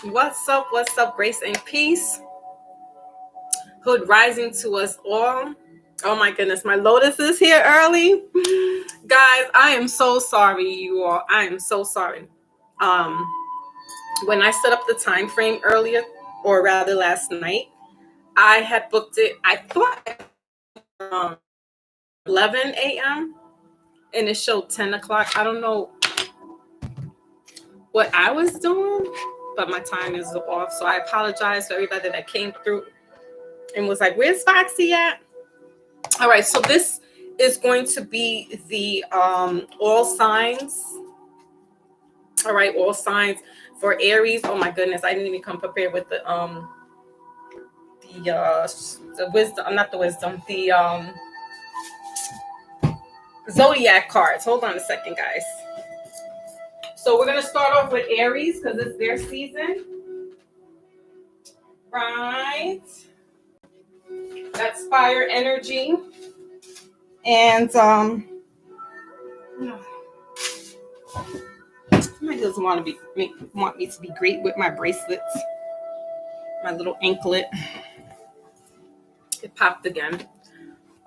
What's up? What's up? Grace and peace. Hood rising to us all. Oh my goodness, my Lotus is here early. Guys, I am so sorry, you all. I am so sorry. When I set up the time frame earlier, or rather last night, I had booked it, I thought 11 a.m. and it showed 10 o'clock. I don't know what I was doing, but my time is off. So I apologize to everybody that came through and was like, where's Foxy at? All right, so this is going to be the all signs. All right, all signs for Aries. Oh my goodness, I didn't even come prepared with the wisdom, not the wisdom, the zodiac cards. Hold on a second, guys. So we're gonna start off with Aries because it's their season, right? That's fire energy, and somebody doesn't want me to be great with my bracelets, my little anklet. It popped again.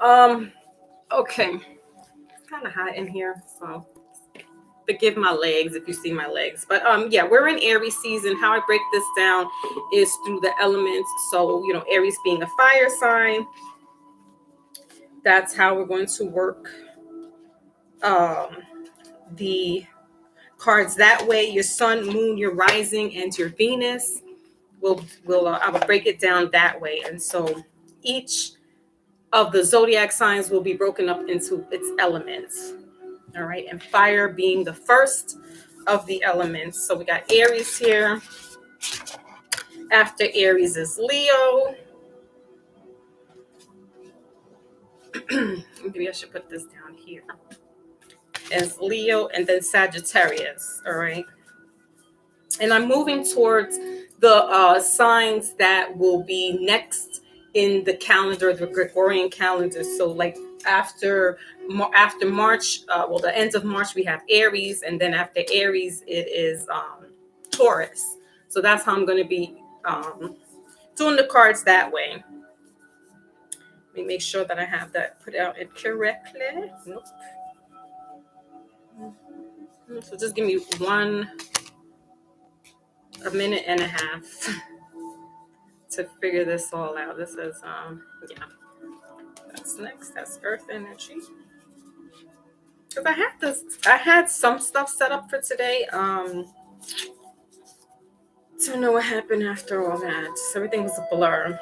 Okay, it's kind of hot in here, so forgive my legs if you see my legs. But yeah, we're in Aries season. How I break this down is through the elements. So, you know, Aries being a fire sign, that's how we're going to work the cards that way. Your sun, moon, your rising, and your Venus I will break it down that way. And so each of the zodiac signs will be broken up into its elements. All right, and fire being the first of the elements. So we got Aries here. After Aries is Leo. Maybe I should put this down here. As Leo, and then Sagittarius. All right. And I'm moving towards the signs that will be next in the calendar, the Gregorian calendar. So like after March, the end of March, we have Aries, and then after Aries, it is Taurus. So that's how I'm going to be doing the cards that way. Let me make sure that I have that put out it correctly. Nope. So just give me a minute and a half to figure this all out. This is yeah. That's next. That's Earth energy. Because I had some stuff set up for today. Don't know what happened after all that. Just everything was a blur.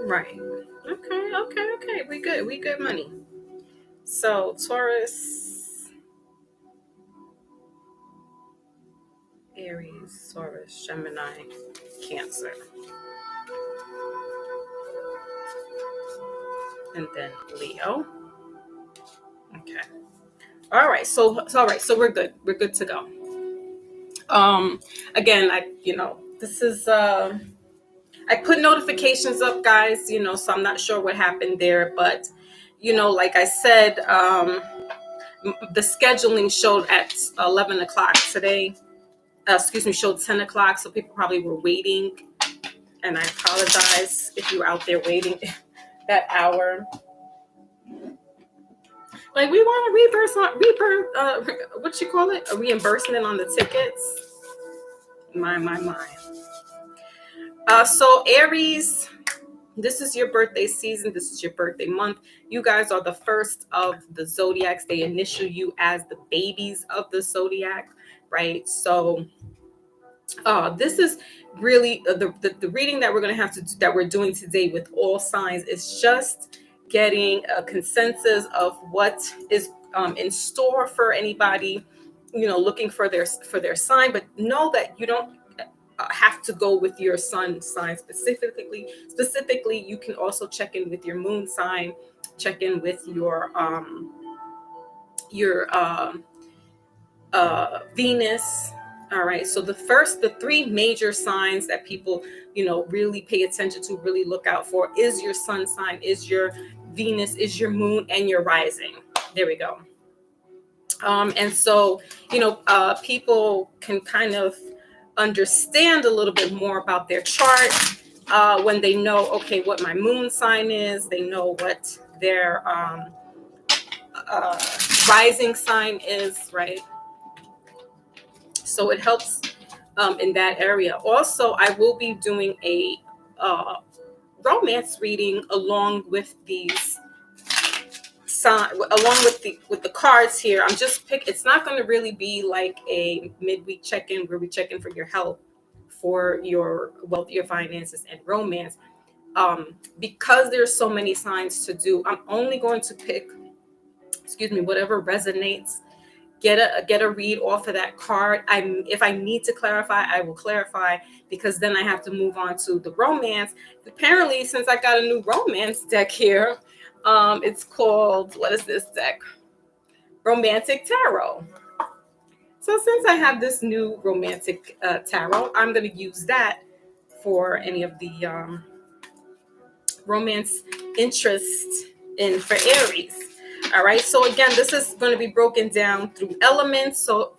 Right. Okay. We good money. So Taurus, Aries, Taurus, Gemini, Cancer. And then Leo. Okay. All right. So we're good. We're good to go. Again, this is I put notifications up, guys, so I'm not sure what happened there, but like I said, the scheduling showed at 11 o'clock today. Showed 10 o'clock, so people probably were waiting, and I apologize if you were out there waiting that hour. Like, we want a reimbursement on the tickets. My. So Aries, this is your birthday season. This is your birthday month. You guys are the first of the zodiacs. They initial you as the babies of the zodiac, right? So this is really the reading that we're going to have to do, that we're doing today with all signs, is just getting a consensus of what is in store for anybody, looking for their sign. But know that you don't have to go with your sun sign specifically. You can also check in with your moon sign, check in with your Venus. All right. So the three major signs that people, really pay attention to, really look out for, is your sun sign, is your Venus, is your moon, and your rising. There we go. And so, people can kind of understand a little bit more about their chart when they know, okay, what my moon sign is. They know what their rising sign is, right? So it helps in that area. Also, I will be doing a romance reading along with these along with the cards here. I'm just it's not going to really be like a midweek check-in where we check in for your health, for your wealth, your finances, and romance. Because there's so many signs to do, I'm only going to pick, whatever resonates. Get a read off of that card. If I need to clarify, I will clarify, because then I have to move on to the romance. Apparently, since I got a new romance deck here, it's called, what is this deck? Romantic Tarot. So since I have this new romantic tarot, I'm going to use that for any of the romance interest for Aries. All right, so again, this is going to be broken down through elements. So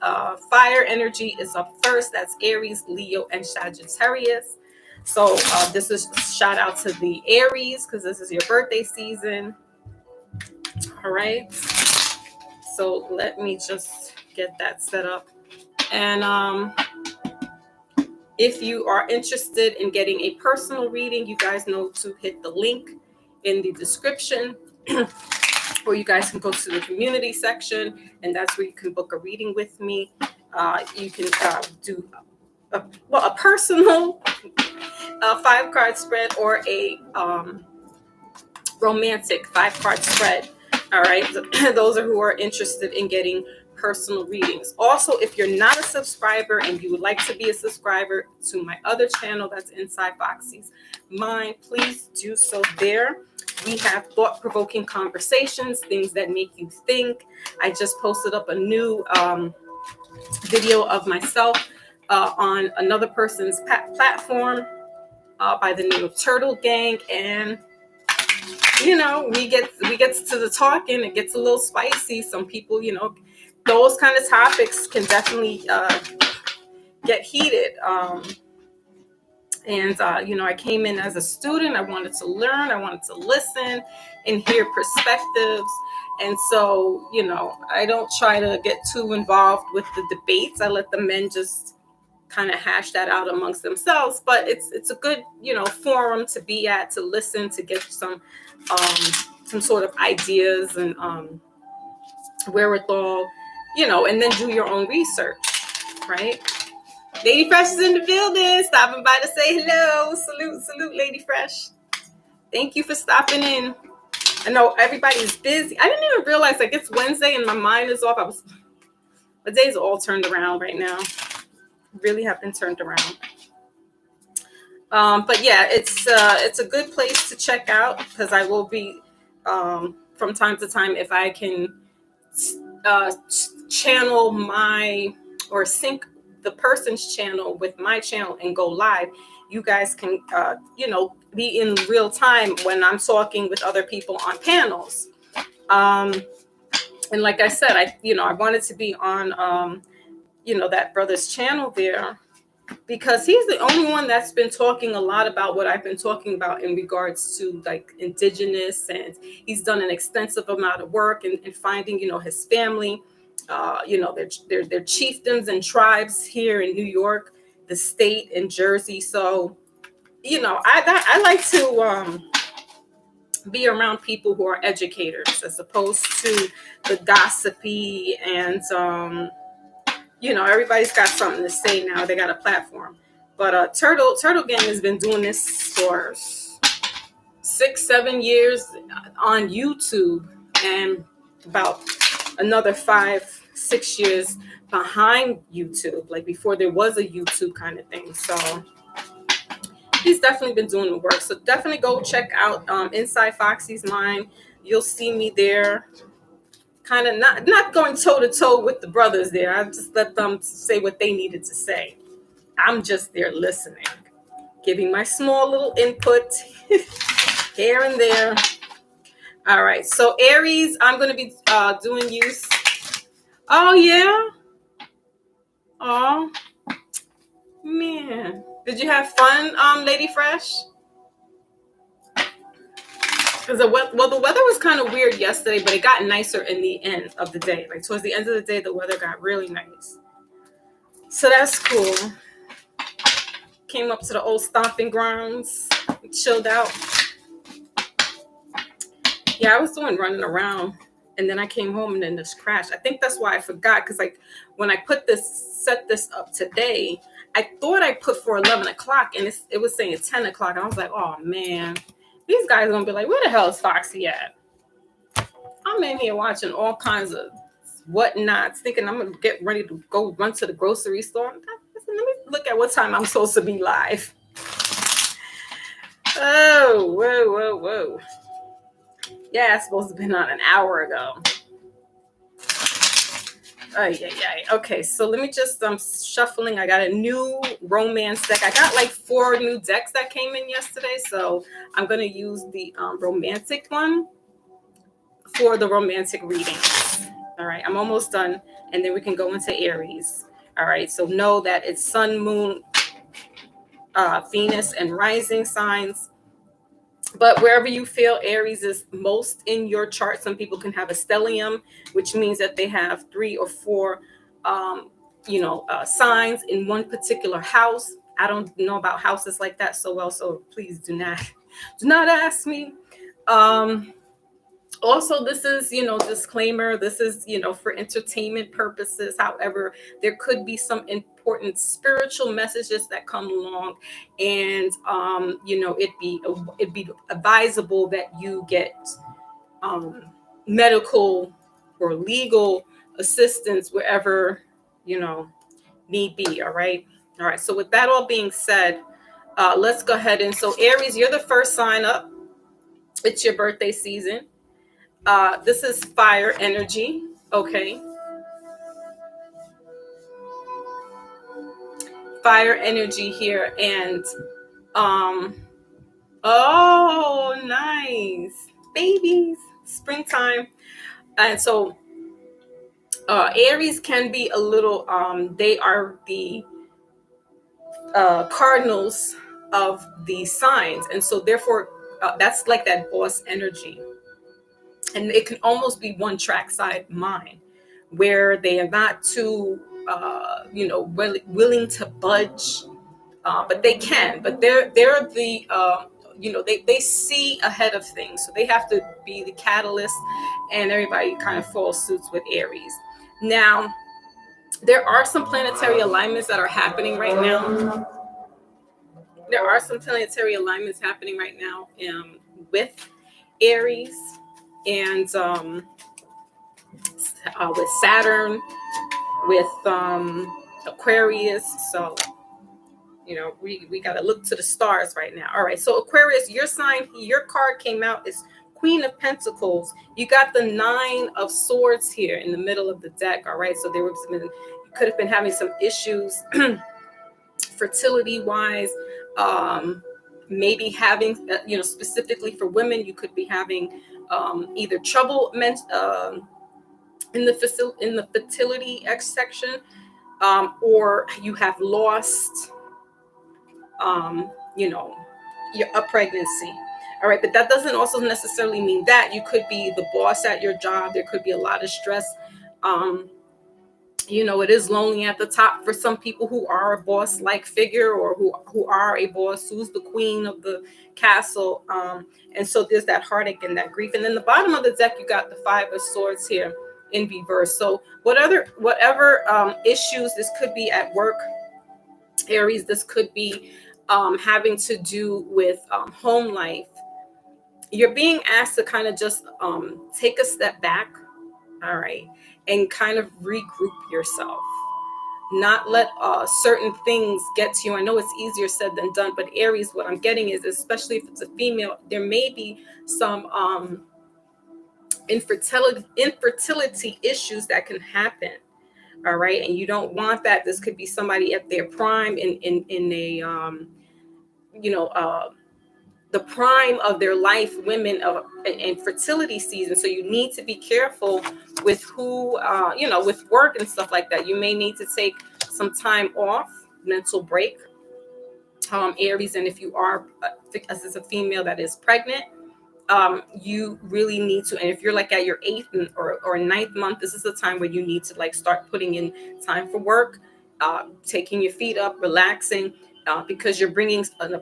fire energy is up first. That's Aries, Leo, and Sagittarius. So this is shout out to the Aries, because this is your birthday season. All right, so let me just get that set up. And if you are interested in getting a personal reading, you guys know to hit the link in the description. Or you guys can go to the community section, and that's where you can book a reading with me. You can do a personal 5-card spread, or a romantic 5-card spread. All right, those are who are interested in getting personal readings. Also, if you're not a subscriber and you would like to be a subscriber to my other channel, that's Inside Foxy's Mind, please do so there. We have thought-provoking conversations, things that make you think. I just posted up a new video of myself on another person's platform by the name of Turtle Gang, and we get to the talking. It gets a little spicy. Some people, those kind of topics can definitely get heated. I came in as a student. I wanted to learn. I wanted to listen and hear perspectives. And so, I don't try to get too involved with the debates. I let the men just kind of hash that out amongst themselves. But it's a good, forum to be at, to listen, to get some sort of ideas and wherewithal, and then do your own research, right? Lady Fresh is in the building, stopping by to say hello. Salute, Lady Fresh. Thank you for stopping in. I know everybody's busy. I didn't even realize it's Wednesday and my mind is off. My days are all turned around right now. Really have been turned around. But yeah, it's a good place to check out, because I will be from time to time, if I can channel or sync the person's channel with my channel and go live. You guys can be in real time when I'm talking with other people on panels. And like I said, I wanted to be on that brother's channel there, because he's the only one that's been talking a lot about what I've been talking about in regards to like indigenous, and he's done an extensive amount of work in finding his family, their chieftains and tribes here in New York, the state, and Jersey. So I like to be around people who are educators, as opposed to the gossipy and everybody's got something to say now. They got a platform. But Turtle Gang has been doing this for 6-7 years on YouTube, and about another 5-6 years behind YouTube, like before there was a YouTube kind of thing. So he's definitely been doing the work. So definitely go check out Inside Foxy's Mind. You'll see me there, kind of not going toe-to-toe with the brothers there. I just let them say what they needed to say. I'm just there listening, giving my small little input here and there. All right, so Aries, I'm going to be doing use Oh yeah. Oh man. Did you have fun, Lady Fresh? Because the weather was kind of weird yesterday, but it got nicer in the end of the day. Like towards the end of the day, the weather got really nice. So that's cool. Came up to the old stomping grounds, chilled out. Yeah, I was doing running around, and then I came home and then this crashed. I think that's why I forgot, because like when I set this up today, I thought I put for 11 o'clock, and it was saying 10 o'clock, and I was like, oh man, these guys are gonna be like, where the hell is Foxy at? I'm in here watching all kinds of whatnots, thinking I'm gonna get ready to go run to the grocery store. Let me look at what time I'm supposed to be live. Oh, whoa, whoa, whoa. Yeah, it's supposed to have been on an hour ago. Oh, yeah. Okay, so let me just shuffling. I got a new romance deck. I got like 4 new decks that came in yesterday, so I'm gonna use the romantic one for the romantic readings. All right, I'm almost done, and then we can go into Aries. All right, so know that it's Sun, Moon, Venus, and rising signs. But wherever you feel Aries is most in your chart, some people can have a stellium, which means that they have 3 or 4, signs in one particular house. I don't know about houses like that so well, so please do not ask me. Also, this is, disclaimer, this is, for entertainment purposes. However, there could be some important spiritual messages that come along, and it'd be advisable that you get medical or legal assistance wherever need be. All right. So with that all being said, let's go ahead, and so Aries, you're the first sign up. It's your birthday season. This is fire energy. Okay. Fire energy here. And oh, nice. Babies. Springtime. And so Aries can be a little, they are the cardinals of the signs. And so therefore, that's like that boss energy. And it can almost be one track side mind, where they are not too willing to budge, but they can. But they're the they see ahead of things, so they have to be the catalyst, and everybody kind of falls suits with Aries. Now, there are some planetary alignments that are happening right now. There are some planetary alignments happening right now with Aries, and with Saturn, with Aquarius. So we got to look to the stars right now. All right, so Aquarius, your sign, your card came out is Queen of Pentacles. You got the 9 of Swords here in the middle of the deck. All right, so you could have been having some issues fertility wise, maybe having specifically for women, you could be having either trouble in the fertility X section, or you have lost a pregnancy. All right, but that doesn't also necessarily mean that. You could be the boss at your job. There could be a lot of stress. It is lonely at the top for some people who are a boss like figure, or who are a boss, who's the queen of the castle. And so there's that heartache and that grief. And then the bottom of the deck, you got the 5 of Swords here in reverse. So whatever issues, this could be at work, Aries. This could be having to do with home life. You're being asked to kind of just take a step back, all right, and kind of regroup yourself. Not let certain things get to you. I know it's easier said than done, but Aries, what I'm getting is, especially if it's a female, there may be some infertility issues that can happen. All right, and you don't want that. This could be somebody at their prime in a the prime of their life, women of and fertility season. So you need to be careful with who, with work and stuff like that. You may need to take some time off, mental break, Aries. And if you are, as a female that is pregnant, you really need to, and if you're like at your 8th or 9th month, this is the time where you need to like start putting in time for work, taking your feet up, relaxing, because you're bringing a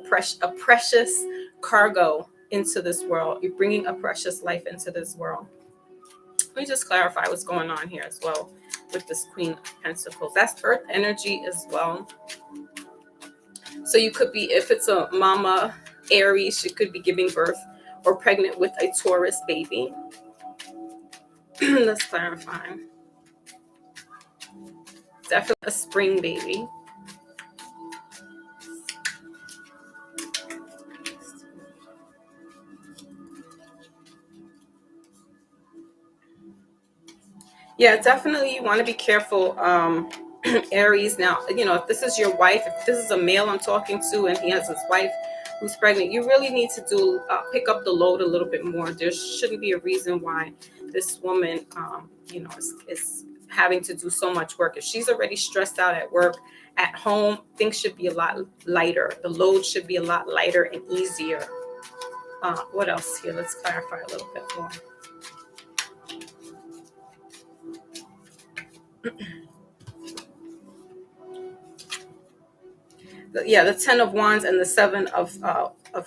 precious cargo into this world. You're bringing a precious life into this world. Let me just clarify what's going on here as well with this Queen of Pentacles. That's earth energy as well. So you could be, if it's a mama Aries, she could be giving birth or pregnant with a Taurus baby. Let's clarify. Definitely a spring baby. Yeah, definitely you want to be careful, Aries. Now, if this is your wife, if this is a male I'm talking to and he has his wife who's pregnant, you really need to pick up the load a little bit more. There shouldn't be a reason why this woman, is having to do so much work. If she's already stressed out at work, at home, things should be a lot lighter. The load should be a lot lighter and easier. What else here? Let's clarify a little bit more. The 10 of Wands and the 7 of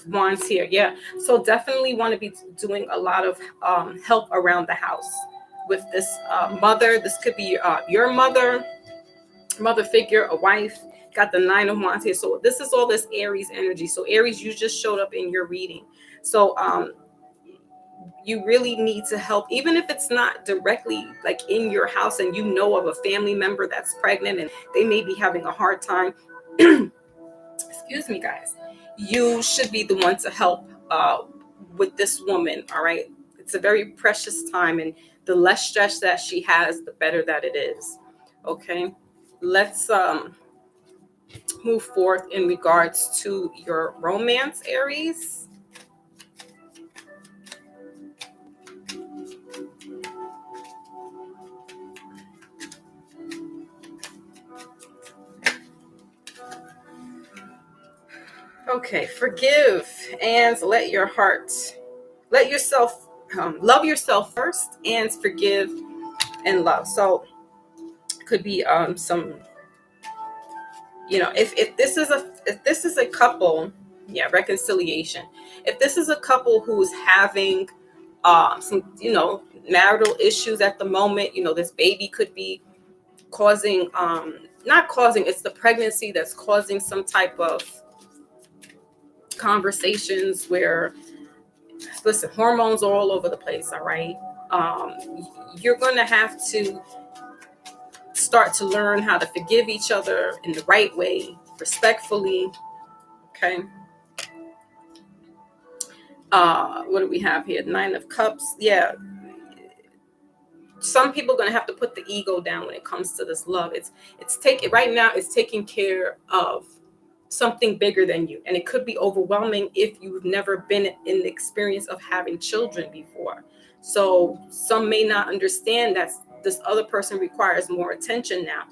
Wands here. Yeah, so definitely want to be doing a lot of help around the house with this mother. This could be your mother figure, a wife. Got the 9 of Wands here. So this is all this Aries energy. So Aries, you just showed up in your reading. So you really need to help, even if it's not directly like in your house and you know of a family member that's pregnant and they may be having a hard time. Excuse me, guys. You should be the one to help with this woman. All right. It's a very precious time, and the less stress that she has, the better that it is. Okay. Let's move forth in regards to your romance, Aries. Okay, forgive and let yourself love yourself first, and forgive and love. So could be some, if this is a couple, yeah, reconciliation. If this is a couple who's having some, marital issues at the moment, this baby could be causing, not causing, it's the pregnancy that's causing some type of conversations where, listen, hormones are all over the place. All right. You're going to have to start to learn how to forgive each other in the right way, respectfully. Okay. What do we have here? 9 of Cups. Yeah. Some people are going to have to put the ego down when it comes to this love. It's taking care of something bigger than you, and it could be overwhelming if you've never been in the experience of having children before. So some may not understand that this other person requires more attention now.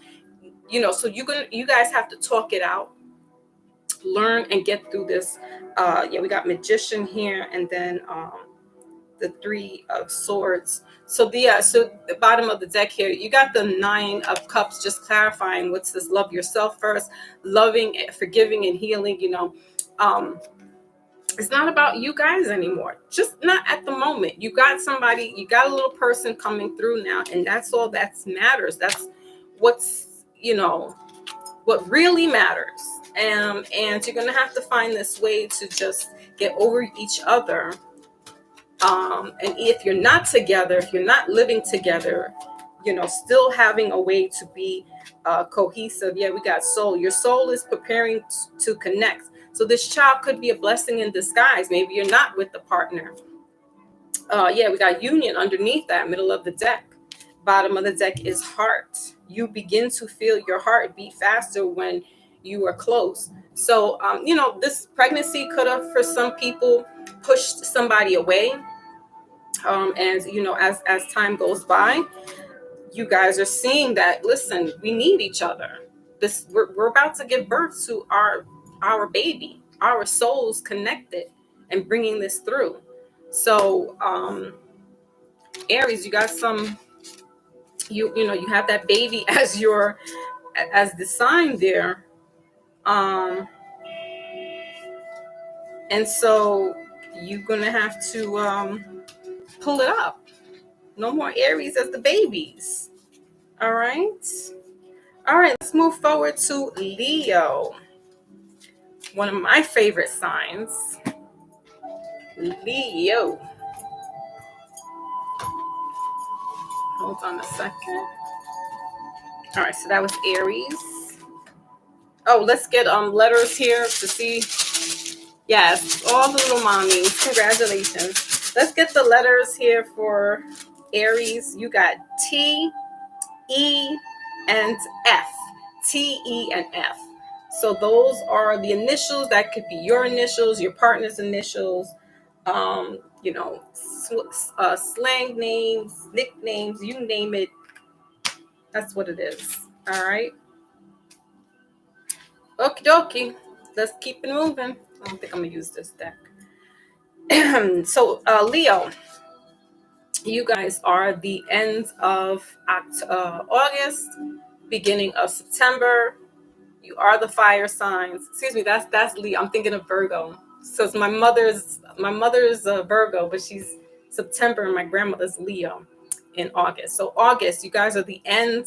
So you guys have to talk it out, learn and get through this. We got Magician here, and then the 3 of Swords. So the bottom of the deck here, you got the 9 of Cups, just clarifying what's this: love yourself first, loving, forgiving, and healing. It's not about you guys anymore, just not at the moment. You got somebody, you got a little person coming through now, and that's all that matters. That's what's, what really matters. And you're gonna have to find this way to just get over each other. And if you're not together, if you're not living together, still having a way to be cohesive. Yeah, we got soul. Your soul is preparing to connect. So this child could be a blessing in disguise. Maybe you're not with the partner. We got union underneath that, middle of the deck. Bottom of the deck is heart. You begin to feel your heart beat faster when you are close. So, you know, this pregnancy could have, for some people, pushed somebody away. And, you know, as time goes by, you guys are seeing that, listen, we need each other. We're about to give birth to our baby, our souls connected and bringing this through. So, Aries, you got some, you know, you have that baby as the sign there. And so you're gonna have to pull it up. No more Aries as the babies. All right. All right, let's move forward to Leo. One of my favorite signs. Leo. Hold on a second. All right, so that was Aries. Oh, let's get letters here to see. Yes, all the little mommies. Congratulations. Let's get the letters here for Aries. You got T, E, and F. T, E, and F. So those are the initials. That could be your initials, your partner's initials, you know, slang names, nicknames, you name it. That's what it is. All right. Okie dokie. Let's keep it moving. I don't think I'm going to use this deck. So, Leo, you guys are the end of August, beginning of September. You are the fire signs. Excuse me, that's Leo. I'm thinking of Virgo. So it's my mother's Virgo, but she's September, and my grandmother's Leo in August. So August, you guys are the end.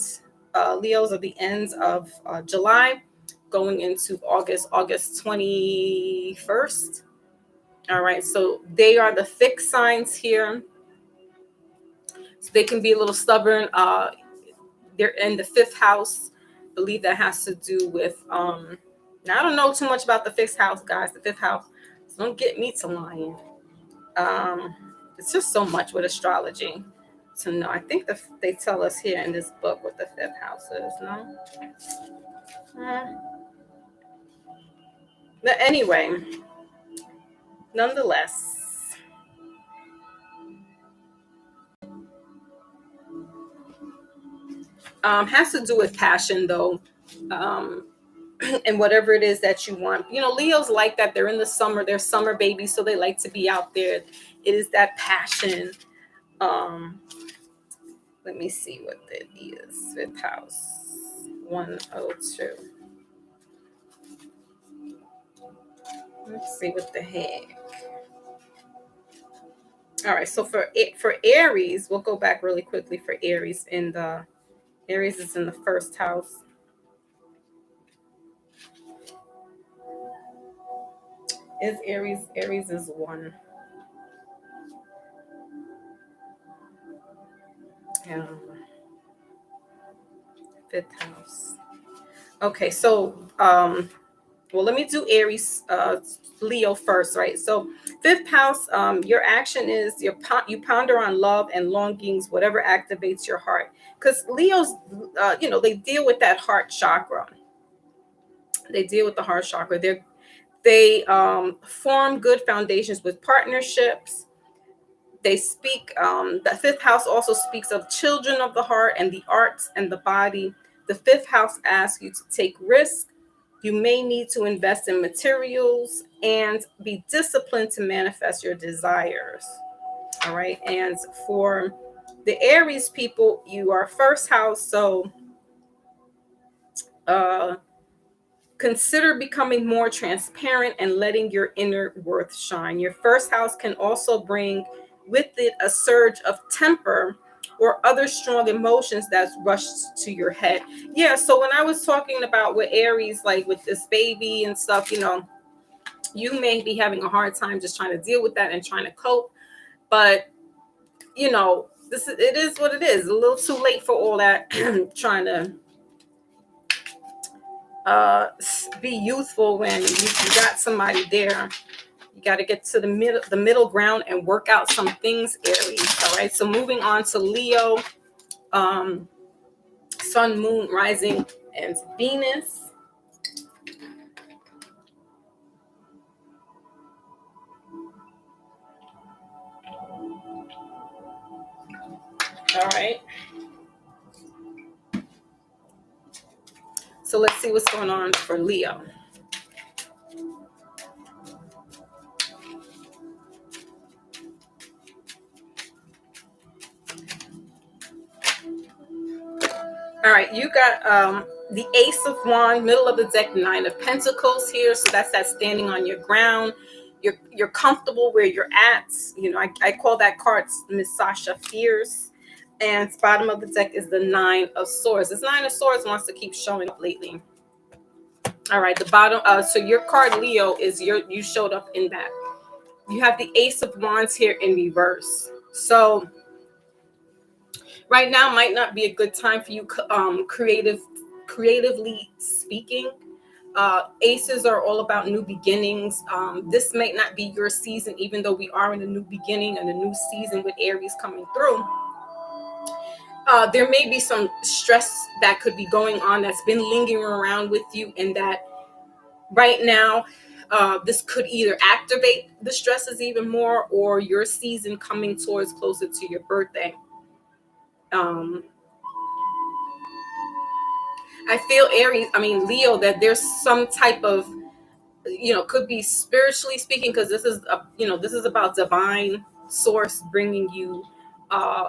Leos are the ends of July, going into August 21st. All right, so they are the fixed signs here. So they can be a little stubborn. They're in the fifth house. I believe that has to do with now I don't know too much about the fifth house, guys. The fifth house. So don't get me to lying. It's just so much with astrology to know. I think they tell us here in this book what the fifth house is, no? But anyway, nonetheless. Has to do with passion, though. And whatever it is that you want. You know, Leos like that. They're in the summer. They're summer babies, so they like to be out there. It is that passion. Let me see what it is. Fifth house. 102. Let's see what the heck. All right, so for Aries, we'll go back really quickly for Aries. Aries is in the first house. Is Aries is 1. Fifth house. Okay, so well, let me do Aries, Leo first, right? So fifth house, your action is you ponder on love and longings, whatever activates your heart. Because Leos, you know, they deal with that heart chakra. They deal with the heart chakra. They form good foundations with partnerships. They speak, the fifth house also speaks of children of the heart and the arts and the body. The fifth house asks you to take risks. You may need to invest in materials and be disciplined to manifest your desires. All right. And for the Aries people, you are first house. So consider becoming more transparent and letting your inner worth shine. Your first house can also bring with it a surge of temper or other strong emotions that's rushed to your head. Yeah, so when I was talking about with Aries, like with this baby and stuff, you know, you may be having a hard time just trying to deal with that and trying to cope. But, you know, it is what it is. A little too late for all that trying to be youthful when you got somebody there. You got to get to the middle ground and work out some things, Aries. All right. So moving on to Leo, Sun, Moon, Rising, and Venus. All right. So let's see what's going on for Leo. All right, you got the Ace of Wands, middle of the deck, Nine of Pentacles here. So that's that standing on your ground. You're comfortable where you're at. You know, I call that card Miss Sasha Fierce. And bottom of the deck is the Nine of Swords. This Nine of Swords wants to keep showing up lately. All right, the bottom. So your card Leo is you showed up in that. You have the Ace of Wands here in reverse. So right now might not be a good time for you creatively speaking. Aces are all about new beginnings. This might not be your season, even though we are in a new beginning and a new season with Aries coming through. There may be some stress that could be going on that's been lingering around with you, and that right now this could either activate the stresses even more, or your season coming towards closer to your birthday. I feel Leo, that there's some type of, could be spiritually speaking, because this is about divine source bringing you,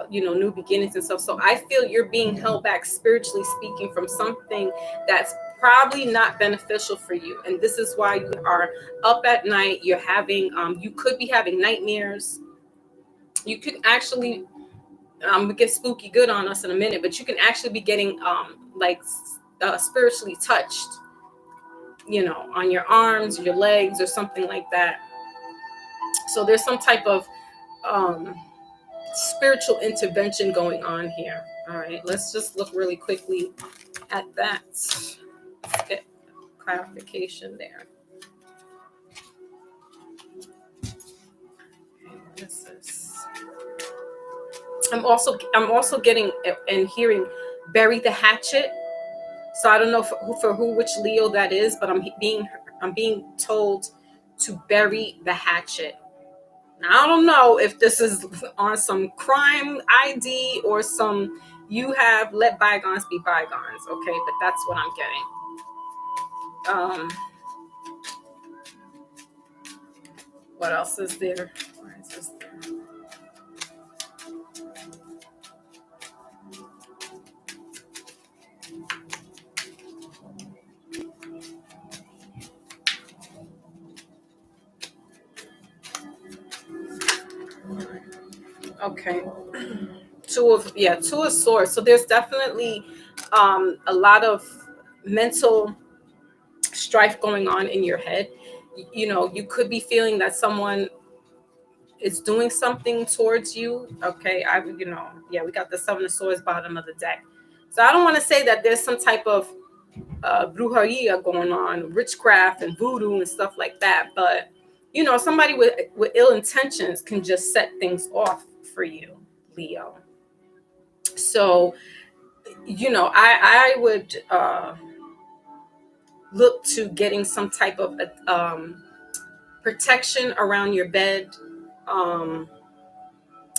new beginnings and stuff. So I feel you're being held back spiritually speaking from something that's probably not beneficial for you. And this is why you are up at night. You're having, you could be having nightmares. You could actually, we get spooky good on us in a minute, but you can actually be getting, spiritually touched, on your arms, your legs, or something like that. So there's some type of spiritual intervention going on here. All right, let's just look really quickly at that. Let's get clarification there. Okay, what is this? I'm also getting and hearing bury the hatchet. So I don't know which Leo that is, but I'm being told to bury the hatchet. Now I don't know if this is on some crime ID or some you have let bygones be bygones, okay? But that's what I'm getting. What else is there? Where is this there? Okay. Two of Swords. So there's definitely a lot of mental strife going on in your head. You could be feeling that someone is doing something towards you. Okay, we got the Seven of Swords bottom of the deck. So I don't want to say that there's some type of brujeria going on, witchcraft and voodoo and stuff like that, but somebody with ill intentions can just set things off for you, Leo. So I would look to getting some type of protection around your bed.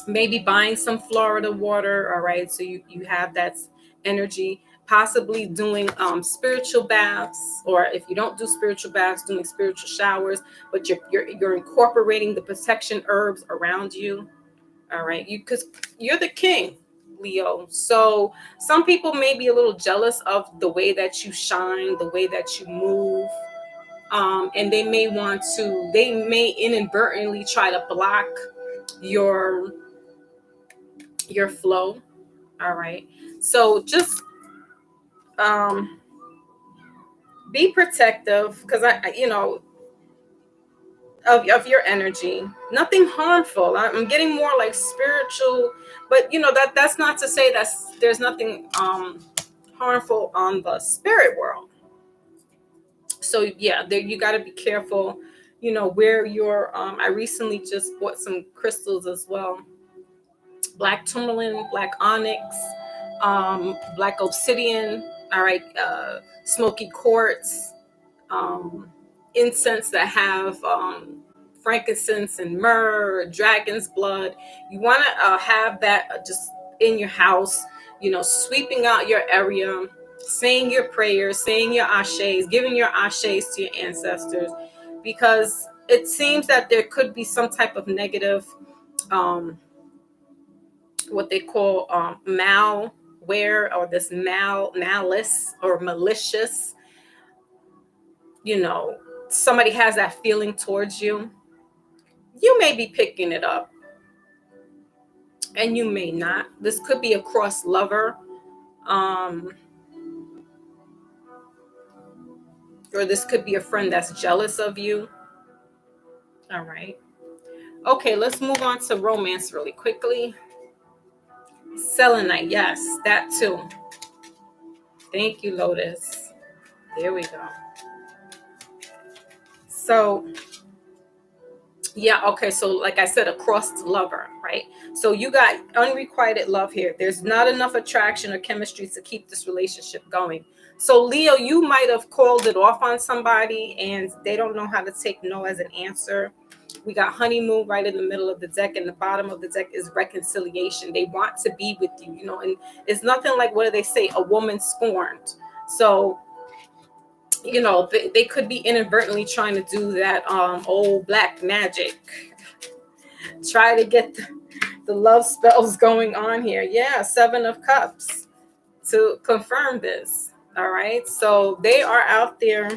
Maybe buying some Florida water. All right, so you have that energy. Possibly doing spiritual baths, or if you don't do spiritual baths, doing spiritual showers. But you're incorporating the protection herbs around you. All right, because you're the king, Leo. So some people may be a little jealous of the way that you shine, the way that you move. And they may inadvertently try to block your flow. All right, so just be protective, because of your energy. Nothing harmful. I'm getting more like spiritual, but that's not to say that there's nothing harmful on the spirit world. So yeah, there you got to be careful, where you're. I recently just bought some crystals as well: black tourmaline, black onyx, black obsidian. All right, smoky quartz, incense that have frankincense and myrrh, dragon's blood. You want to have that just in your house, you know, sweeping out your area, saying your prayers, saying your ashes, giving your ashes to your ancestors, because it seems that there could be some type of negative, what they call malware, or this malice or malicious, you know, somebody has that feeling towards you. You may be picking it up and you may not. This could be a cross lover, or this could be a friend that's jealous of you. All right. Okay, let's move on to romance really quickly. Selenite, yes, that too. Thank you, Lotus. There we go. So, yeah, okay, so like I said, a crossed lover, right? So you got unrequited love here. There's not enough attraction or chemistry to keep this relationship going. So Leo, you might have called it off on somebody and they don't know how to take no as an answer. We got honeymoon right in the middle of the deck, and the bottom of the deck is reconciliation. They want to be with you, you know, and it's nothing like, what do they say, a woman scorned. So, you know, they could be inadvertently trying to do that old black magic, try to get the love spells going on here. Yeah, 7 of Cups to confirm this. All right, so they are out there.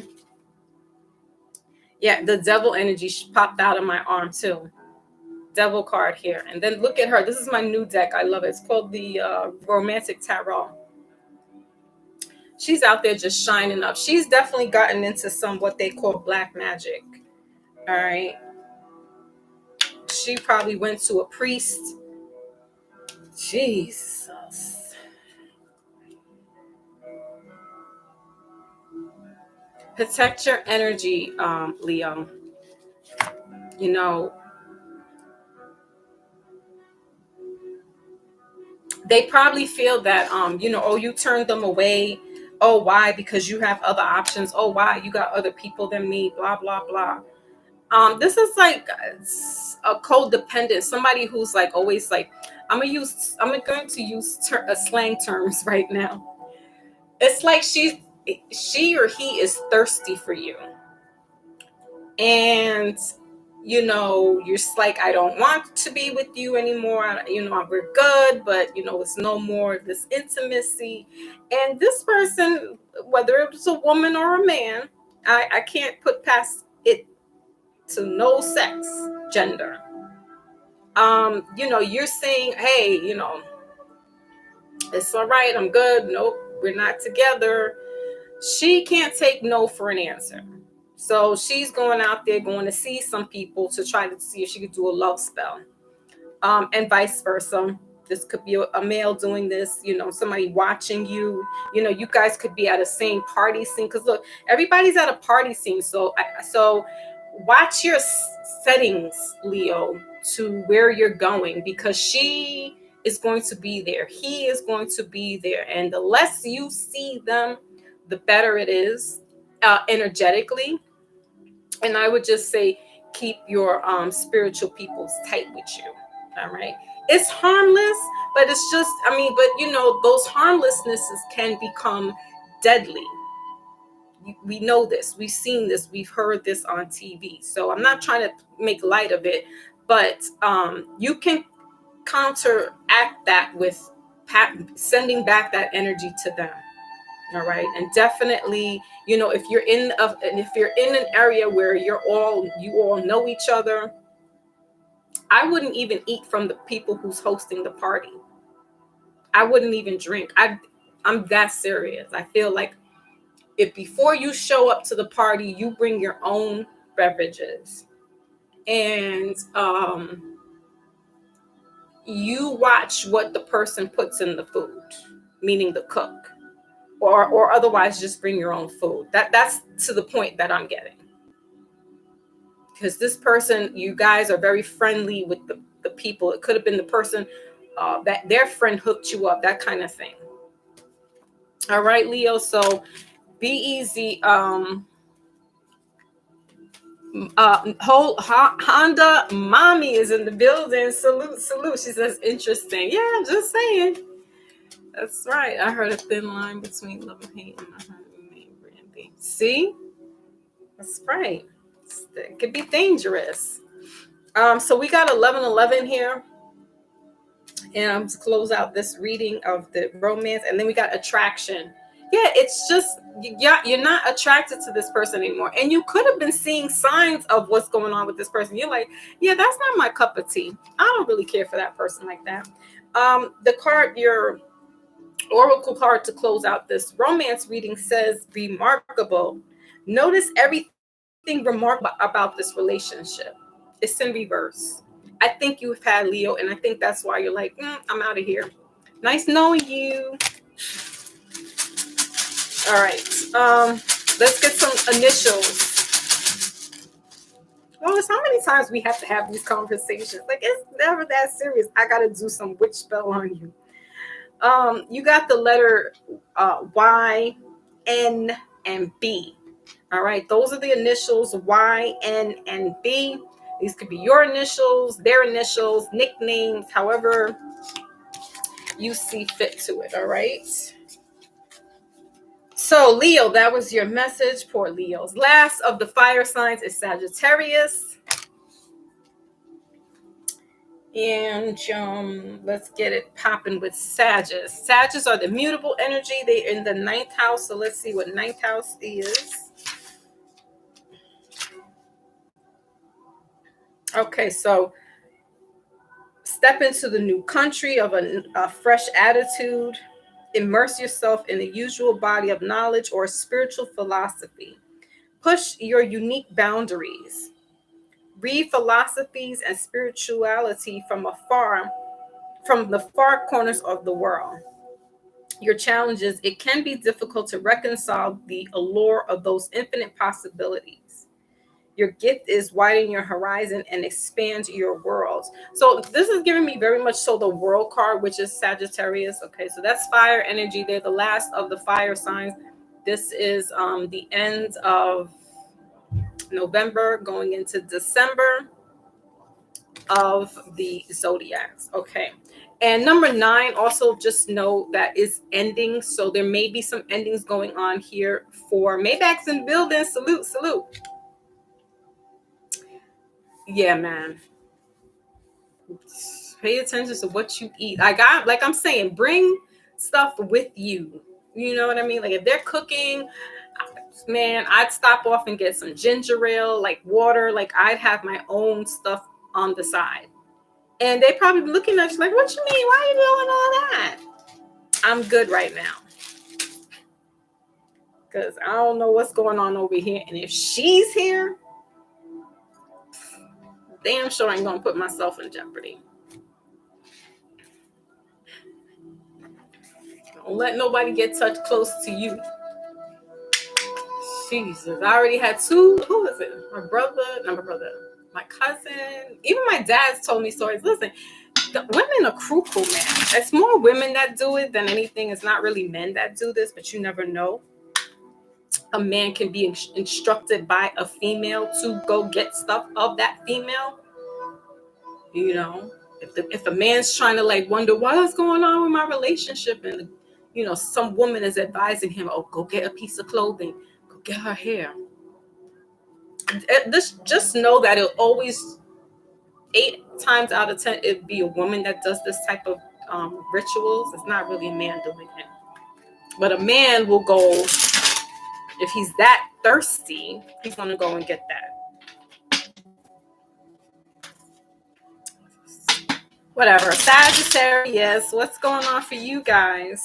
Yeah, the devil energy popped out of my arm too. Devil card here. And then look at her. This is my new deck. I love it. It's called the Romantic Tarot. She's out there just shining up. She's definitely gotten into some what they call black magic. All right. She probably went to a priest. Jesus. Protect your energy, Leo. You know, they probably feel that, you know, oh, you turned them away. Oh, why? Because you have other options. Oh, why? You got other people than me, blah, blah, blah. This is like a codependent, somebody who's like always like, I'm going to use slang terms right now. It's like she or he is thirsty for you. And, you know, you're just like, I don't want to be with you anymore. You know, we're good, but, you know, it's no more of this intimacy. And this person, whether it's a woman or a man, I can't put past it to no sex, gender. You know, you're saying, hey, you know, it's all right, I'm good. Nope, we're not together. She can't take no for an answer. So she's going out there, going to see some people to try to see if she could do a love spell. And vice versa. This could be a male doing this, you know, somebody watching you. You know, you guys could be at a same party scene. Because look, everybody's at a party scene. So watch your settings, Leo, to where you're going, because she is going to be there. He is going to be there. And the less you see them, the better it is energetically. And I would just say, keep your spiritual peoples tight with you. All right. It's harmless, but it's just, I mean, but you know, those harmlessnesses can become deadly. We know this. We've seen this. We've heard this on TV. So I'm not trying to make light of it, but you can counteract that with sending back that energy to them. All right. And definitely, you know, if you're in an area where you all know each other, I wouldn't even eat from the people who's hosting the party. I wouldn't even drink. I'm that serious. I feel like if before you show up to the party, you bring your own beverages and you watch what the person puts in the food, meaning the cook, or otherwise just bring your own food. That's to the point that I'm getting. Because this person, you guys are very friendly with the people. It could have been the person that their friend hooked you up, that kind of thing. All right, Leo. So be easy. Honda Mommy is in the building. Salute, salute. She says, interesting. Yeah, I'm just saying. That's right. I heard a thin line between love and hate. And I heard Brandy. See? That's right. It could be dangerous. So we got 1111 here. And to close out this reading of the romance. And then we got attraction. Yeah, it's just, you're not attracted to this person anymore. And you could have been seeing signs of what's going on with this person. You're like, yeah, that's not my cup of tea. I don't really care for that person like that. The card, your oracle card to close out this romance reading says, remarkable. Notice everything remarkable about this relationship. It's in reverse. I think you've had Leo, and I think that's why you're like, I'm out of here. Nice knowing you. All right. Let's get some initials. Notice how many times we have to have these conversations. Like, it's never that serious. I got to do some witch spell on you. You got the letter Y, N, and B. All right. Those are the initials Y, N, and B. These could be your initials, their initials, nicknames, however you see fit to it. All right. So, Leo, that was your message. Poor Leos. Last of the fire signs is Sagittarius. And let's get it popping with Sagittarius. Sagittarius are the mutable energy. They're in the 9th house. So let's see what 9th house is. Okay, so step into the new country of a fresh attitude. Immerse yourself in the usual body of knowledge or spiritual philosophy. Push your unique boundaries. Read philosophies and spirituality from the far corners of the world. Your challenges, it can be difficult to reconcile the allure of those infinite possibilities. Your gift is widen your horizon and expand your world. So this is giving me very much so the world card, which is Sagittarius. Okay, so that's fire energy. They're the last of the fire signs. This is the end of November going into December of the zodiacs. Okay. And number 9, also just know that is ending. So there may be some endings going on here for Maybach's in building. Salute, salute. Yeah, man. Pay attention to what you eat. Like I'm saying, bring stuff with you. You know what I mean? Like if they're cooking, man, I'd stop off and get some ginger ale, like water. Like I'd have my own stuff on the side. And they probably be looking at you like, what you mean? Why are you doing all that? I'm good right now. Because I don't know what's going on over here. And if she's here, damn sure I ain't going to put myself in jeopardy. Don't let nobody get touched close to you. Jesus. I already had 2. Who is it? My cousin. Even my dad's told me stories. Listen, the women are cruel, man. It's more women that do it than anything. It's not really men that do this, but you never know. A man can be instructed by a female to go get stuff of that female. You know, if a man's trying to like wonder what's going on with my relationship, and some woman is advising him, oh, go get a piece of clothing, go get her hair. Just know that it'll always 8 times out of 10 it'd be a woman that does this type of rituals. It's not really a man doing it, but a man will go. If he's that thirsty, he's going to go and get that. Whatever. Sagittarius, what's going on for you guys?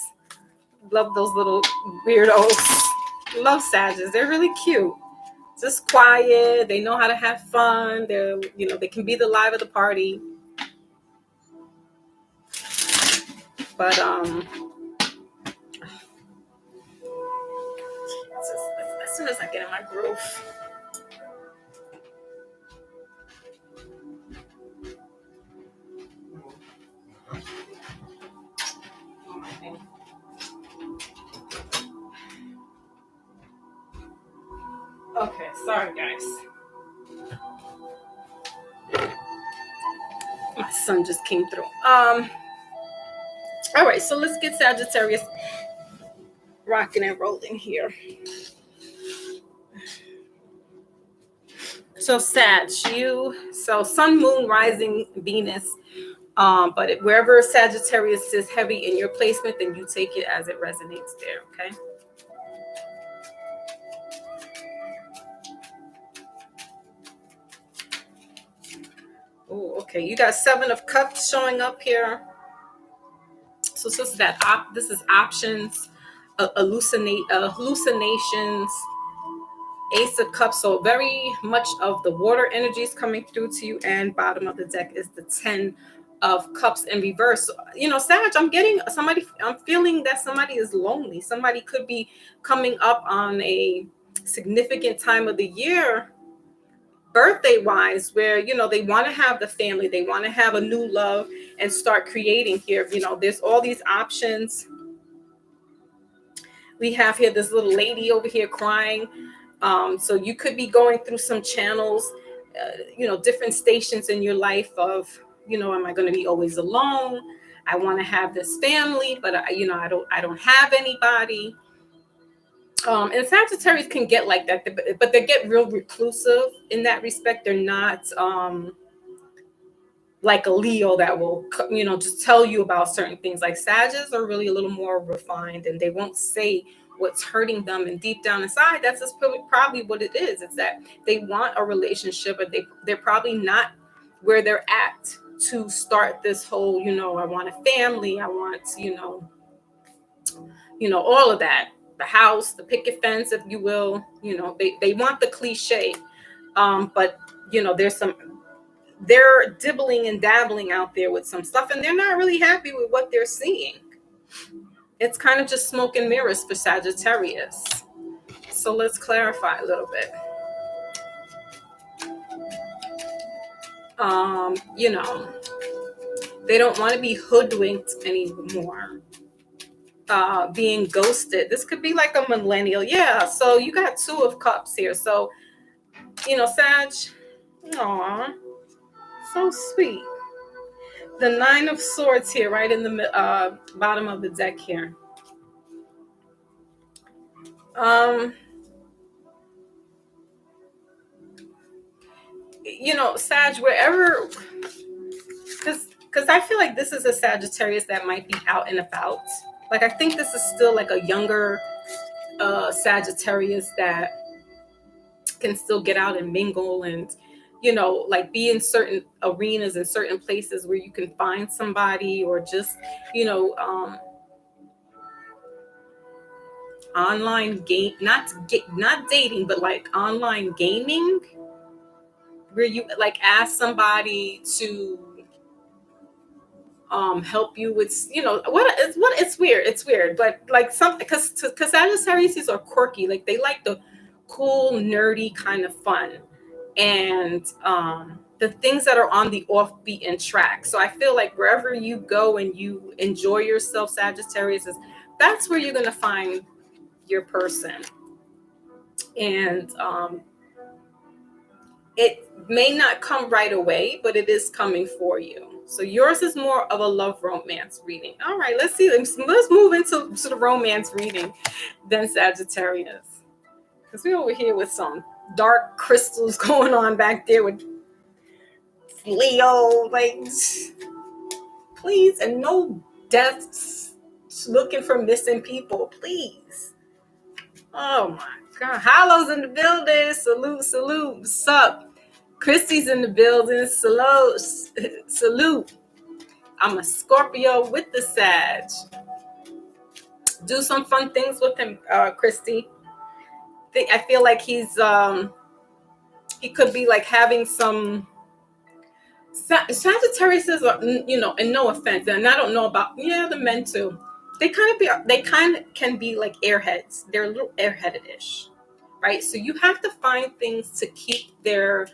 Love those little weirdos. Love Sagittarius. They're really cute. Just quiet. They know how to have fun. They can be the live of the party. But as soon as I get in my groove. Okay, sorry guys. Sun just came through. All right, so let's get Sagittarius rocking and rolling here. So Sag, so Sun, Moon, Rising, Venus. But wherever Sagittarius is heavy in your placement, then you take it as it resonates there, okay? Oh, okay. You got 7 of Cups showing up here. So this is this is options, hallucinations, Ace of Cups. So very much of the water energies coming through to you, and bottom of the deck is the 10 of Cups in reverse. So, Sag, I'm feeling that somebody is lonely. Somebody could be coming up on a significant time of the year, birthday wise, where they want to have the family, they want to have a new love and start creating here. There's all these options. We have here this little lady over here crying. So you could be going through some channels, different stations in your life of, am I going to be always alone? I want to have this family, but I don't have anybody. And Sagittarius can get like that, but they get real reclusive in that respect. They're not like a Leo that will, just tell you about certain things. Like Sagittarius are really a little more refined, and they won't say what's hurting them. And deep down inside, that's just probably what it is. It's that they want a relationship, but they're probably not where they're at to start this whole, I want a family. I want, all of that. The house, the picket fence, if you will. They want the cliche. But, they're dibbling and dabbling out there with some stuff, and they're not really happy with what they're seeing. It's kind of just smoke and mirrors for Sagittarius. So let's clarify a little bit. They don't want to be hoodwinked anymore. Being ghosted. This could be like a millennial. Yeah. So you got 2 of Cups here. So, Sag, aw, so sweet. The 9 of Swords here, right in the bottom of the deck here. Sag, wherever, because I feel like this is a Sagittarius that might be out and about. Like, I think this is still like a younger Sagittarius that can still get out and mingle and, like be in certain arenas and certain places where you can find somebody, or just, online game, not dating, but like online gaming, where you like ask somebody to help you with, it's weird, but like something, because Sagittarius are quirky, like they like the cool, nerdy kind of fun, and the things that are on the offbeaten track. So I feel like wherever you go and you enjoy yourself, Sagittarius, that's where you're going to find your person. And it may not come right away, but it is coming for you. So yours is more of a love romance reading. All right, let's see. Let's move into the romance reading then, Sagittarius. Because we're over here with some dark crystals going on back there with Leo. Like, please, and no deaths, looking for missing people, please. Oh my God. Hollow's in the building. Salute. What's up? Christy's in the building. Salute. I'm a Scorpio with the Sag. Do some fun things with him, Christy. I feel like he could be like having some Sagittarius is, and no offense, and I don't know about the men too. They kind of can be like airheads. They're a little airheaded-ish, right? So you have to find things to keep their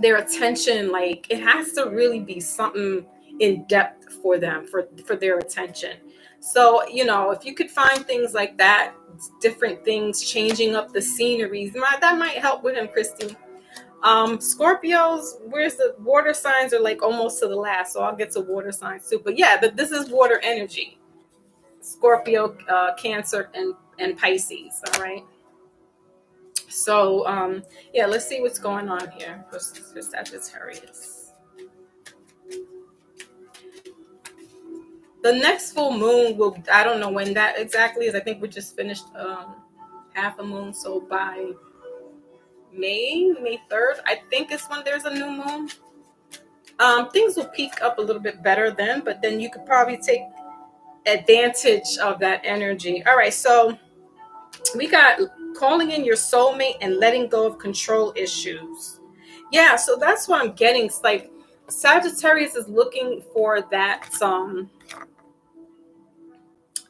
attention. Like, it has to really be something in depth for them, for their attention. So, if you could find things like that, different things, changing up the sceneries, that might help with him, Christy. Scorpios, where's the water signs are like almost to the last, so I'll get to water signs too. But yeah, but this is water energy. Scorpio, Cancer, and Pisces. All right. So yeah, let's see what's going on here for Sagittarius. The next full moon will, I don't know when that exactly is. I think we just finished half a moon, so by May 3rd, I think is when there's a new moon. Things will peak up a little bit better then, but then you could probably take advantage of that energy. All right, so we got calling in your soulmate and letting go of control issues. Yeah, so that's what I'm getting. It's like Sagittarius is looking for that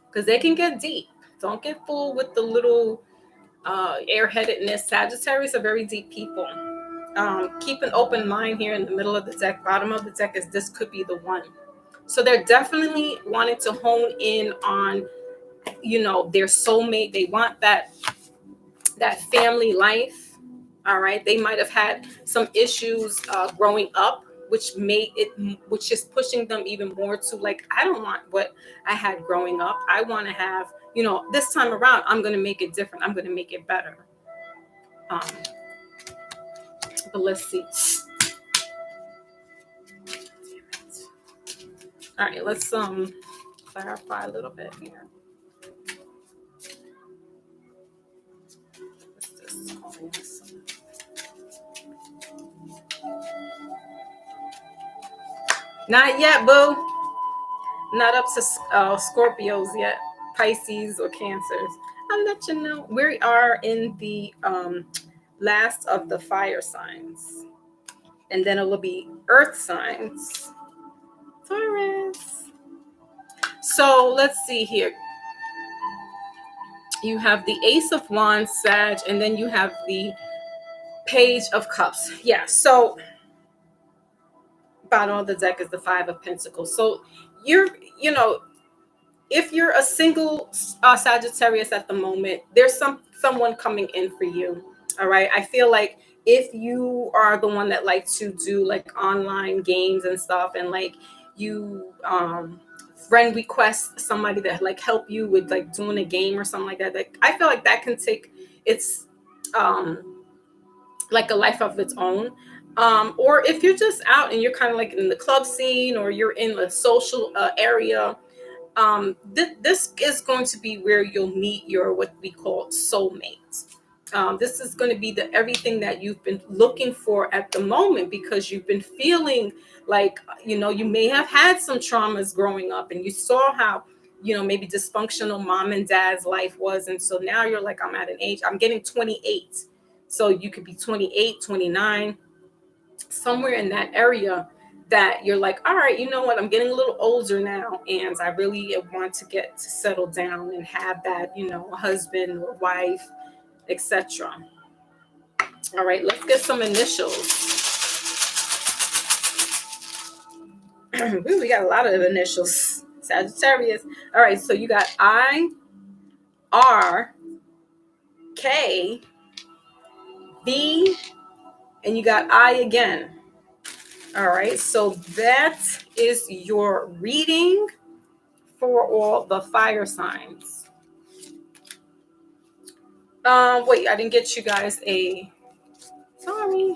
because they can get deep. Don't get fooled with the little airheadedness. Sagittarius are very deep people. Keep an open mind here in the middle of the deck. Bottom of the deck is this could be the one. So they're definitely wanting to hone in on, their soulmate. They want that family life. All right. They might have had some issues growing up, which is pushing them even more to like, I don't want what I had growing up. I want to have, this time around, I'm going to make it different. I'm going to make it better. But let's see. All right, let's clarify a little bit here. Not yet, boo. Not up to Scorpios yet, Pisces or Cancers. I'll let you know. We are in the last of the fire signs, and then it will be earth signs. Taurus. So let's see here. You have the Ace of Wands, Sag, and then you have the Page of Cups. Yeah, so bottom of the deck is the Five of Pentacles. So if you're a single Sagittarius at the moment, there's someone coming in for you. All right. I feel like if you are the one that likes to do like online games and stuff, and like you friend request somebody that like help you with like doing a game or something like that, like I feel like that can take its like a life of its own. Or if you're just out and you're kind of like in the club scene, or you're in a social area, this is going to be where you'll meet your what we call soulmate. This is going to be the everything that you've been looking for at the moment, because you've been feeling like, you may have had some traumas growing up, and you saw how, maybe dysfunctional mom and dad's life was. And so now you're like, I'm at an age, I'm getting 28. So you could be 28, 29, somewhere in that area, that you're like, all right, you know what, I'm getting a little older now, and I really want to get to settle down and have that, a husband or wife, etc. All right, let's get some initials. Ooh, we got a lot of initials. Sagittarius. All right, so you got I, R, K, B, and you got I again. All right, so that is your reading for all the fire signs. Wait, I didn't get you guys sorry.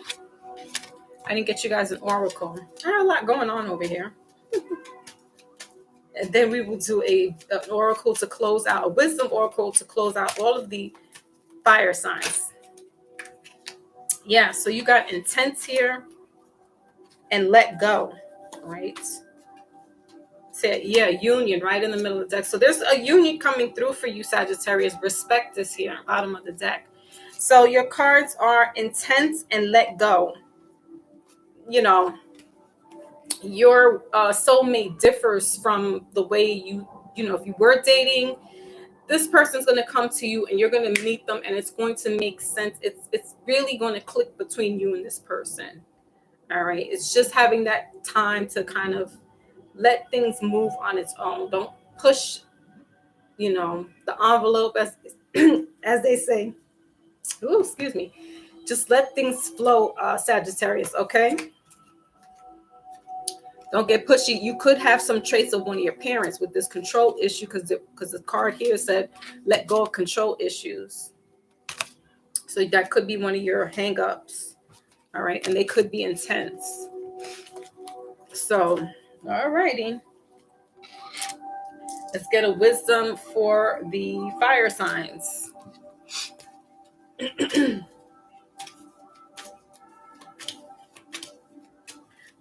I didn't get you guys an oracle. I have a lot going on over here. And then we will do an oracle to close out, a wisdom oracle to close out all of the fire signs. Yeah, so you got intense here and let go, right? Yeah, union right in the middle of the deck. So there's a union coming through for you, Sagittarius. Respect is here, bottom of the deck. So your cards are intense and let go. Your soulmate differs from the way if you were dating, this person's going to come to you and you're going to meet them, and it's going to make sense. It's really going to click between you and this person. All right. It's just having that time to kind of let things move on its own. Don't push, the envelope, as as they say. Ooh, excuse me. Just let things flow, Sagittarius, okay? Don't get pushy. You could have some traits of one of your parents with this control issue, because the card here said let go of control issues. So that could be one of your hang-ups. All right, and they could be intense. So, all righty. Let's get a wisdom for the fire signs.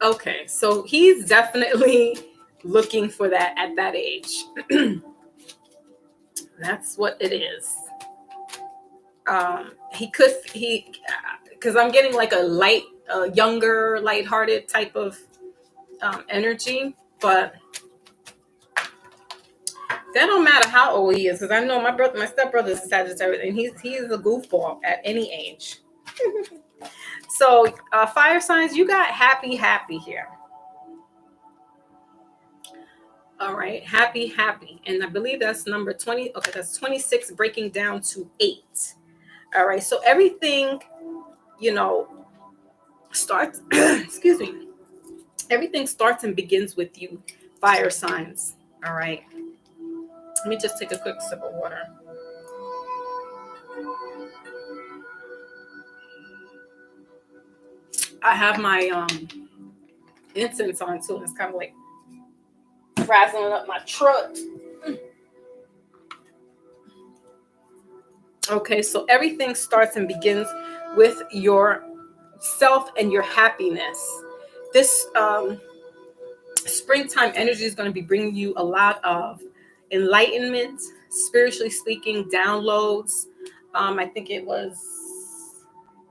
Okay, so he's definitely looking for that at that age. That's what it is. Because I'm getting like a younger, lighthearted type of energy, but that don't matter how old he is, because I know my stepbrother is a Sagittarius, and he's a goofball at any age. So fire signs, you got happy here. All right, happy, and I believe that's number 20. Okay, that's 26 breaking down to 8. All right, so everything, starts. Excuse me. Everything starts and begins with you, fire signs. All right. Let me just take a quick sip of water. I have my incense on too. It's kind of like razzling up my throat. Okay, so everything starts and begins with your self and your happiness. This springtime energy is going to be bringing you a lot of enlightenment, spiritually speaking, downloads. I think it was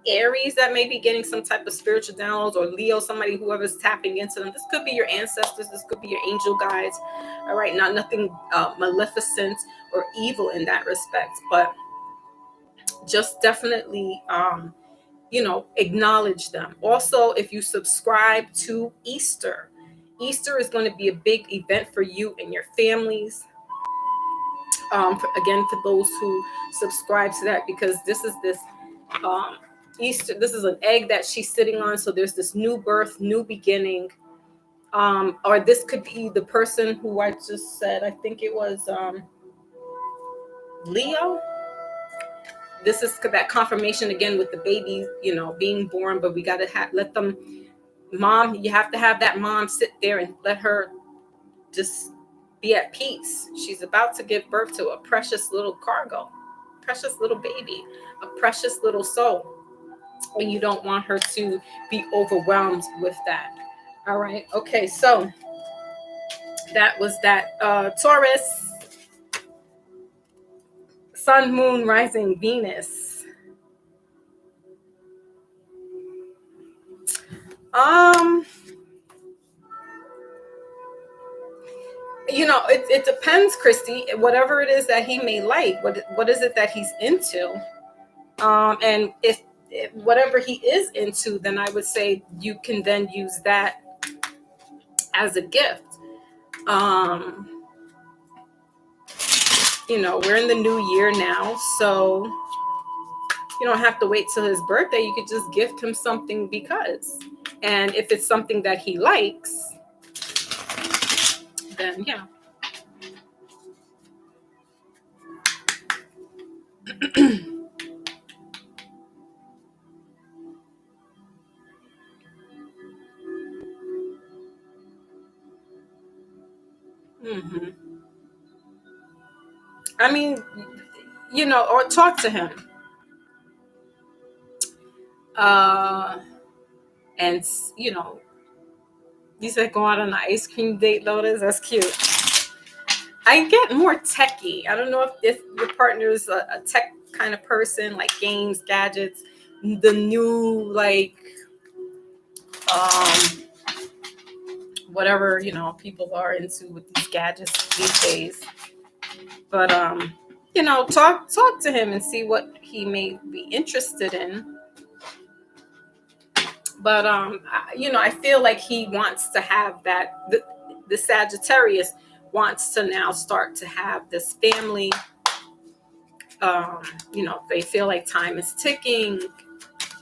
Aries that may be getting some type of spiritual downloads, or Leo, somebody, whoever's tapping into them. This could be your ancestors. This could be your angel guides. All right, nothing maleficent or evil in that respect, but just definitely, acknowledge them. Also, if you subscribe to Easter is going to be a big event for you and your families. Again, for those who subscribe to that, because this Easter, this is an egg that she's sitting on. So there's this new birth, new beginning. Or this could be the person who I just said, I think it was Leo. This is that confirmation again with the baby, being born, but we got to let them, mom, you have to have that mom sit there and let her just be at peace. She's about to give birth to a precious little cargo, precious little baby, a precious little soul. And you don't want her to be overwhelmed with that. All right. Okay. So that was that. Taurus, Sun, Moon, Rising, Venus. It depends, Christy. Whatever it is that he may like, what is it that he's into? And if whatever he is into, then I would say you can then use that as a gift. We're in the new year now, so you don't have to wait till his birthday. You could just gift him something and if it's something that he likes, then yeah. Mm-hmm. I mean, or talk to him. And you said go out on an ice cream date, Lotus. That's cute. I get more techie. I don't know if your partner is a tech kind of person, like games, gadgets, the new whatever people are into with these gadgets these days. But talk to him and see what he may be interested in. But I feel like he wants to have that. The Sagittarius wants to now start to have this family. They feel like time is ticking.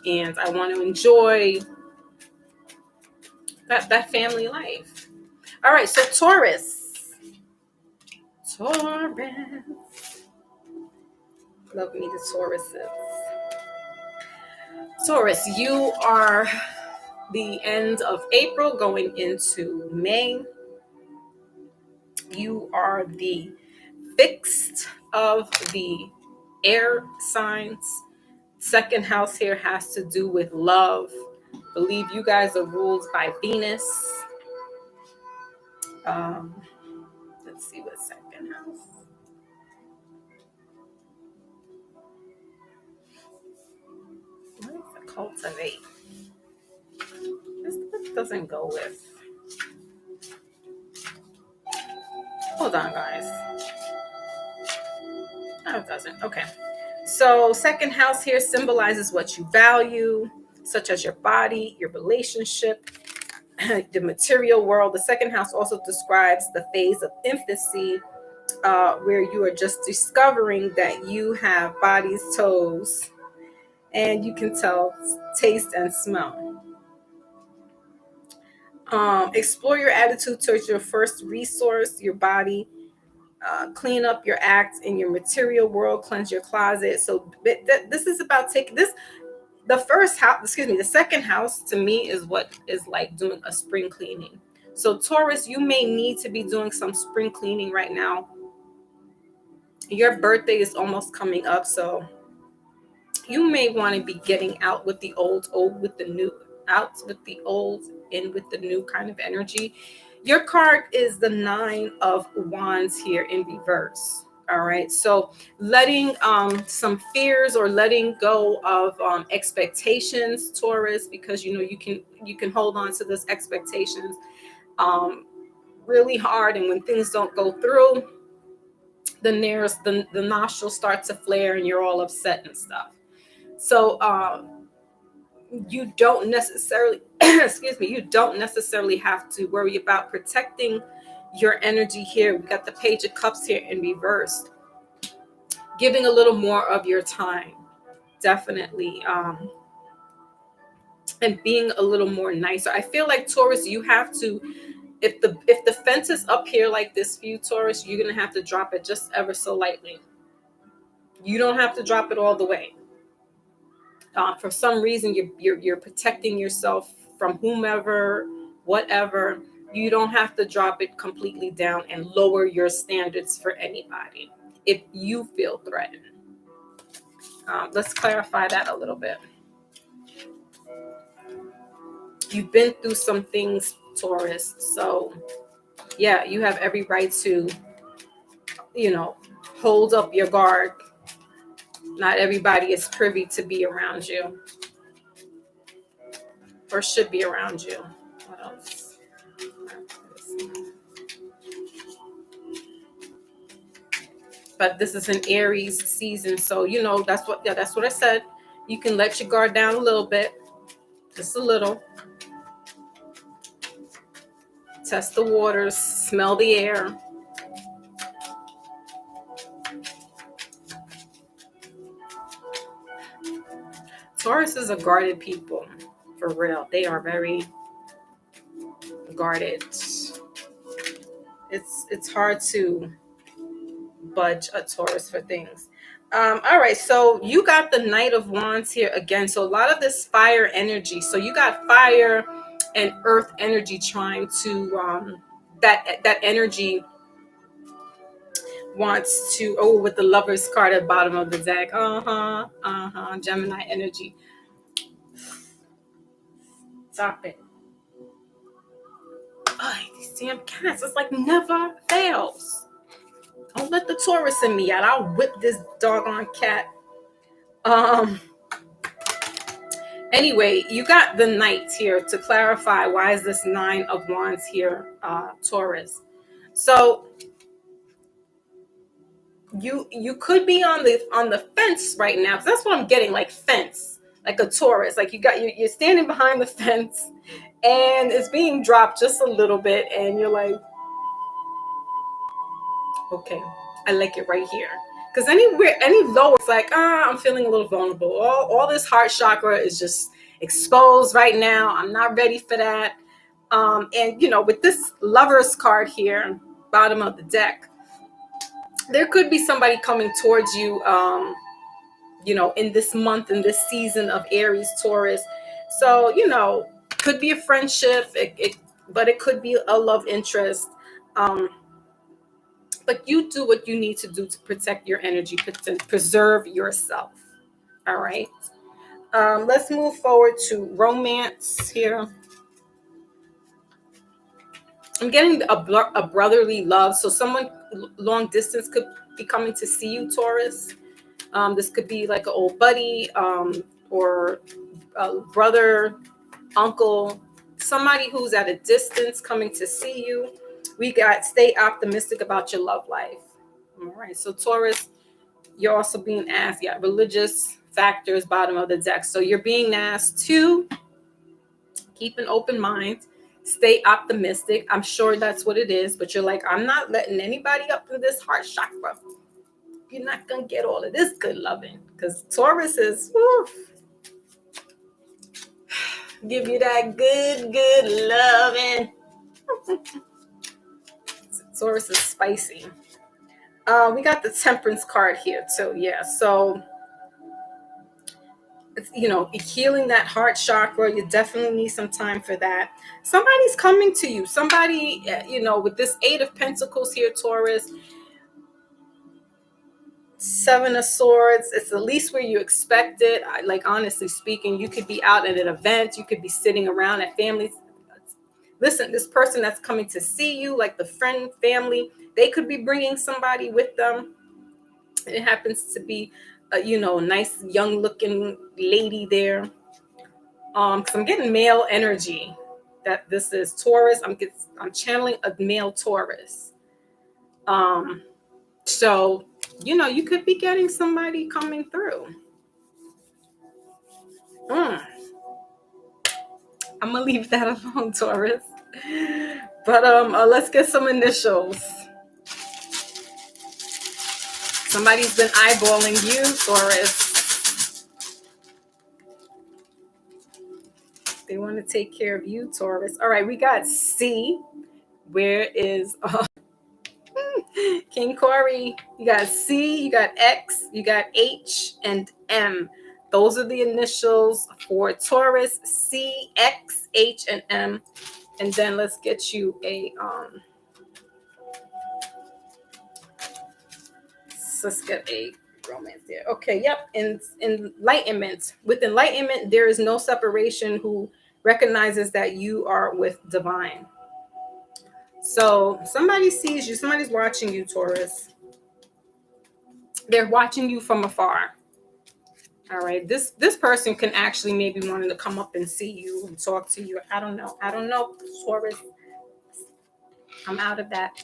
and I want to enjoy that family life. All right, so Taurus. Love me the Tauruses. Taurus, you are the end of April going into May. You are the fixed of the air signs. Second house here has to do with love. Believe you guys are ruled by Venus. Let's see what second house. What is the cultivate? This doesn't go with. Hold on, guys. No, it doesn't. Okay. So second house here symbolizes what you value, such as your body, your relationship, the material world. The second house also describes the phase of infancy, where you are just discovering that you have bodies, toes, and you can tell, taste, and smell. Explore your attitude towards your first resource, your body. Clean up your act in your material world, cleanse your closet. So this is about taking this. The first house, excuse me, the second house to me is what is like doing a spring cleaning. So Taurus, you may need to be doing some spring cleaning right now. Your birthday is almost coming up, so you may want to be getting out with the old with the new, out with the old, in with the new kind of energy. Your card is the 9 of Wands here in reverse. All right, so letting some fears or letting go of expectations, Taurus, because you know you can hold on to those expectations really hard, and when things don't go through, the nostrils start to flare and you're all upset and stuff. So you don't necessarily excuse me, you don't necessarily have to worry about protecting your energy here. We got the Page of Cups here in reverse, giving a little more of your time, definitely, and being a little more nicer. I feel like Taurus, you have to, if the fence is up here like this for you, Taurus, you're gonna have to drop it just ever so lightly. You don't have to drop it all the way. For some reason, you're protecting yourself from whomever, whatever. You don't have to drop it completely down and lower your standards for anybody if you feel threatened. Let's clarify that a little bit. You've been through some things, Taurus, so yeah, you have every right to, hold up your guard. Not everybody is privy to be around you or should be around you. What else? But this is an Aries season, so that's what I said. You can let your guard down a little bit, just a little. Test the waters, smell the air. Taurus is a guarded people, for real. They are very guarded. It's hard to budge a Taurus for things. All right, so you got the Knight of Wands here again. So a lot of this fire energy. So you got fire and earth energy trying to that energy wants to, with the Lovers card at the bottom of the deck. Gemini energy. Stop it. Oh, these damn cats. It's like never fails. Don't let the Taurus in me out. I'll whip this doggone cat. Anyway, you got the Knight here to clarify why is this 9 of Wands here, Taurus. So you could be on the fence right now, because that's what I'm getting, like fence, like a Taurus. Like you're standing behind the fence and it's being dropped just a little bit and you're like, okay, I like it right here. Because anywhere, any lower, it's like, I'm feeling a little vulnerable. All this heart chakra is just exposed right now. I'm not ready for that. And you know, with this Lovers card here, bottom of the deck, there could be somebody coming towards you, you know, in this month, in this season of Aries, Taurus. So, you know, could be a friendship, but it could be a love interest. But you do what you need to do to protect your energy, to preserve yourself. All right. Let's move forward to romance here. I'm getting a brotherly love. So someone long distance could be coming to see you, Taurus. This could be like an old buddy, or a brother, uncle, somebody who's at a distance coming to see you. We got stay optimistic about your love life. All right. So Taurus, you're also being asked, yeah, religious factors, bottom of the deck. So you're being asked to keep an open mind, stay optimistic. I'm sure that's what it is, but you're like, I'm not letting anybody up in this heart chakra. You're not going to get all of this good loving, because Taurus is, whew, give you that good loving. Taurus is spicy. We got the Temperance card here too. Yeah. So, it's, you know, healing that heart chakra, you definitely need some time for that. Somebody's coming to you. Somebody, you know, with this Eight of Pentacles here, Taurus, Seven of Swords, it's the least where you expect it. Like, honestly speaking, you could be out at an event. You could be sitting around at families. Listen, this person that's coming to see you, like the friend, family, they could be bringing somebody with them. It happens to be a, you know, nice young looking lady there. Because I'm getting male energy. That this is Taurus. I'm channeling a male Taurus. So, you know, you could be getting somebody coming through. I'm gonna leave that alone, Taurus. But let's get some initials. Somebody's been eyeballing you, Taurus. They want to take care of you, Taurus. All right, we got C. Where is King Corey? You got C, you got X, you got H, and M. Those are the initials for Taurus: C, X, H, and M. And then let's get you a let's get a romance there. Okay, yep. Enlightenment. With enlightenment, there is no separation. Who recognizes that you are with divine. So somebody sees you, somebody's watching you, Taurus. They're watching you from afar. All right. This person can actually maybe wanting to come up and see you and talk to you. I don't know, Taurus. I'm out of that.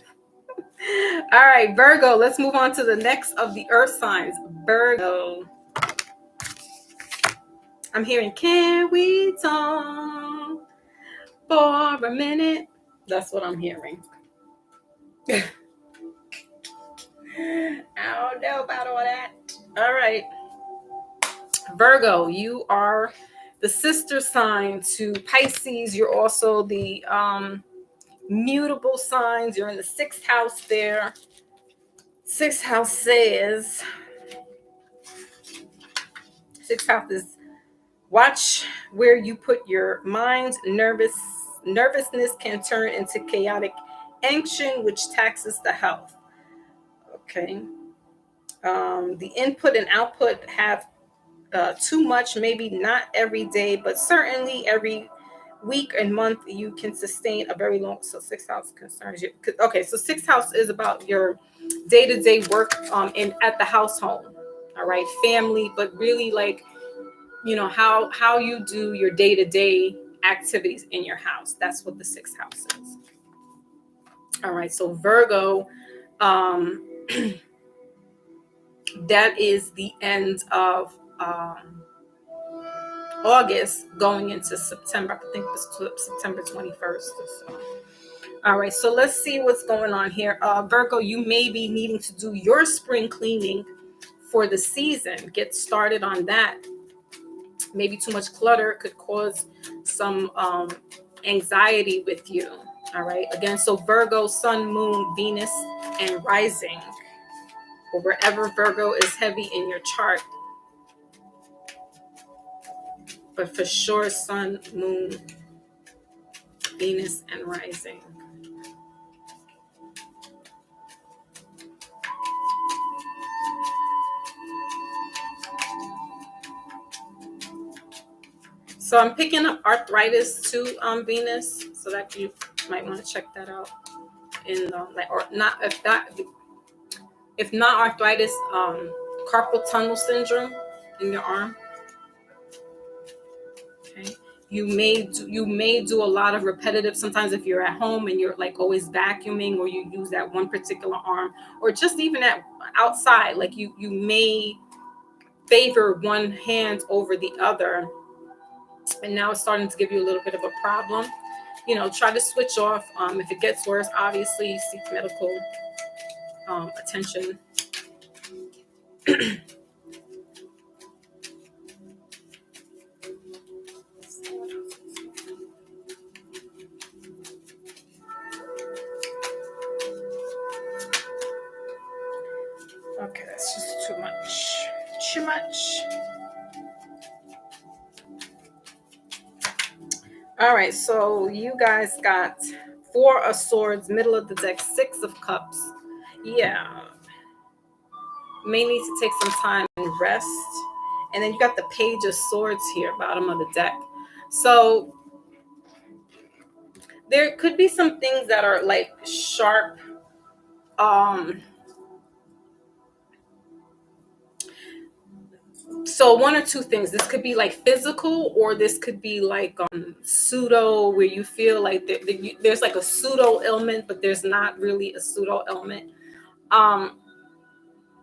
All right, Virgo. Let's move on to the next of the earth signs. Virgo. I'm hearing, can we talk for a minute? That's what I'm hearing. I don't know about all that. All right. Virgo, you are the sister sign to Pisces. You're also the mutable signs. You're in the sixth house there. Sixth house says, sixth house is watch where you put your mind. Nervousness can turn into chaotic action, which taxes the health. Okay. The input and output have too much, maybe not every day, but certainly every week and month you can sustain a very long. So sixth house concerns you. Okay, so sixth house is about your day-to-day work in at the household. All right, family, but really, like, you know, how you do your day-to-day activities in your house. That's what the sixth house is. All right, so Virgo, that is the end of August going into September. I think it was September 21st. So. All right, so let's see what's going on here. Virgo, you may be needing to do your spring cleaning for the season. Get started on that. Maybe too much clutter could cause some anxiety with you. All right. Again, so Virgo, Sun, Moon, Venus, and rising, or wherever Virgo is heavy in your chart. But for sure, Sun, Moon, Venus, and rising. So I'm picking up arthritis too on Venus, so that you might want to check that out. In like, or not, if not arthritis, carpal tunnel syndrome in your arm. Okay. You may do a lot of repetitive, sometimes if you're at home and you're like always vacuuming, or you use that one particular arm, or just even at outside, like you may favor one hand over the other, and now it's starting to give you a little bit of a problem. Try to switch off. If it gets worse, obviously seek medical attention. Okay, that's just too much. Too much. All right, so you guys got 4 of Swords, middle of the deck, 6 of Cups. Yeah. May need to take some time and rest. And then you got the Page of Swords here, bottom of the deck. So there could be some things that are like sharp. So one or two things. This could be like physical, or this could be like pseudo, where you feel like there's like a pseudo ailment, but there's not really a pseudo ailment.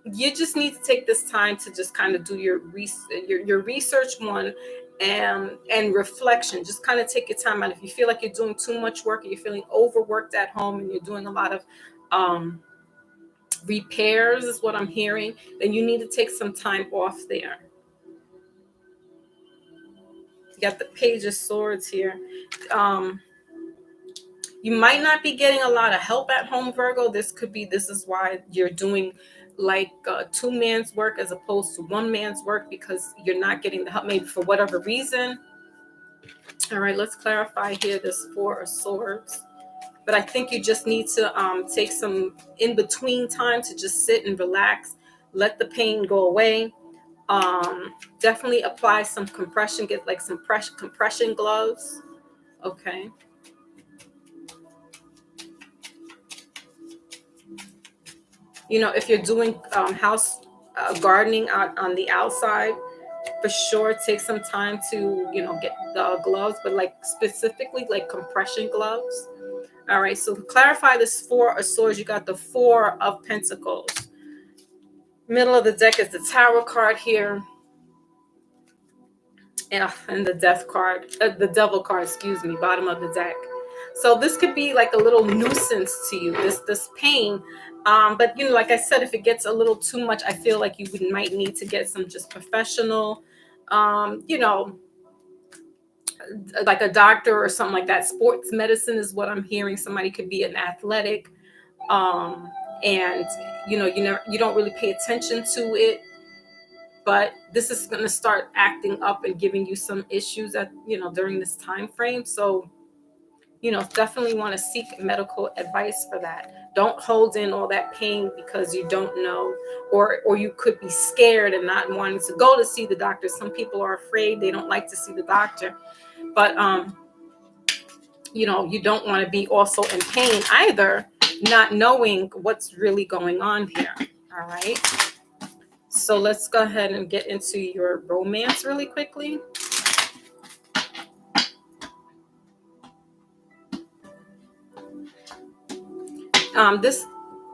You just need to take this time to just kind of do your research one, and reflection. Just kind of take your time out. If you feel like you're doing too much work, or you're feeling overworked at home, and you're doing a lot of repairs, is what I'm hearing, then you need to take some time off there. You got the Page of Swords here. You might not be getting a lot of help at home, Virgo. This is why you're doing like 2 man's work as opposed to 1 man's work, because you're not getting the help, maybe for whatever reason. All right, let's clarify here this 4 of Swords. But I think you just need to take some in-between time to just sit and relax, let the pain go away. Definitely apply some compression, get like some compression gloves. Okay. If you're doing house gardening out on the outside, for sure take some time to get the gloves, but like specifically like compression gloves. All right, so to clarify this 4 of Swords, you got the 4 of Pentacles. Middle of the deck is the Tower card here, and the Death card, the Devil card, excuse me, bottom of the deck. So this could be like a little nuisance to you, this pain. But like I said, if it gets a little too much, I feel like you might need to get some just professional, like a doctor or something like that. Sports medicine is what I'm hearing. Somebody could be an athletic, and you don't really pay attention to it, but this is going to start acting up and giving you some issues at during this time frame. So definitely want to seek medical advice for that. Don't hold in all that pain because you don't know, or you could be scared and not wanting to go to see the doctor. Some people are afraid, they don't like to see the doctor, but you don't want to be also in pain either, not knowing what's really going on here. All right, so let's go ahead and get into your romance really quickly.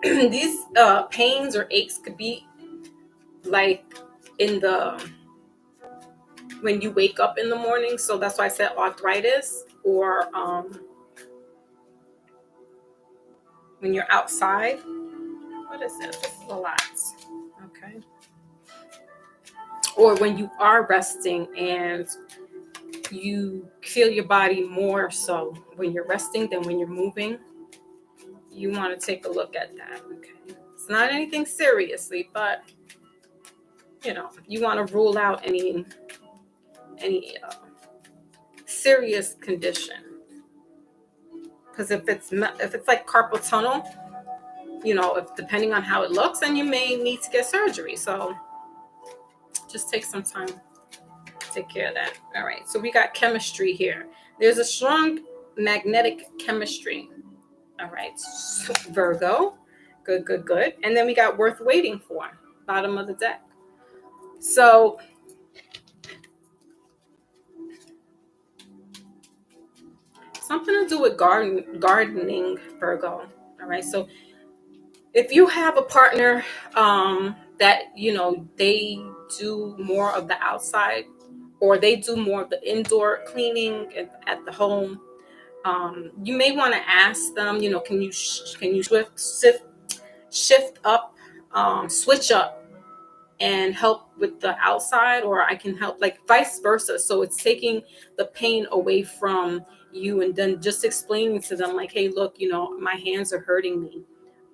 These pains or aches could be like when you wake up in the morning. So that's why I said arthritis, or when you're outside. What is this? This is a lot. Okay. or when you are resting and you feel your body more so when you're resting than when you're moving, you want to take a look at that. Okay, it's not anything seriously, but you know, you want to rule out any serious condition, because if it's like carpal tunnel, you know, if depending on how it looks, then you may need to get surgery. So just take some time to take care of that. All right, so we got chemistry here. There's a strong magnetic chemistry. All right, so Virgo, good. And then we got worth waiting for, bottom of the deck. So something to do with gardening, Virgo. All right, so if you have a partner that, you know, they do more of the outside, or they do more of the indoor cleaning at the home, you may want to ask them, you know, can you shift up, switch up and help with the outside, or I can help, like vice versa. So it's taking the pain away from you, and then just explaining to them like, hey, look, you know, my hands are hurting me.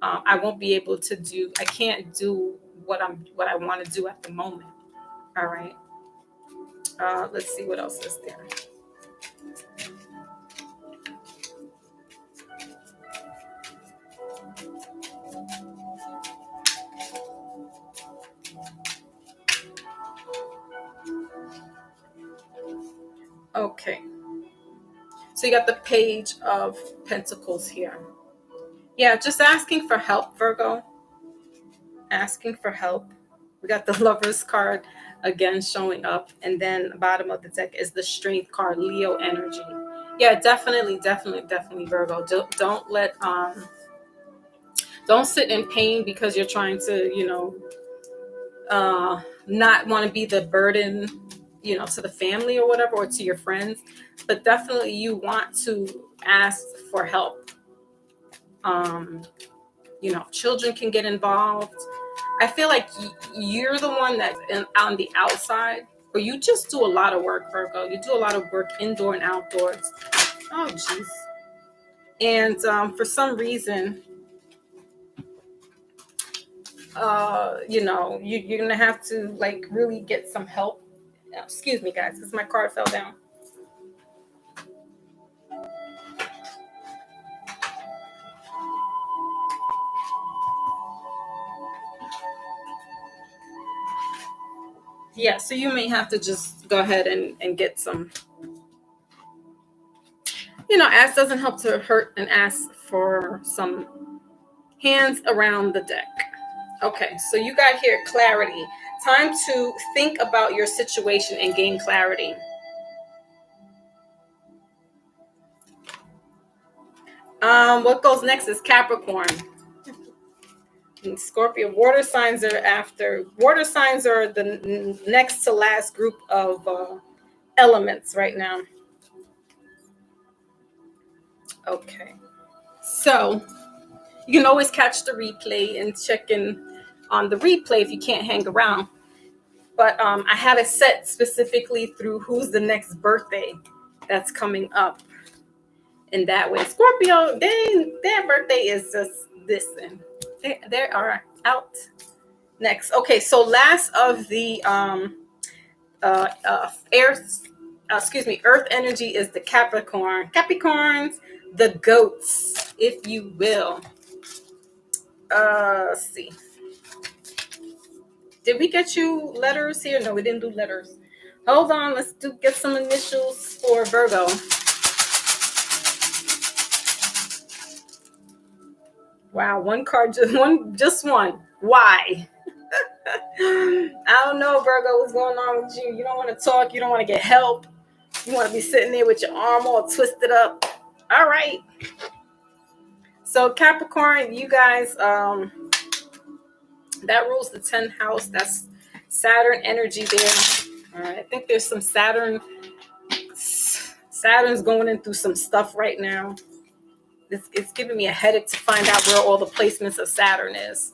I won't be able to do, I can't do what I want to do at the moment. All right. Let's see what else is there. Okay. So you got the Page of Pentacles here. Yeah, just asking for help, Virgo. Asking for help. We got the Lovers card again showing up, and then the bottom of the deck is the Strength card, Leo energy. Yeah, definitely, Virgo. Don't let don't sit in pain because you're trying to, you know, not want to be the burden, you know, to the family or whatever, or to your friends, but definitely you want to ask for help. You know, children can get involved. I feel like you're the one that's on the outside, or you just do a lot of work, Virgo. You do a lot of work indoor and outdoors. Oh, jeez. And for some reason, you know, you're going to have to like really get some help. Excuse me, guys, because my card fell down. Yeah, so you may have to just go ahead and get some, you know, ask doesn't help to hurt, and ask for some hands around the deck. Okay, so you got here clarity. Time to think about your situation and gain clarity. What goes next is Capricorn. And Scorpio. Water signs are the next to last group of elements right now. Okay, so you can always catch the replay and check in on the replay if you can't hang around. But I have it set specifically through who's the next birthday that's coming up. In that way, Scorpio, their birthday is just this, and they are out next. Okay, so last of the Earth energy is the Capricorn. Capricorns, the goats, if you will. Let's see. Did we get you letters here? No, we didn't do letters. Hold on, let's get some initials for Virgo. Wow, one card, just one. Why? I don't know, Virgo, what's going on with you? You don't want to talk. You don't want to get help. You want to be sitting there with your arm all twisted up. All right. So Capricorn, you guys, that rules the 10th house. That's Saturn energy there. All right. I think there's some Saturn's going in through some stuff right now. It's giving me a headache to find out where all the placements of Saturn is.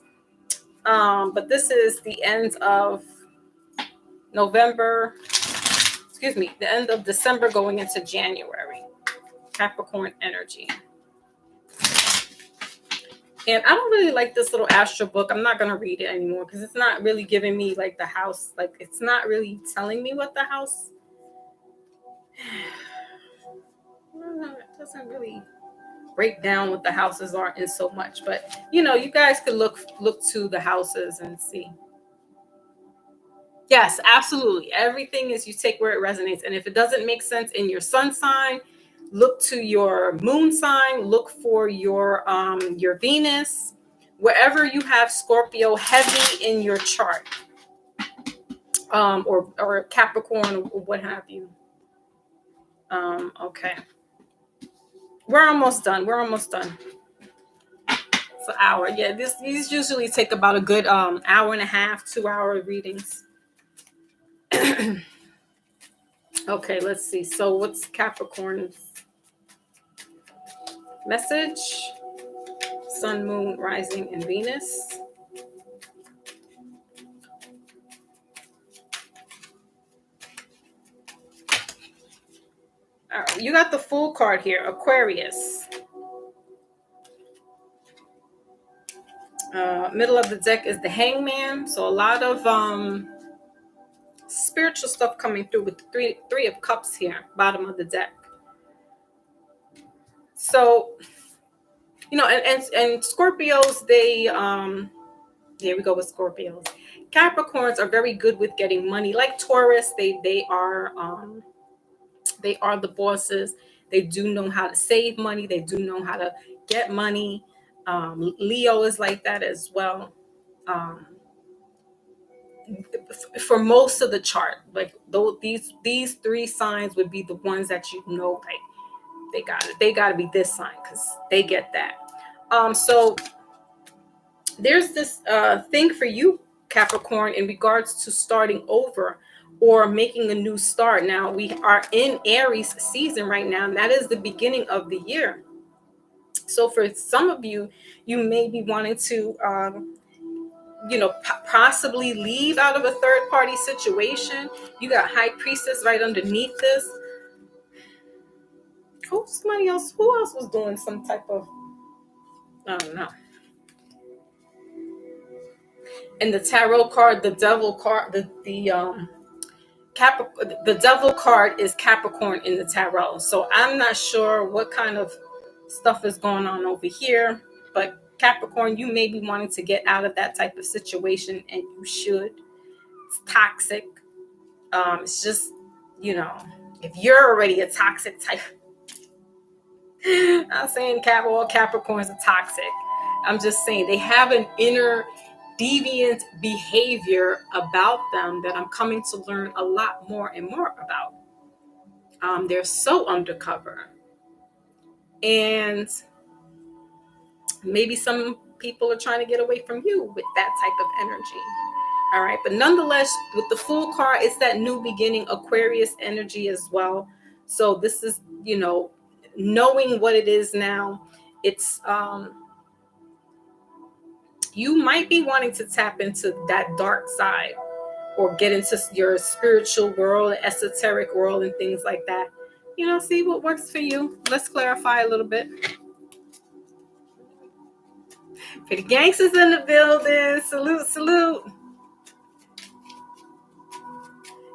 But this is the end of November, excuse me, the end of December going into January. Capricorn energy. And I don't really like this little astro book. I'm not going to read it anymore because it's not really giving me like the house. Like it's not really telling me what the house. It doesn't really break down what the houses are in so much. But you know, you guys could look to the houses and see. Yes, absolutely. Everything is you take where it resonates. And if it doesn't make sense in your sun sign, look to your moon sign, look for your Venus, wherever you have Scorpio heavy in your chart. Or Capricorn or what have you. Okay. We're almost done. It's an hour. Yeah, these usually take about a good hour and a half, 2 hour readings. Okay, let's see. So what's Capricorn's message? Sun, moon, rising, and Venus. All right, you got the full card here, Aquarius. Middle of the deck is the Hangman. So a lot of spiritual stuff coming through with the three of cups here, bottom of the deck. So, you know, and Scorpios, they here we go with Scorpios. Capricorns are very good with getting money. Like Taurus, they are the bosses. They do know how to save money. They do know how to get money. Leo is like that as well. For most of the chart, like these three signs would be the ones that you know, like they got to be this sign because they get that. So there's this thing for you, Capricorn, in regards to starting over or making a new start. Now we are in Aries season right now, and that is the beginning of the year. So for some of you, you may be wanting to possibly leave out of a third party situation. You got High Priestess right underneath this. Who else was doing some type of, I don't know. And the tarot card, the devil card, the devil card is Capricorn in the tarot. So I'm not sure what kind of stuff is going on over here, but Capricorn, you may be wanting to get out of that type of situation, and you should. It's toxic. It's just, if you're already a toxic type, I'm not saying all Capricorns are toxic. I'm just saying they have an inner deviant behavior about them that I'm coming to learn a lot more and more about. They're so undercover. And maybe some people are trying to get away from you with that type of energy. All right. But nonetheless, with the full card, it's that new beginning Aquarius energy as well. So this is, knowing what it is now. It's you might be wanting to tap into that dark side or get into your spiritual world, esoteric world, and things like that. See what works for you. Let's clarify a little bit. For the gangsters in the building, salute.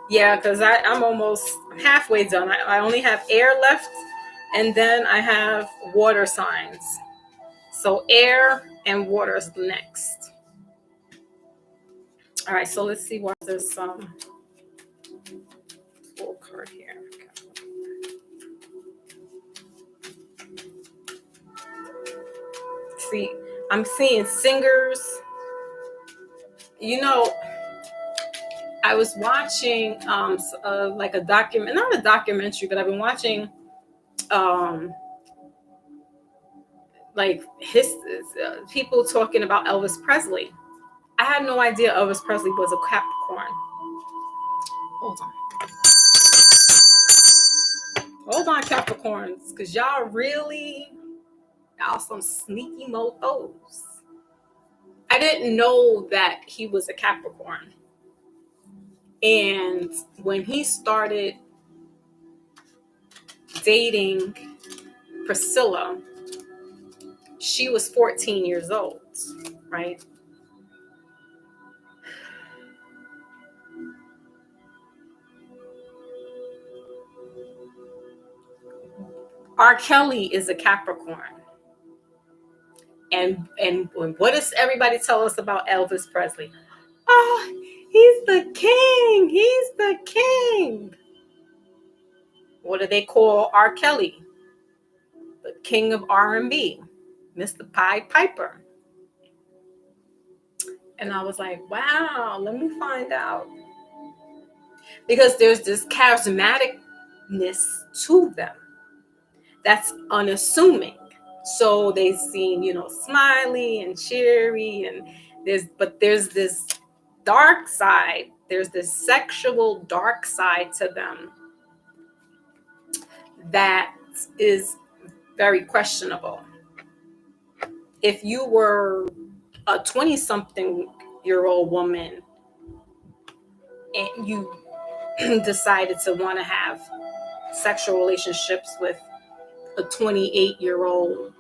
Yeah, because I'm almost halfway done. I only have air left, and then I have water signs. So air and water is next. All right, so let's see what there's some full card here. See, I'm seeing singers. I was watching like a document, not a documentary, but I've been watching like people talking about Elvis Presley. I had no idea Elvis Presley was a Capricorn. Hold on, Capricorns, because y'all some sneaky mofos. I didn't know that he was a Capricorn. And when he started dating Priscilla, she was 14 years old, right? R. Kelly is a Capricorn. And what does everybody tell us about Elvis Presley? Oh, he's the king. He's the king. What do they call R. Kelly? The king of R&B, Mr. Pied Piper. And I was like, wow, let me find out. Because there's this charismaticness to them that's unassuming. So they seem, smiley and cheery, and there's this dark side. There's this sexual dark side to them that is very questionable. If you were a 20-something-year-old woman and you decided to want to have sexual relationships with a 28-year-old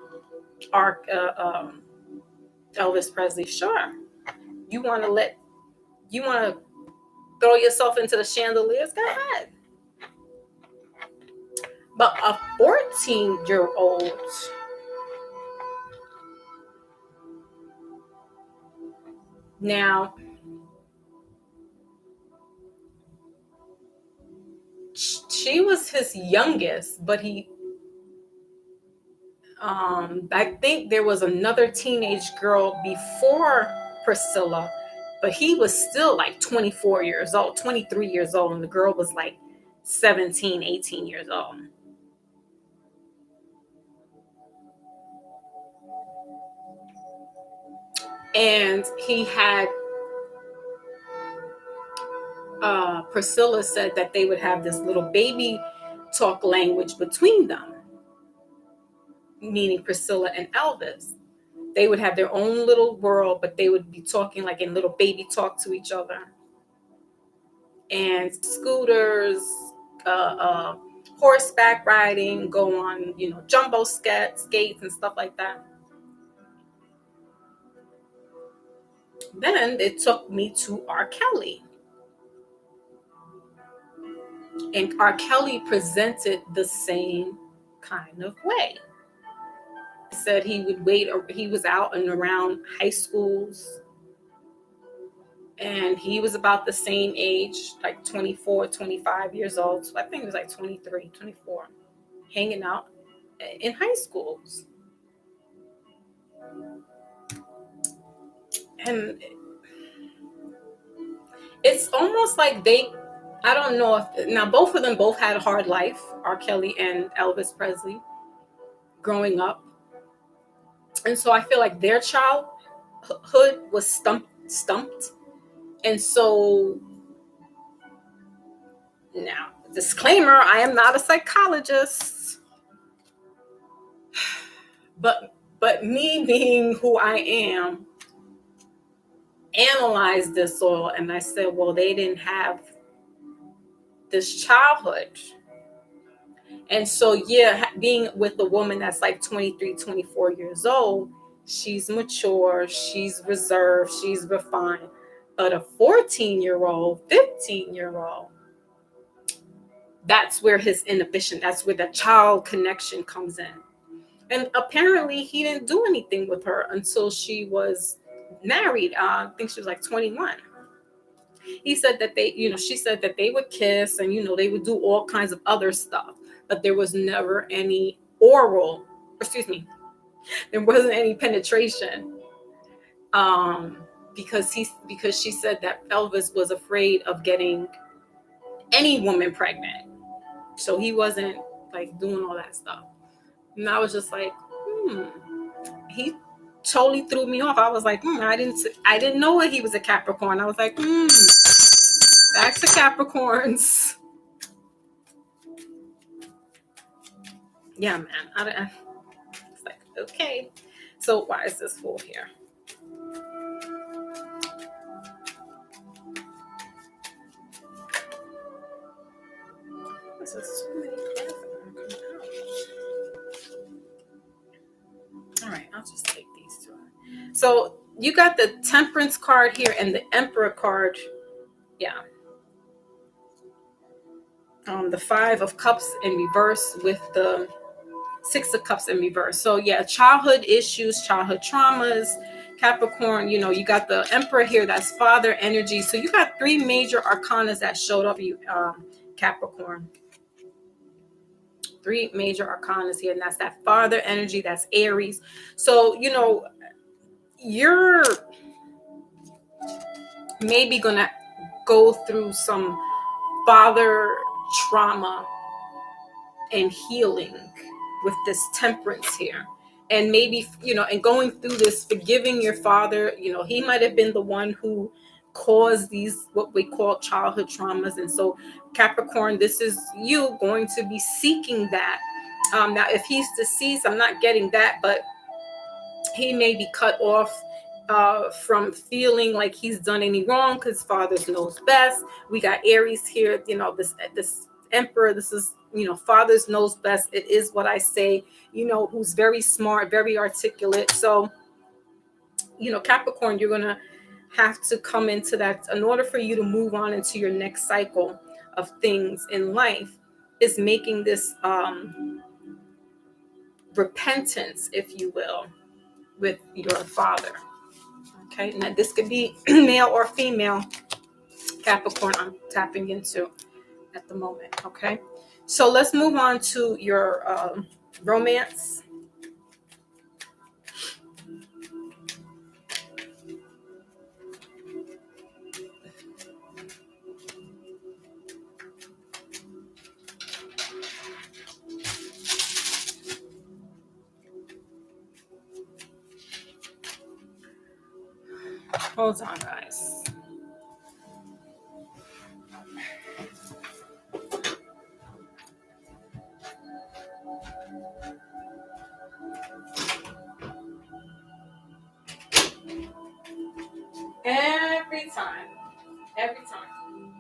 Elvis Presley, sure. You want to throw yourself into the chandeliers, go ahead. But a 14-year-old, now she was his youngest, but I think there was another teenage girl before Priscilla, but he was still like 24 years old, 23 years old, and the girl was like 17, 18 years old. And he had, Priscilla said that they would have this little baby talk language between them, meaning Priscilla and Elvis. They would have their own little world, but they would be talking like in little baby talk to each other. And scooters, horseback riding, go on, jumbo skates and stuff like that. Then it took me to R. Kelly. And R. Kelly presented the same kind of way. He said he would wait, or he was out and around high schools, and he was about the same age, like 24, 25 years old. So I think it was like 23, 24, hanging out in high schools. And it's almost like I don't know if, now both of them both had a hard life, R. Kelly and Elvis Presley, growing up. And so I feel like their childhood was stumped. And so now, disclaimer, I am not a psychologist, but me being who I am, analyzed this all, and I said, well, they didn't have this childhood. And so, yeah, being with a woman that's like 23, 24 years old, she's mature, she's reserved, she's refined. But a 14-year-old, 15-year-old, that's where his inhibition, that's where the child connection comes in. And apparently he didn't do anything with her until she was married. I think she was like 21. He said that she said that they would kiss and, they would do all kinds of other stuff, but there was never any there wasn't any penetration. Because she said that Elvis was afraid of getting any woman pregnant. So he wasn't like doing all that stuff. And I was just like, he totally threw me off. I was like, I didn't know he was a Capricorn. I was like, back to Capricorns. Yeah, man. It's like, okay. So why is this full here? This is too many cards that are coming out. All right, I'll just take these two. So you got the Temperance card here and the Emperor card. Yeah. The Five of Cups in reverse with the Six of Cups in reverse. So yeah, childhood issues, childhood traumas, Capricorn, you know, you got the Emperor here, that's father energy. So you got three major arcanas that showed up, you Capricorn. Three major arcanas here, and that's that father energy, that's Aries. So, you know, you're maybe gonna go through some father trauma and healing with this Temperance here. And maybe, you know, and going through this, forgiving your father, you know, he might have been the one who caused these, what we call childhood traumas. And so Capricorn, this is you going to be seeking that. Now, if he's deceased, I'm not getting that, but he may be cut off from feeling like he's done any wrong because father knows best. We got Aries here, you know, this Emperor, this is, you know, fathers knows best. It is what I say, you know, who's very smart, very articulate. So, you know, Capricorn, you're gonna have to come into that in order for you to move on into your next cycle of things in life, is making this repentance, if you will, with your father. Okay, now this could be male or female Capricorn I'm tapping into at the moment. Okay, so let's move on to your romance. Hold on, guys. Every time. Every time.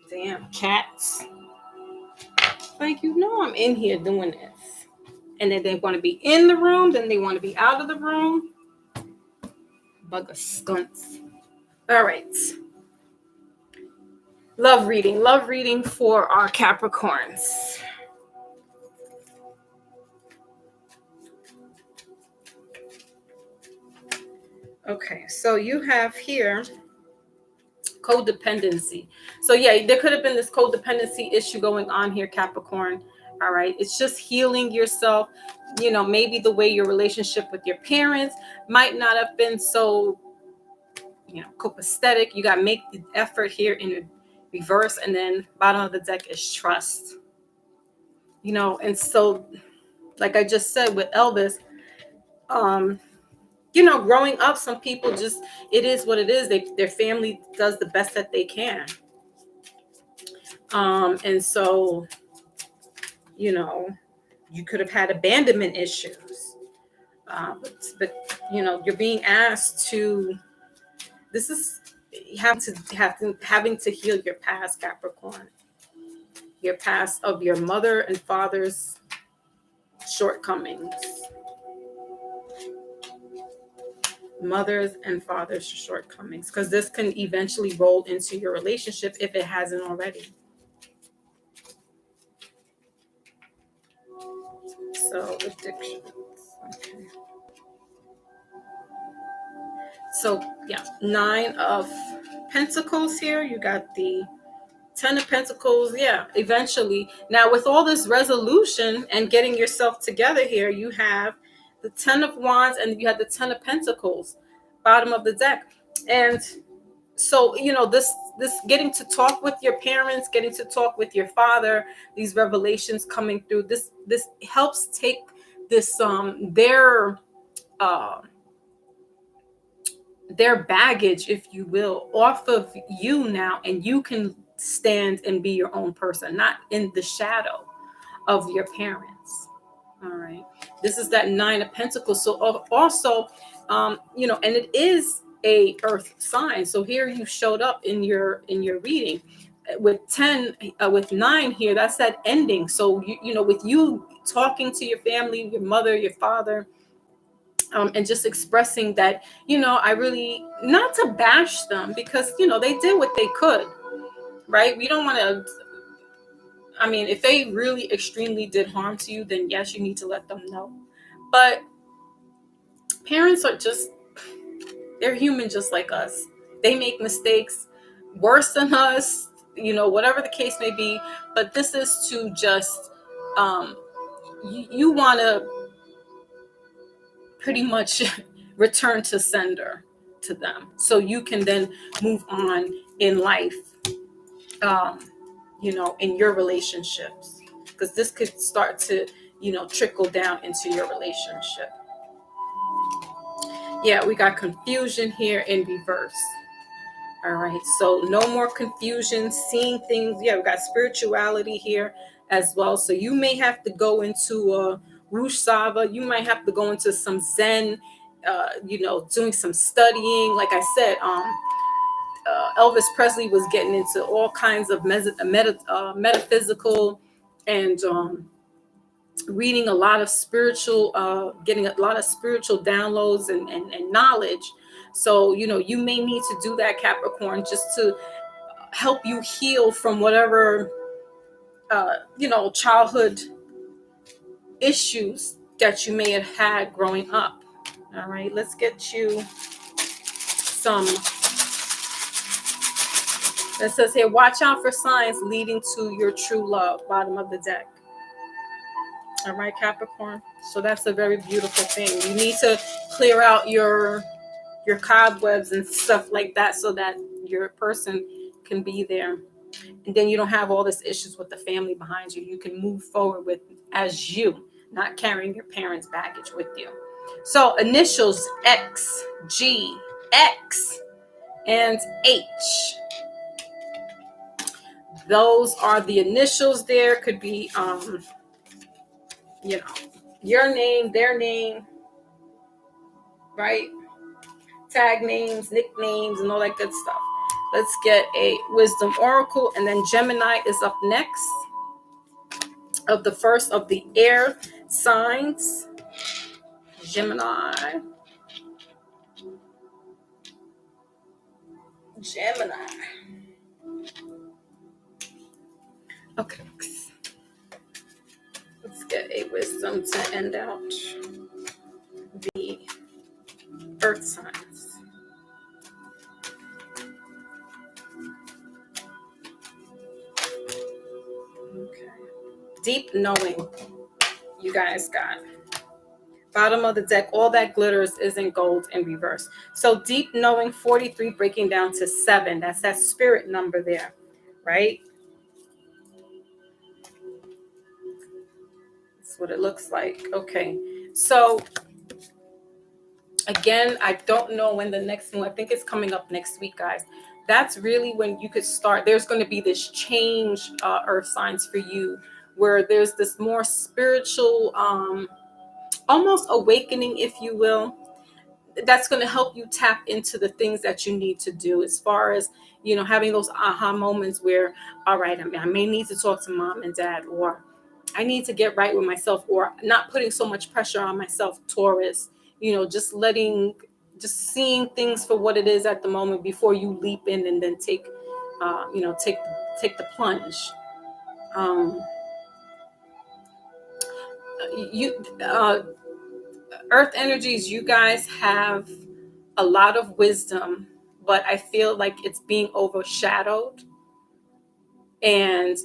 Damn cats. Like, you know, I'm in here doing this. And then they want to be in the room, then they want to be out of the room. Bug of skunks. All right. Love reading. Love reading for our Capricorns. Okay, so you have here codependency. So yeah, there could have been this codependency issue going on here, Capricorn. All right, it's just healing yourself. You know, maybe the way your relationship with your parents might not have been so, you know, copacetic. You got to make the effort here in reverse, and then bottom of the deck is trust. You know, and so, like I just said with Elvis, you know, growing up, some people just, it is what it is. Their family does the best that they can. And so, you know, you could have had abandonment issues. But you know, you're being asked to, this is having to heal your past, Capricorn. Your past of your mother and father's shortcomings. Mothers and fathers' shortcomings, because this can eventually roll into your relationship if it hasn't already. So addictions. Okay. So yeah, 9 of Pentacles here. You got the 10 of Pentacles. Yeah, eventually. Now with all this resolution and getting yourself together here, you have the 10 of Wands and you have the 10 of Pentacles, bottom of the deck. And so, you know, this getting to talk with your parents, getting to talk with your father, these revelations coming through, this helps take this their baggage, if you will, off of you now, and you can stand and be your own person, not in the shadow of your parents. All right. This is that 9 of Pentacles. So also, you know, and it is a earth sign. So here you showed up in your reading with 10, with 9 here. That's that ending. So you know, with you talking to your family, your mother, your father, and just expressing that, you know, I really, not to bash them, because you know they did what they could, right? We don't want to. I mean, if they really extremely did harm to you, then yes, you need to let them know. But parents are just, they're human just like us. They make mistakes worse than us, you know, whatever the case may be. But this is to just, you want to pretty much return to sender to them, so you can then move on in life, you know, in your relationships, because this could start to, you know, trickle down into your relationship. Yeah, we got confusion here in reverse. All right, so no more confusion, seeing things. Yeah, we got spirituality here as well. So you may have to go into a Rush Sava. You might have to go into some Zen, you know, doing some studying. Like I said, Elvis Presley was getting into all kinds of metaphysical and reading a lot of spiritual, getting a lot of spiritual downloads and knowledge. So, you know, you may need to do that, Capricorn, just to help you heal from whatever, you know, childhood issues that you may have had growing up. All right, let's get you some. It says here, watch out for signs leading to your true love, bottom of the deck. All right, Capricorn. So that's a very beautiful thing. You need to clear out your cobwebs and stuff like that, so that your person can be there. And then you don't have all these issues with the family behind you. You can move forward with as you, not carrying your parents' baggage with you. So initials X, G, X, and H. Those are the initials there. Could be, you know, your name, their name, right? Tag names, nicknames, and all that good stuff. Let's get a wisdom oracle, and then Gemini is up next, of the first of the air signs. Gemini. Okay. Let's get a wisdom to end out the earth signs. Okay. Deep knowing, you guys got. Bottom of the deck, all that glitters isn't gold in reverse. So deep knowing, 43 breaking down to 7. That's that spirit number there, right? That's what it looks like. Okay. So again, I don't know when the next one, I think it's coming up next week, guys. That's really when you could start. There's going to be this change, earth signs, for you, where there's this more spiritual, almost awakening, if you will, that's going to help you tap into the things that you need to do, as far as, you know, having those aha moments where, all right, I may need to talk to mom and dad, or I need to get right with myself, or not putting so much pressure on myself, Taurus, you know, just seeing things for what it is at the moment before you leap in and then take the plunge. Earth energies, you guys have a lot of wisdom, but I feel like it's being overshadowed. And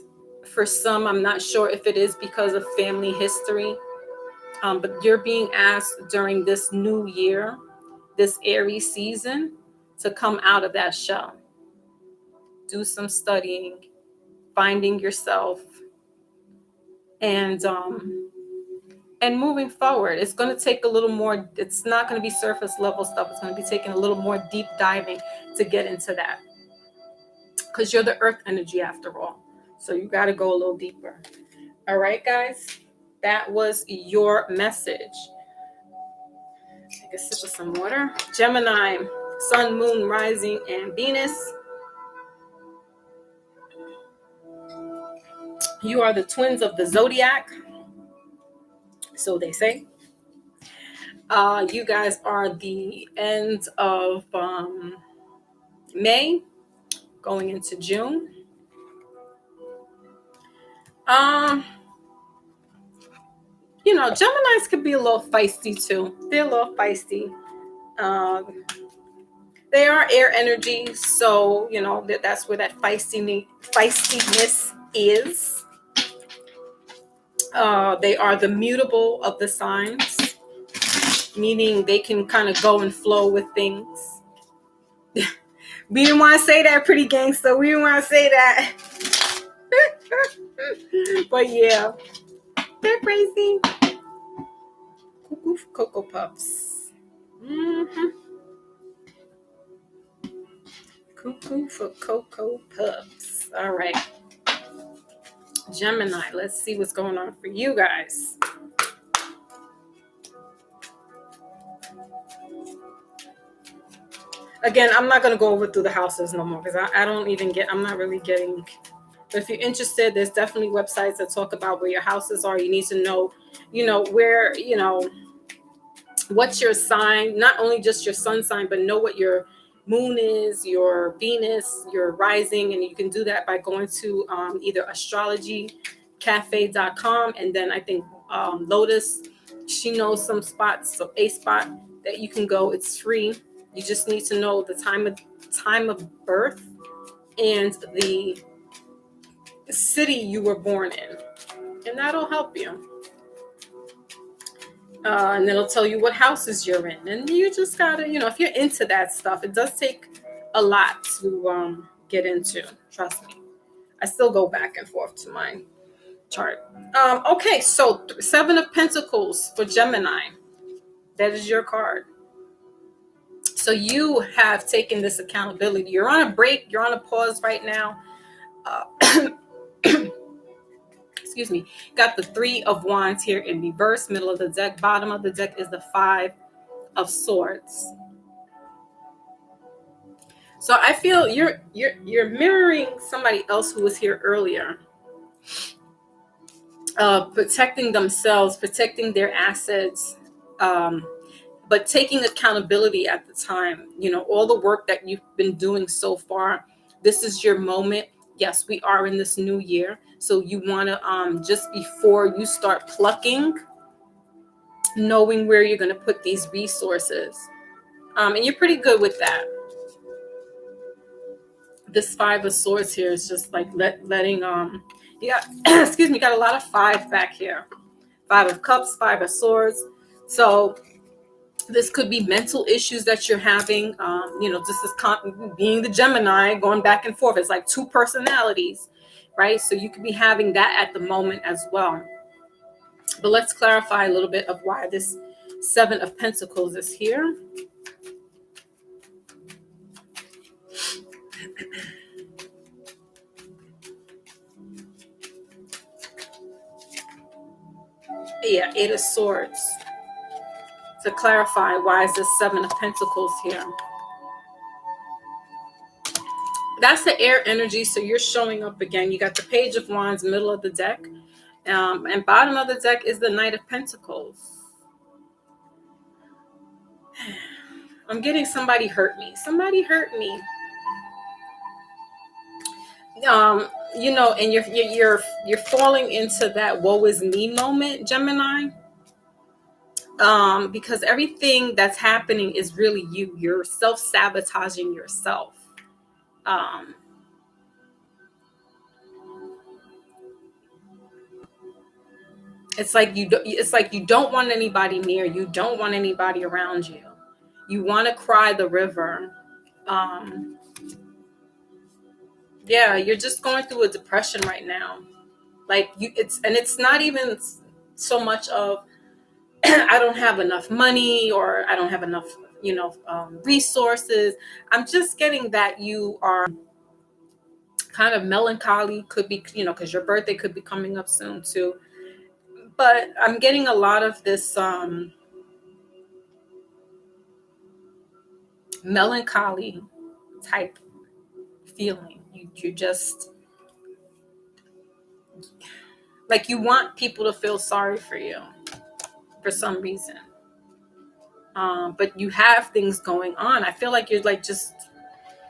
for some, I'm not sure if it is because of family history, but you're being asked during this new year, this Aries season, to come out of that shell. Do some studying, finding yourself, and moving forward. It's going to take a little more. It's not going to be surface level stuff. It's going to be taking a little more deep diving to get into that, because you're the earth energy after all. So you got to go a little deeper. All right, guys. That was your message. Take a sip of some water. Gemini, Sun, Moon, Rising, and Venus. You are the twins of the zodiac, so they say. You guys are the end of May, going into June. You know, Geminis could be a little feisty too. They're a little feisty. They are air energy, so you know that's where that feistiness is. They are the mutable of the signs, meaning they can kind of go and flow with things. We didn't want to say that, pretty gangster. We didn't want to say that. But yeah, they're crazy. Cuckoo for Cocoa Puffs. Cuckoo for Cocoa Puffs. All right. Gemini, let's see what's going on for you guys. Again, I'm not going to go over through the houses no more because I don't even get, I'm not really getting. But if you're interested, there's definitely websites that talk about where your houses are. You need to know, where, what's your sign, not only just your sun sign, but know what your moon is, your Venus, your rising. And you can do that by going to either astrologycafe.com. And then I think Lotus, she knows some spots, so a spot that you can go. It's free. You just need to know the time of birth and the city you were born in, and that'll help you. And it'll tell you what houses you're in, and you just gotta, if you're into that stuff, it does take a lot to get into. Trust me, I still go back and forth to my chart. Okay, so 7 of Pentacles for Gemini. That is your card. So you have taken this accountability. You're on a break. You're on a pause right now. Excuse me. Got the 3 of Wands here in reverse. Middle of the deck. Bottom of the deck is the 5 of Swords. So I feel you're mirroring somebody else who was here earlier. Protecting themselves, protecting their assets. But taking accountability at the time, all the work that you've been doing so far, this is your moment. Yes, we are in this new year. So you want to, just before you start plucking, knowing where you're going to put these resources. And you're pretty good with that. This 5 of Swords here is just like letting, excuse me, got a lot of 5 back here. 5 of Cups, 5 of Swords. So this could be mental issues that you're having. This is being the Gemini, going back and forth. It's like 2 personalities, right? So you could be having that at the moment as well. But let's clarify a little bit of why this 7 of Pentacles is here. Yeah, 8 of Swords. To clarify, why is this 7 of Pentacles here? That's the air energy, so you're showing up again. You got the Page of Wands, middle of the deck. And bottom of the deck is the Knight of Pentacles. I'm getting somebody hurt me. Somebody hurt me. And you're falling into that woe is me moment, Gemini. Because everything that's happening is really you. You're self-sabotaging yourself. It's like you don't want anybody near you. Don't want anybody around you. You want to cry the river. Yeah, you're just going through a depression right now. Like it's not even so much of I don't have enough money or I don't have enough, resources. I'm just getting that you are kind of melancholy. Could be, because your birthday could be coming up soon too. But I'm getting a lot of this melancholy type feeling. You just like you want people to feel sorry for you for some reason. But you have things going on. I feel like you're like just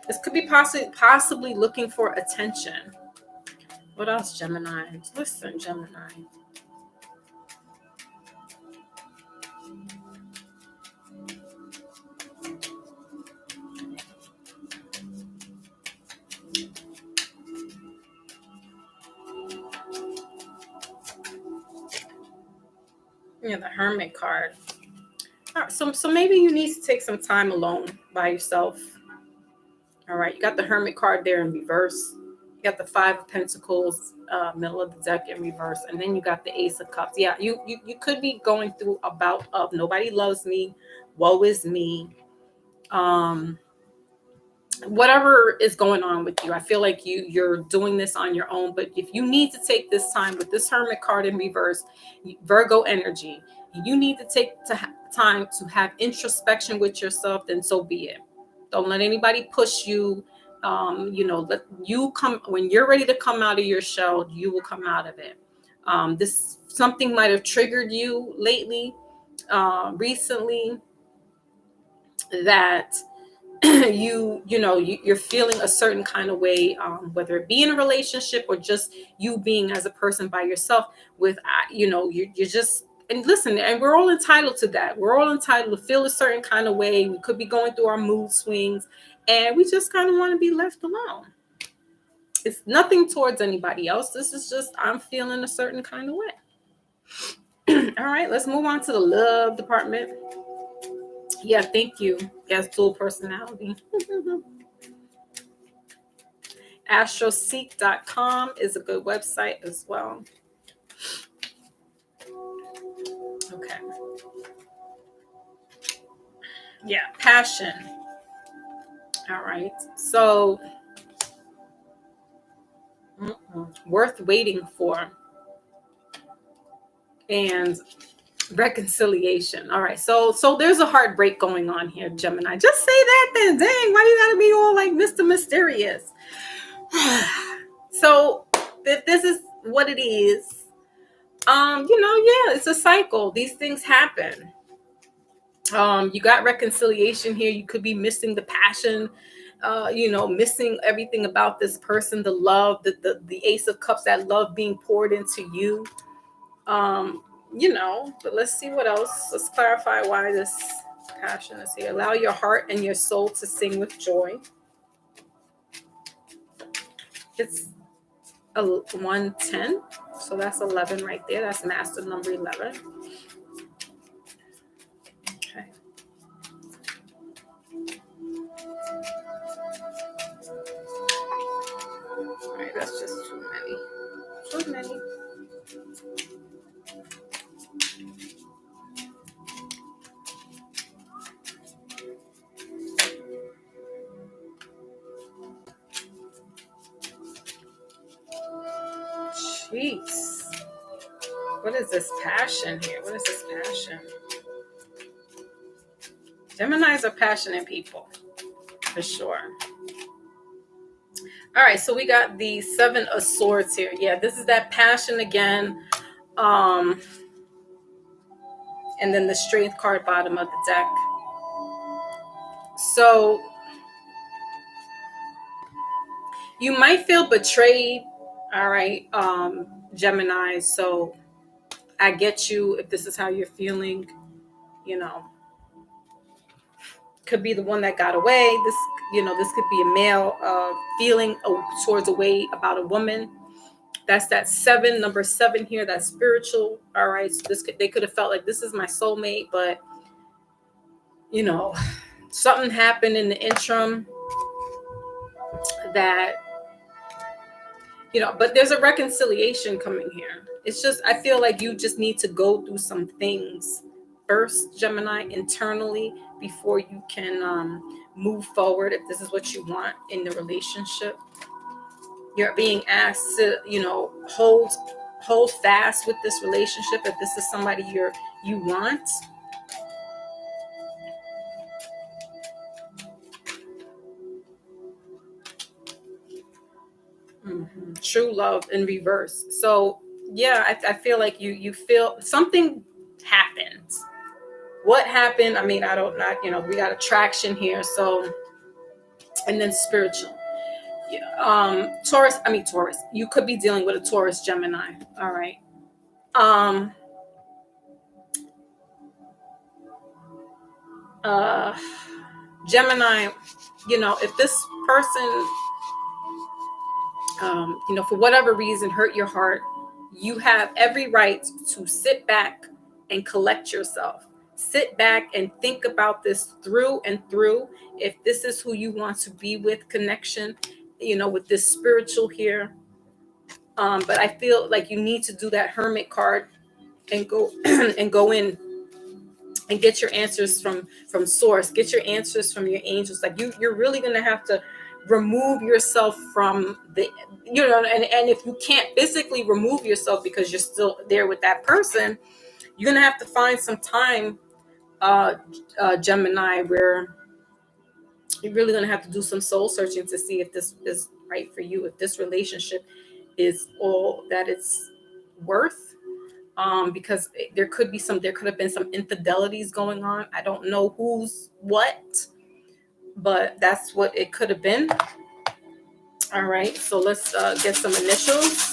this could be possibly looking for attention. What else, Gemini? Listen, Gemini. Yeah, the Hermit card. All right, so maybe you need to take some time alone by yourself. All right, you got the Hermit card there in reverse. You got the Five of Pentacles, middle of the deck in reverse, and then you got the Ace of Cups. Yeah, you could be going through a bout of nobody loves me, woe is me, whatever is going on with you. I feel like you're doing this on your own, but if you need to take this time with this Hermit card in reverse, Virgo energy, you need to take time to have introspection with yourself, then so be it. Don't let anybody push you. Let you come when you're ready to come out of your shell, you will come out of it. This something might have triggered you lately, recently, that you're feeling a certain kind of way, whether it be in a relationship or just you being as a person by yourself with you're just, and listen, and we're all entitled to that. We're all entitled to feel a certain kind of way. We could be going through our mood swings and we just kind of want to be left alone. It's nothing towards anybody else. This is just I'm feeling a certain kind of way. All right, let's move on to the love department. Yeah, thank you. Yes, dual personality. Astroseek.com is a good website as well. Okay. Yeah, passion. All right. So, worth waiting for. And reconciliation. All right. So there's a heartbreak going on here, Gemini. Just say that then. Dang, why you gotta be all like Mr. Mysterious? So if this is what it is, yeah, it's a cycle. These things happen. You got reconciliation here. You could be missing the passion, missing everything about this person, the love, the Ace of Cups, that love being poured into you. But let's see what else. Let's clarify why this passion is here. Allow your heart and your soul to sing with joy. It's a 110, so that's 11 right there. That's master number 11. Okay. All right, that's just too many. Jeez. What is this passion here? What is this passion? Geminis are passionate people, for sure. All right, so we got the Seven of Swords here. Yeah, this is that passion again. And then the Strength card, bottom of the deck. So you might feel betrayed. All right, Gemini. So I get you if this is how you're feeling. Could be the one that got away. This could be a male feeling towards a way about a woman. That's that number 7 here. That's spiritual. All right. So they could have felt like this is my soulmate, but something happened in the interim that but there's a reconciliation coming here. It's just I feel like you just need to go through some things first, Gemini, internally, before you can move forward if this is what you want in the relationship. You're being asked to hold hold fast with this relationship if this is somebody you want. True love in reverse. So yeah, I feel like you feel something happened. What happened? I mean, I don't not, we got attraction here. So, and then spiritual. Yeah, Taurus. You could be dealing with a Taurus Gemini. All right. Um Gemini, if this person for whatever reason hurt your heart, you have every right to sit back and collect yourself. Sit back and think about this through and through. If this is who you want to be with, connection, with this spiritual here. But I feel like you need to do that Hermit card and go and go in and get your answers from source. Get your answers from your angels. Like you're really going to have to remove yourself from the, and if you can't physically remove yourself because you're still there with that person, you're going to have to find some time, Gemini, where you're really going to have to do some soul searching to see if this is right for you, if this relationship is all that it's worth. Because there could have been some infidelities going on. I don't know who's what, but that's what it could have been. All right, so let's get some initials.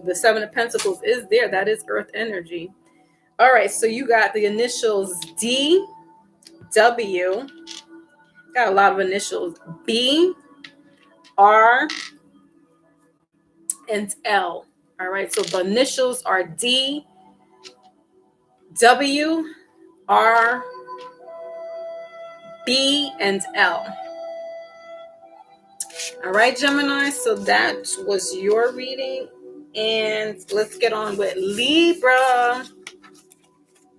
The Seven of Pentacles is there. That is Earth energy. All right, so you got the initials D, W. Got a lot of initials. B, R, and L. All right, so the initials are D, W, R, B, and L. All right, Gemini, so that was your reading. And let's get on with Libra.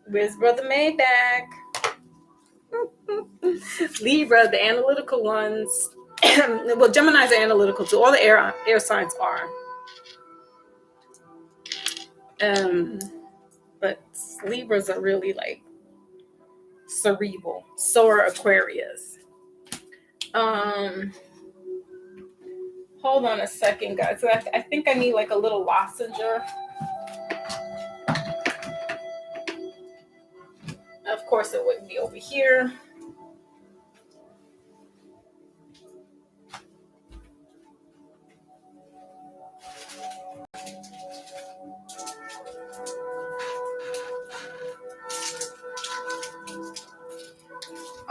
Where's Brother Maybach? Libra, the analytical ones. Well, Geminis are analytical too. All the air signs are. But Libras are really like cerebral. So are Aquarius. Hold on a second, guys. So I think I need like a little lozenge. Of course, it wouldn't be over here.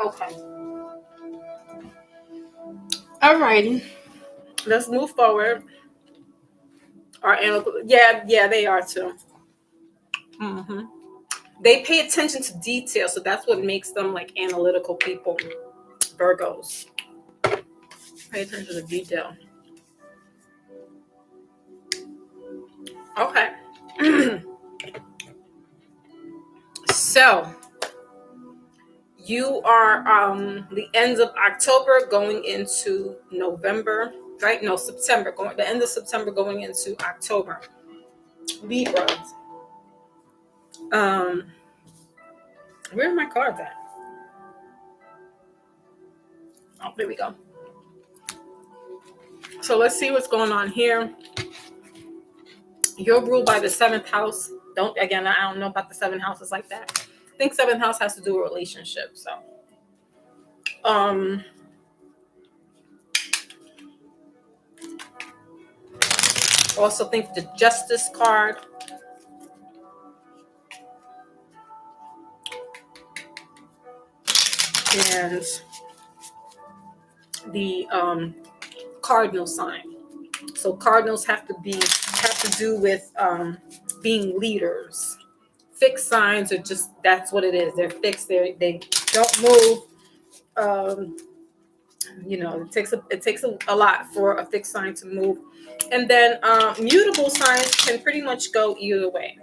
Okay. Alrighty. Let's move forward. Yeah, they are too. They pay attention to detail, so that's what makes them like analytical people. Virgos. Pay attention to detail. Okay. So you are the end of October going into November, right? No, September. The end of September going into October. Libra. Where are my cards at? Oh, there we go. So let's see what's going on here. You're ruled by the 7th house. I don't know about the 7 houses like that. I think 7th house has to do with relationships. So, also think the Justice card. And the cardinal sign. So cardinals have to do with being leaders. Fixed signs are just, that's what it is. They're fixed. They don't move. It takes a lot for a fixed sign to move. And then mutable signs can pretty much go either way.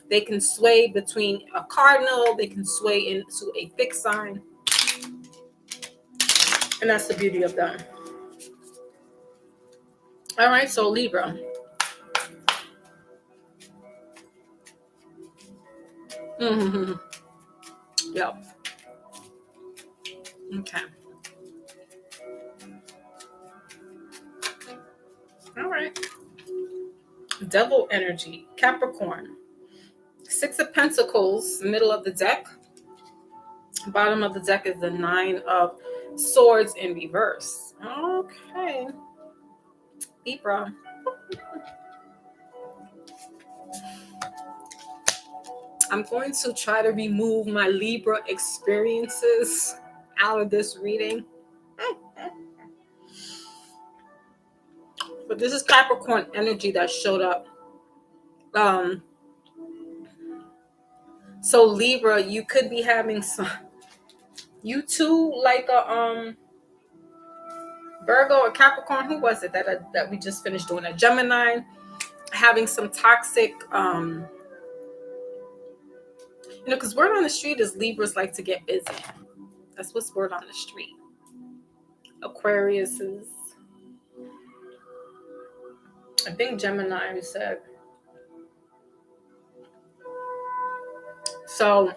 They can sway between a cardinal. They can sway into a fixed sign. And that's the beauty of them. All right, so Libra. Mm-hmm. Yep. Okay. All right. Devil energy, Capricorn. Six of Pentacles, middle of the deck. Bottom of the deck is the Nine of Swords in reverse. Okay. Libra. I'm going to try to remove my Libra experiences out of this reading. But this is Capricorn energy that showed up. So Libra, you could be having some, you too, like a Virgo or Capricorn. Who was it that we just finished doing? A Gemini, having some toxic, because word on the street is Libras like to get busy. That's what's word on the street. Aquarius is, I think Gemini, we said. So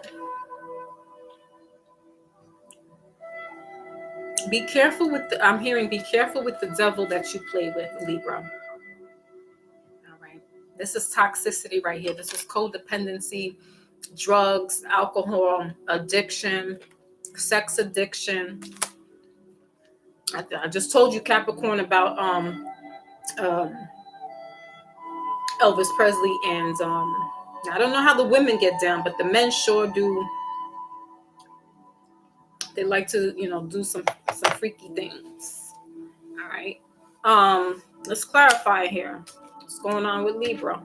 be careful with I'm hearing be careful with the devil that you play with, Libra. All right. This is toxicity right here. This is codependency, drugs, alcohol, addiction, sex addiction. I just told you, Capricorn, about Elvis Presley, and I don't know how the women get down, but the men sure do. They like to, do some freaky things. All right. Let's clarify here. What's going on with Libra?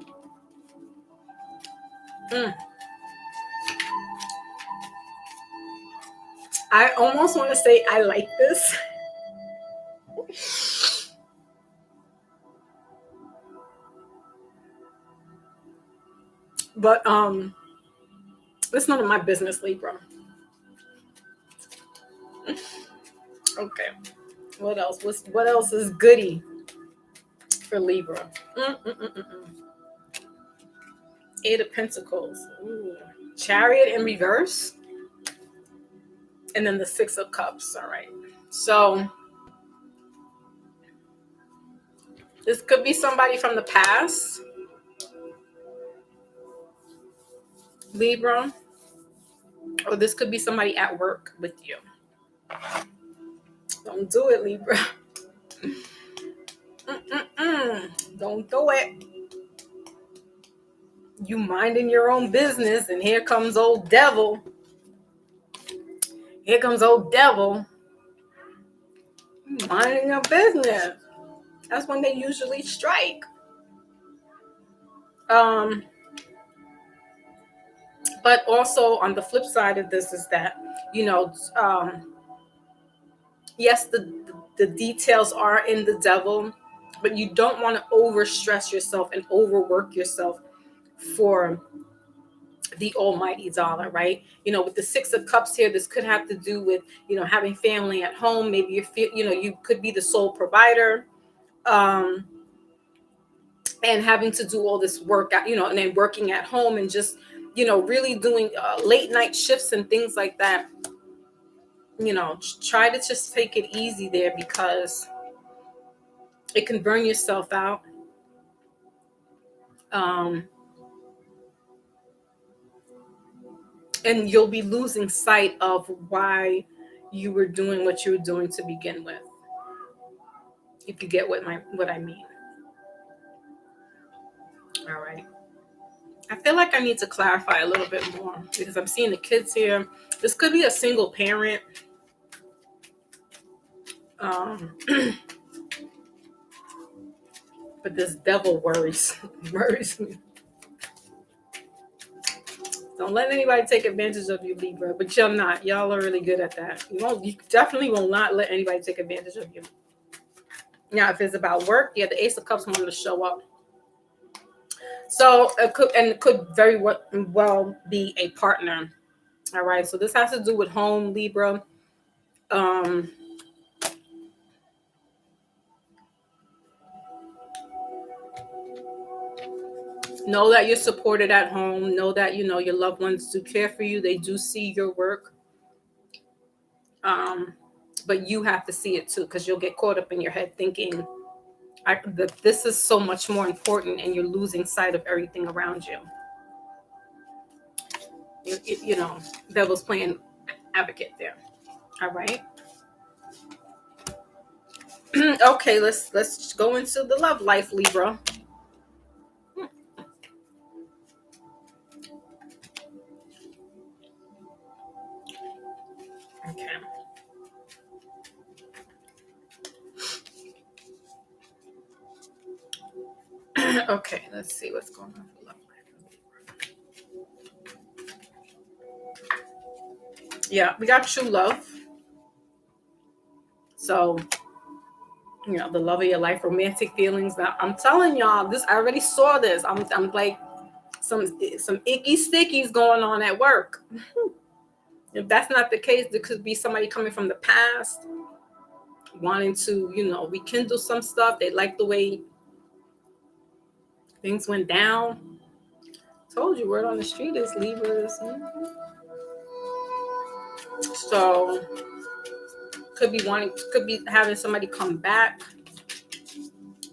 I almost want to say I like this. But it's none of my business, Libra. Okay. What else? What else is goody for Libra? Eight of Pentacles. Ooh. Chariot in reverse. And then the Six of Cups. All right. So this could be somebody from the past, Libra. Or this could be somebody at work with you. Don't do it, Libra. Don't do it. You minding your own business, and here comes old devil. Here comes old devil. Minding your business. That's when they usually strike. But also on the flip side of this is that, yes, the details are in the devil, but you don't want to overstress yourself and overwork yourself for the almighty dollar, right? With the Six of Cups here, this could have to do with, having family at home. Maybe you could be the sole provider, and having to do all this work, and then working at home and just, really doing late night shifts and things like that. Try to just take it easy there, because it can burn yourself out. And you'll be losing sight of why you were doing what you were doing to begin with. If you get what I mean. All right. I feel like I need to clarify a little bit more, because I'm seeing the kids here. This could be a single parent. But this devil worries me. Don't let anybody take advantage of you, Libra. But you're not. Y'all are really good at that. You definitely will not let anybody take advantage of you. Now, if it's about work, the Ace of Cups wanting to show up. So it could very well be a partner. All right. So this has to do with home, Libra. Know that you're supported at home. Know that, you know, your loved ones do care for you. They do see your work. But you have to see it too, because you'll get caught up in your head thinking that this is so much more important, and you're losing sight of everything around you. You know, devil's playing advocate there. All right. Okay, let's go into the love life, Libra. Okay. Okay, let's see what's going on for love life. Yeah, we got true love. So, you know, the love of your life, romantic feelings. Now, I'm telling y'all, this I already saw this. I'm like some icky stickies going on at work. If that's not the case, there could be somebody coming from the past wanting to, you know, rekindle some stuff. They like the way things went down. Told you, word on the street is Libras. So could be having somebody come back.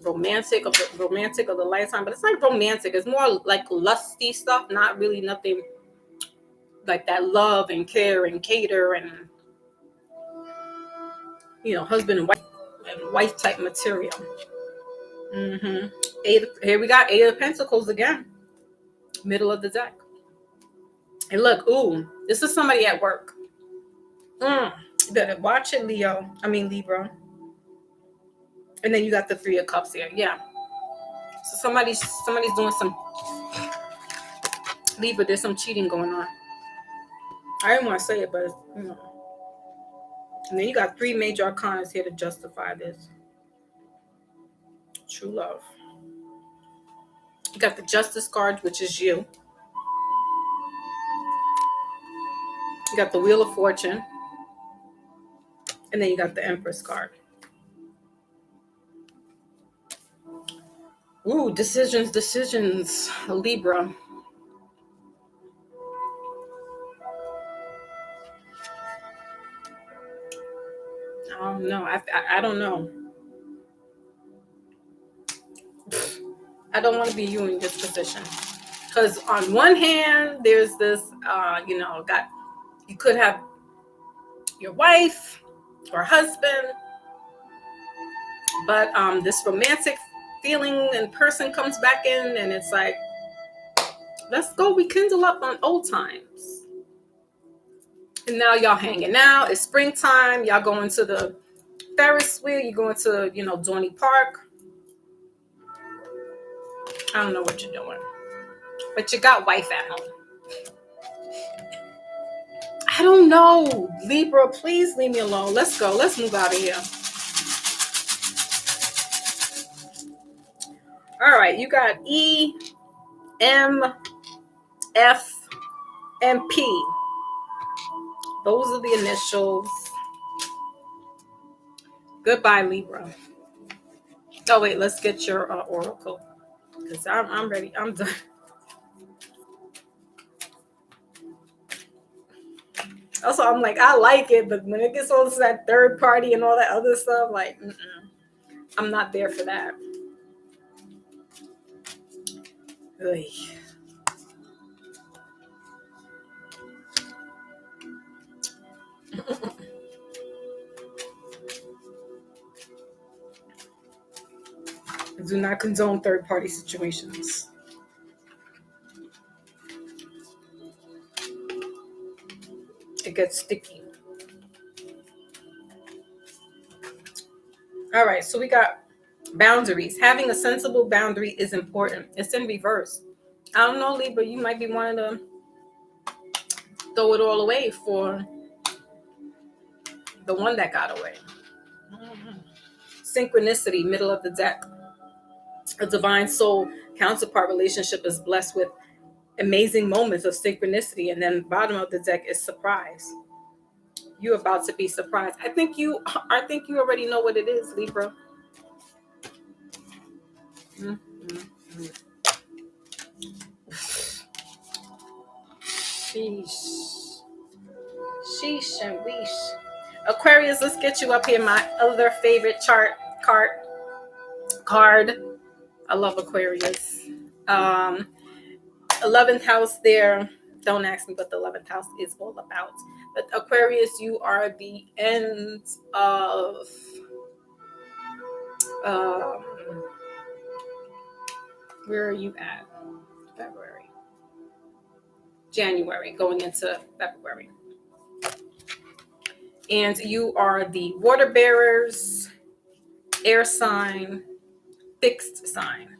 Romantic of the lifetime, but it's not romantic. It's more like lusty stuff, not really nothing like that love and care and cater and, you know, husband and wife type material. Here we got 8 of Pentacles again, middle of the deck. And look, ooh, this is somebody at work. You better watch it, Libra. And then you got the 3 of Cups here. Yeah. So somebody's doing some Libra. There's some cheating going on. I didn't want to say it, but you know. And then you got 3 major arcanas here to justify this. True love. You got the Justice card, which is you. You got the Wheel of Fortune. And then you got the Empress card. Ooh, decisions, Libra. I don't know. I don't know. I don't want to be you in this position. Because on one hand, there's this, you could have your wife or husband, but this romantic feeling and person comes back in, and it's like, let's go rekindle up on old times. And now y'all hanging out. It's springtime. Y'all going to the Ferris wheel. You're going to, Dorney Park. I don't know what you're doing, but you got wife at home. I don't know, Libra. Please leave me alone. Let's go. Let's move out of here. All right, you got E, M, F, and P. Those are the initials. Goodbye, Libra. Oh wait, let's get your oracle, because I'm ready. I'm done. Also, I'm like, I like it, but when it gets all to that third party and all that other stuff, like, I'm not there for that. Ugh. Do not condone third party situations. It gets sticky. All right, so we got boundaries. Having a sensible boundary is important. It's in reverse. I don't know, Libra, you might be wanting to throw it all away for the one that got away. Synchronicity, middle of the deck. A divine soul counterpart relationship is blessed with amazing moments of synchronicity. And then bottom of the deck is surprise. You're about to be surprised. I think you already know what it is, Libra. Sheesh. Sheesh and weesh. Aquarius, let's get you up here. My other favorite card. I love Aquarius. 11th house there. Don't ask me what the 11th house is all about. But Aquarius, you are the end of where are you at? February. January, going into February. And you are the water bearers, air sign, fixed sign.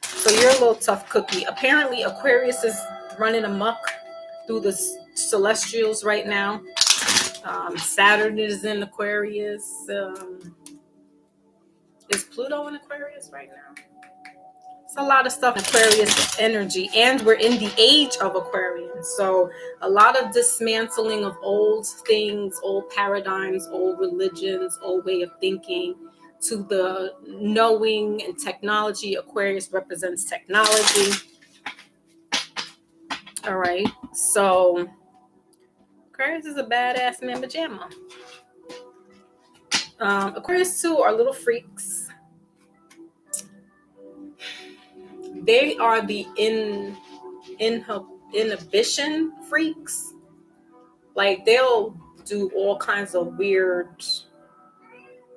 So you're a little tough cookie. Apparently, Aquarius is running amok through the celestials right now. Saturn is in Aquarius. Is Pluto in Aquarius right now? It's a lot of stuff in Aquarius energy. And we're in the age of Aquarian. So a lot of dismantling of old things, old paradigms, old religions, old way of thinking, to the knowing and technology. Aquarius represents technology. All right. So Aquarius is a badass mamma jamma. Aquarius too are little freaks. They are the inhibition freaks. Like they'll do all kinds of weird.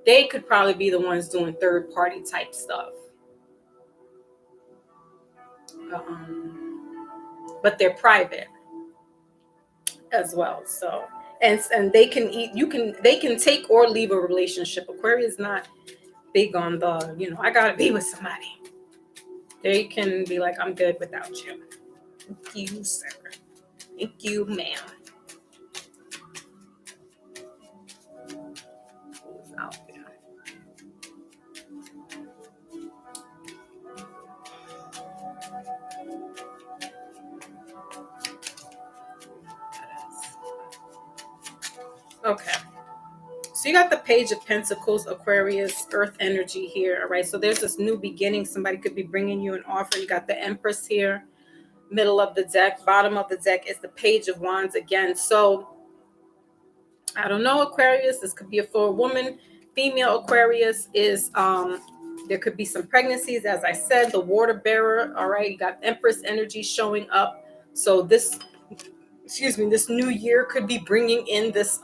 They could probably be the ones doing third party type stuff. But they're private as well. So and they can they can take or leave a relationship. Aquarius is not big on the, I gotta be with somebody. They can be like, I'm good without you. Thank you, sir. Thank you, ma'am. Who's out there? Okay. So you got the Page of Pentacles, Aquarius, Earth energy here. All right. So there's this new beginning. Somebody could be bringing you an offer. You got the Empress here. Middle of the deck. Bottom of the deck is the Page of Wands again. So I don't know, Aquarius. This could be for a woman. Female Aquarius is, there could be some pregnancies. As I said, the water bearer. All right. You got Empress energy showing up. So this new year could be bringing in this,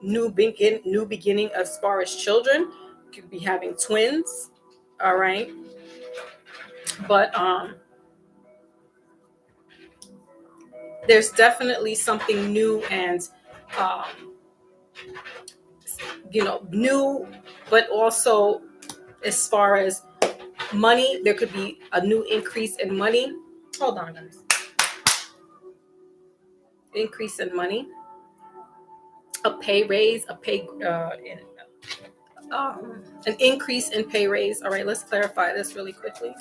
new beginning as far as children. Could be having twins. All right. But there's definitely something new and new, but also as far as money, there could be a new increase in money. Hold on, guys. Increase in money, a pay raise, an increase in pay raise. All right, let's clarify this really quickly.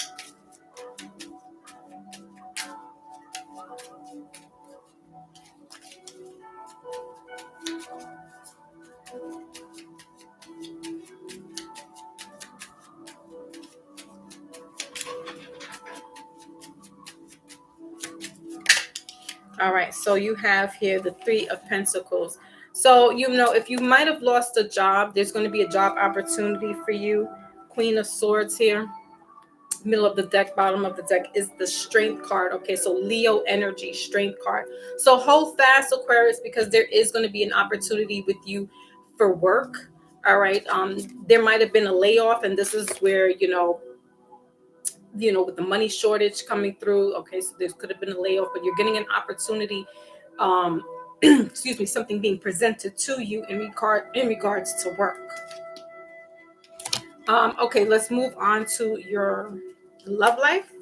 All right, so you have here the Three of Pentacles. So, if you might have lost a job, there's going to be a job opportunity for you. Queen of Swords here. Middle of the deck, bottom of the deck is the Strength card. Okay, so Leo energy, Strength card. So hold fast, Aquarius, because there is going to be an opportunity with you for work. All right. There might have been a layoff, and this is where, with the money shortage coming through. Okay, so there could have been a layoff, but you're getting an opportunity. Something being presented to you in regards to work. Okay, let's move on to your love life.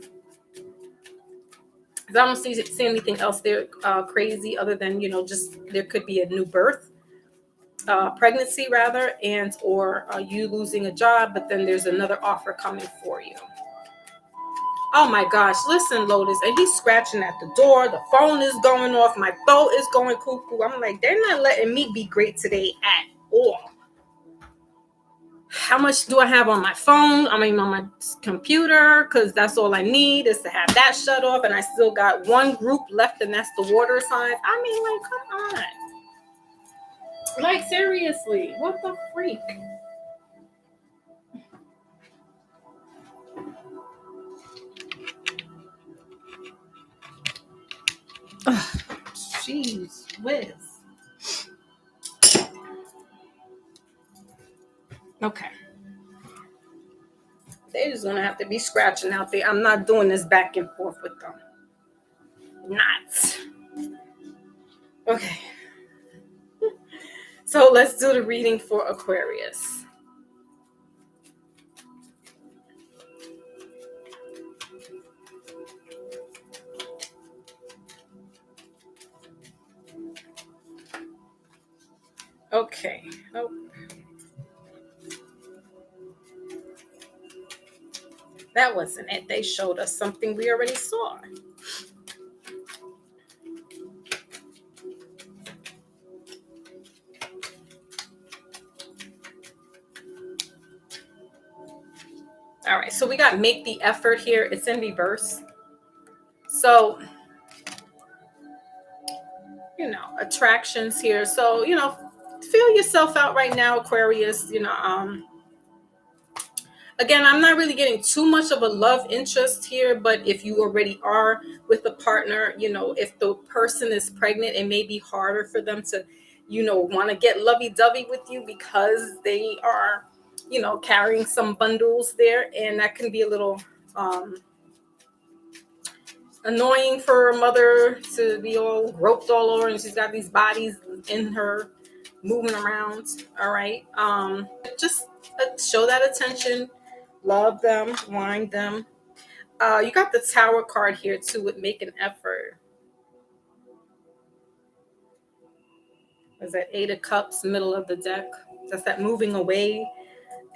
I don't see anything else there crazy other than, just there could be a new birth, pregnancy rather, and or you losing a job, but then there's another offer coming for you. Oh my gosh, listen, Lotus, and he's scratching at the door. The phone is going off. My throat is going cuckoo. I'm like, they're not letting me be great today at all. how much do I have on my phone? I mean, on my computer, because that's all I need is to have that shut off. And I still got one group left, and that's the water signs. I mean, like, come on. Like, seriously, what the freak? Jeez whiz. Okay. They're just gonna have to be scratching out there. I'm not doing this back and forth with them. Not. Okay. So let's do the reading for Aquarius. Okay. Oh. That wasn't it. They showed us something we already saw. All right, so we got make the effort here. It's in reverse. So, you know, attractions here. So, you know, feel yourself out right now, Aquarius. You know, again, I'm not really getting too much of a love interest here, but if you already are with a partner, you know, if the person is pregnant, it may be harder for them to, you know, want to get lovey-dovey with you because they are, you know, carrying some bundles there, and that can be a little annoying for a mother to be all groped all over, and she's got these bodies in her moving around. All right, just show that attention, love them, wind them. You got the Tower card here too with make an effort. Is that Eight of Cups, middle of the deck? That's that moving away.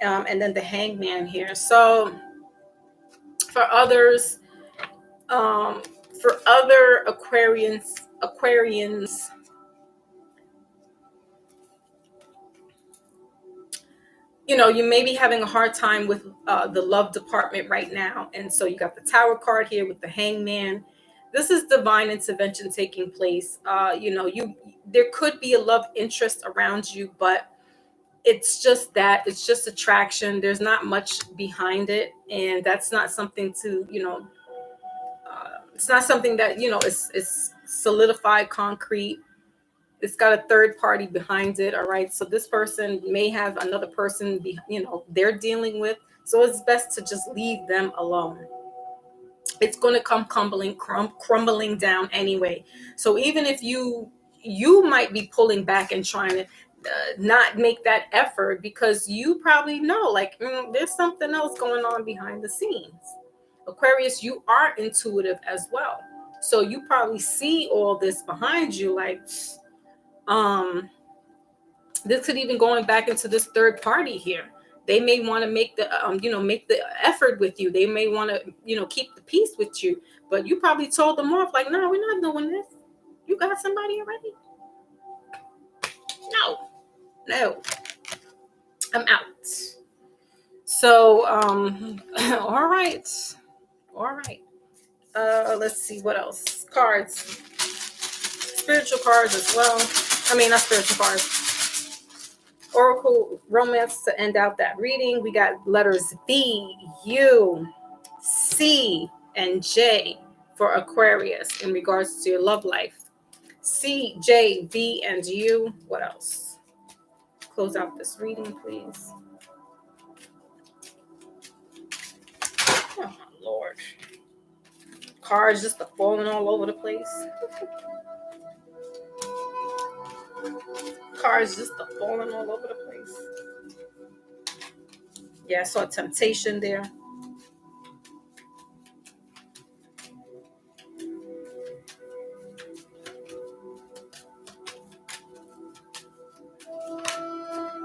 And then the Hangman here. So for others, for other Aquarians, you know, you may be having a hard time with the love department right now. And so you got the Tower card here with the Hangman. This is divine intervention taking place. You know, there could be a love interest around you, but it's just attraction. There's not much behind it, and that's not something to, you know, it's not something that, you know, is solidified, concrete. It's got a third party behind it. All right, so this person may have another person, you know, they're dealing with. So it's best to just leave them alone. It's going to come crumbling down anyway. So even if you might be pulling back and trying to not make that effort because you probably know, like, there's something else going on behind the scenes. Aquarius, you are intuitive as well. So you probably see all this behind you, like, this could even going back into this third party here. They may want to make the, you know, make the effort with you. They may want to, you know, keep the peace with you, but you probably told them off, like, no, we're not doing this. You got somebody already? No, I'm out. So, all right. Let's see what else. Cards, spiritual cards as well. I mean, not spiritual cards. Oracle romance to end out that reading. We got letters B, U, C, and J for Aquarius in regards to your love life. C, J, B, and U. What else? Close out this reading, please. Oh, my Lord. Cards just falling all over the place. Cards just falling all over the place. Yeah, I saw temptation there.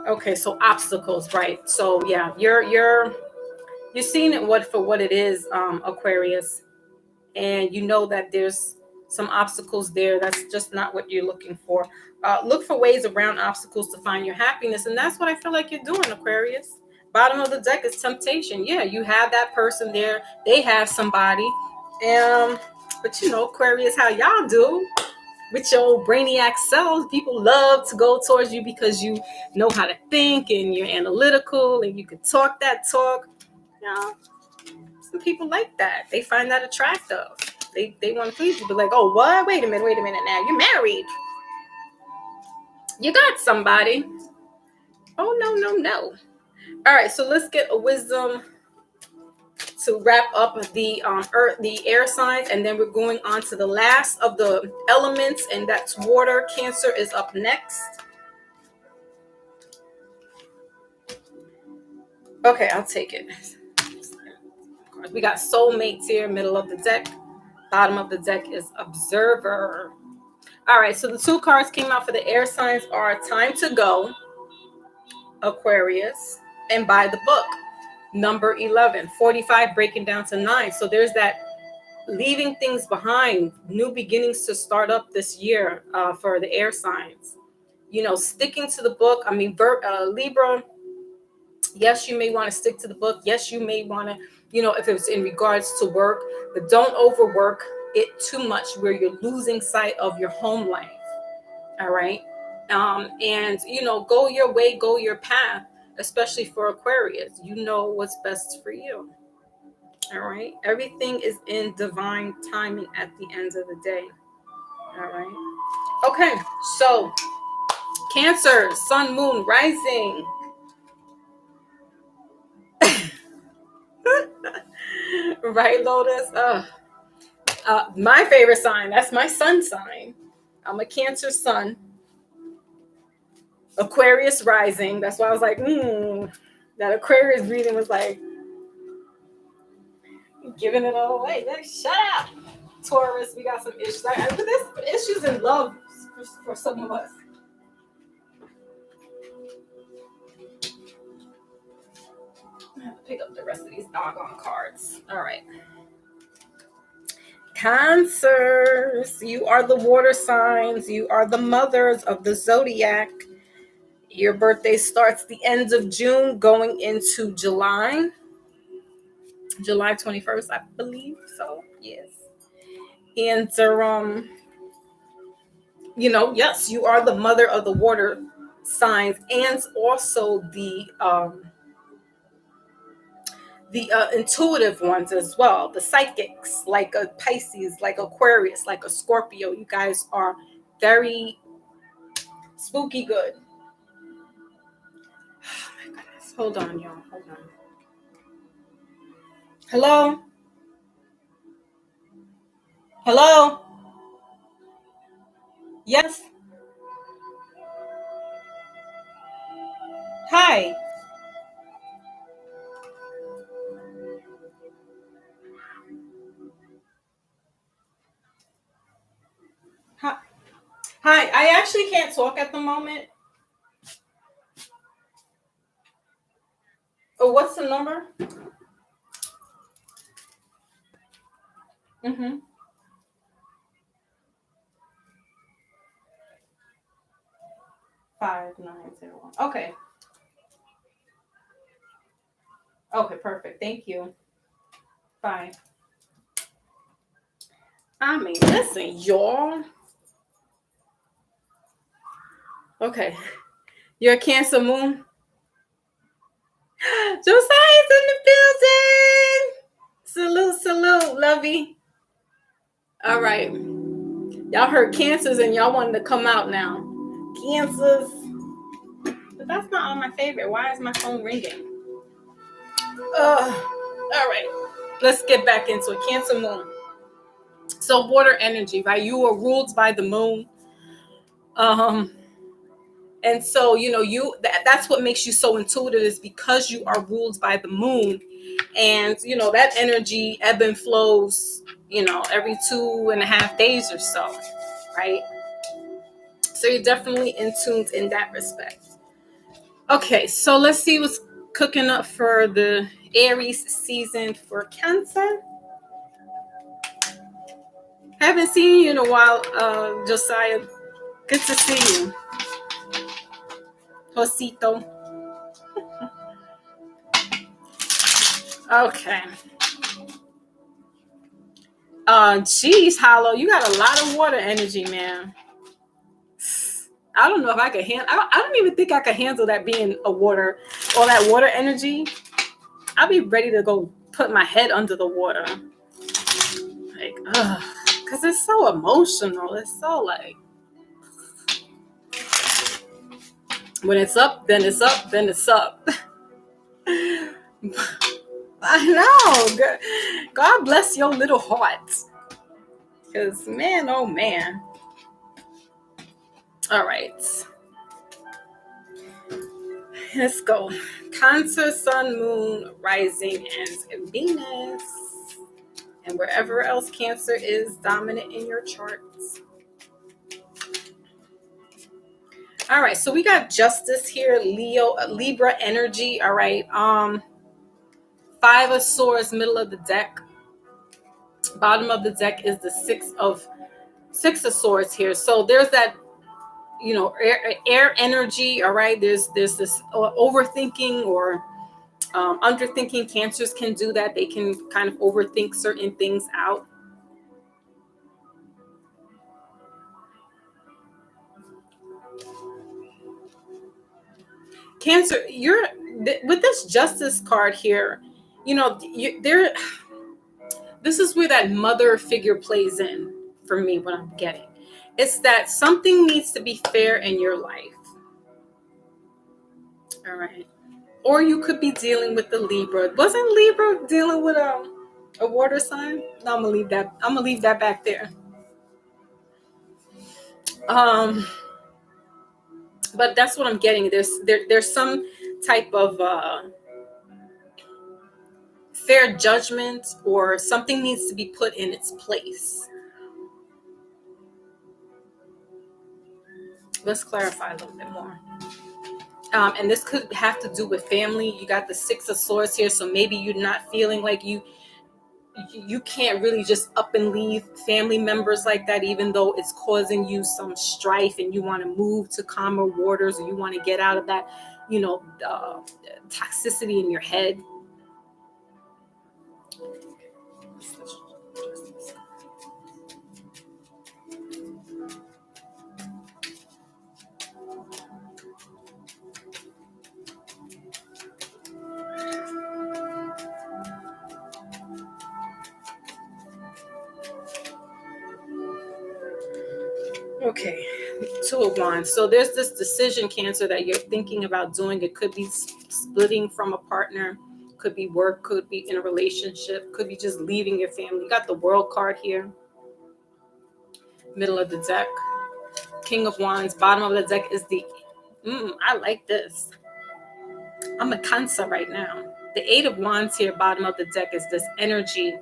Okay, so obstacles, right? So yeah, you're seeing it for what it is, Aquarius, and you know that there's some obstacles there. That's just not what you're looking for. Look for ways around obstacles to find your happiness, and that's what I feel like you're doing, Aquarius. Bottom of the deck is temptation. Yeah, you have that person there. They have somebody. But you know, Aquarius, how y'all do with your brainiac selves. People love to go towards you because you know how to think and you're analytical and you can talk that talk. You know, some people like that. They find that attractive. They want to please you, but like, oh, what? Wait a minute now. You're married. You got somebody. Oh, no. All right, so let's get a wisdom to wrap up the earth, the air signs, and then we're going on to the last of the elements, and that's water. Cancer is up next. Okay, I'll take it. We got soulmates here, middle of the deck. Bottom of the deck is observer. All right, so the two cards came out for the air signs are time to go, Aquarius, and by the book, number 11, 45 breaking down to 9. So there's that leaving things behind, new beginnings to start up this year for the air signs. You know, sticking to the book. I mean, Libra, yes, you may want to stick to the book. Yes, you may want to, you know, if it's in regards to work, but don't overwork it too much where you're losing sight of your home life. All right. And, you know, go your way, go your path, especially for Aquarius. You know what's best for you. All right. Everything is in divine timing at the end of the day. All right. Okay. So, Cancer, Sun, Moon, Rising. Right, Lotus? My favorite sign. That's my sun sign. I'm a Cancer sun. Aquarius rising. That's why I was like, that Aquarius reading was like giving it all away. Like, shut up, Taurus. We got some issues. There's issues in love for some of us. I have to pick up the rest of these doggone cards. All right. Cancers, you are the water signs. You are the mothers of the zodiac. Your birthday starts the end of June, going into July 21st, I believe. So yes, and you know, yes, you are the mother of the water signs, and also the intuitive ones as well, the psychics, like a Pisces, like Aquarius, like a Scorpio. You guys are very spooky good. Oh my goodness. Hold on, y'all. Hold on. Hello? Hello? Yes? Hi. Hi. Hi. I actually can't talk at the moment. Oh, what's the number? Mm-hmm. 5901. Okay. Okay, perfect. Thank you. Bye. I mean, listen, y'all. Okay. You're a Cancer moon. Josiah's in the building. Salute, lovey. All right. Y'all heard Cancers and y'all wanted to come out now. Cancers. But that's not on my favorite. Why is my phone ringing? All right. Let's get back into it. Cancer moon. So water energy, right? You are ruled by the moon. And so, you know, that's what makes you so intuitive, is because you are ruled by the moon. And, you know, that energy ebb and flows, you know, every 2.5 days or so, right? So you're definitely in tune in that respect. Okay, so let's see what's cooking up for the Aries season for Cancer. Haven't seen you in a while, Josiah. Good to see you. Josito. Okay. Geez, Hollow, you got a lot of water energy, man. I don't know if I could handle. I don't even think I could handle that being a water, all that water energy. I'll be ready to go put my head under the water, like, because it's so emotional. It's so like, when it's up, then it's up, then it's up. I know. God bless your little heart. Because, man, oh, man. All right. Let's go. Cancer, Sun, Moon, Rising, and Venus. And wherever else Cancer is dominant in your charts. All right. So we got Justice here. Libra energy. All right. Five of Swords, middle of the deck. Bottom of the deck is the Six of Swords here. So there's that, air energy. All right, there's this overthinking or underthinking. Cancers can do that. They can kind of overthink certain things out. Cancer, you're with this Justice card here, this is where that mother figure plays in for me. What I'm getting, it's that something needs to be fair in your life. All right. Or you could be dealing with the Libra. Wasn't Libra dealing with a water sign? No, I'm gonna leave that back there. But that's what I'm getting. There's some type of fair judgment, or something needs to be put in its place. Let's clarify a little bit more. And this could have to do with family. You got the Six of Swords here, so maybe you're not feeling like you can't really just up and leave family members like that, even though it's causing you some strife and you want to move to calmer waters, or you want to get out of that, toxicity in your head. Okay, Two of Wands. So there's this decision, Cancer, that you're thinking about doing. It could be splitting from a partner, could be work, could be in a relationship, could be just leaving your family. You got the World card here, middle of the deck. King of Wands, bottom of the deck is the, I like this. I'm a Cancer right now. The Eight of Wands here, bottom of the deck, is this energy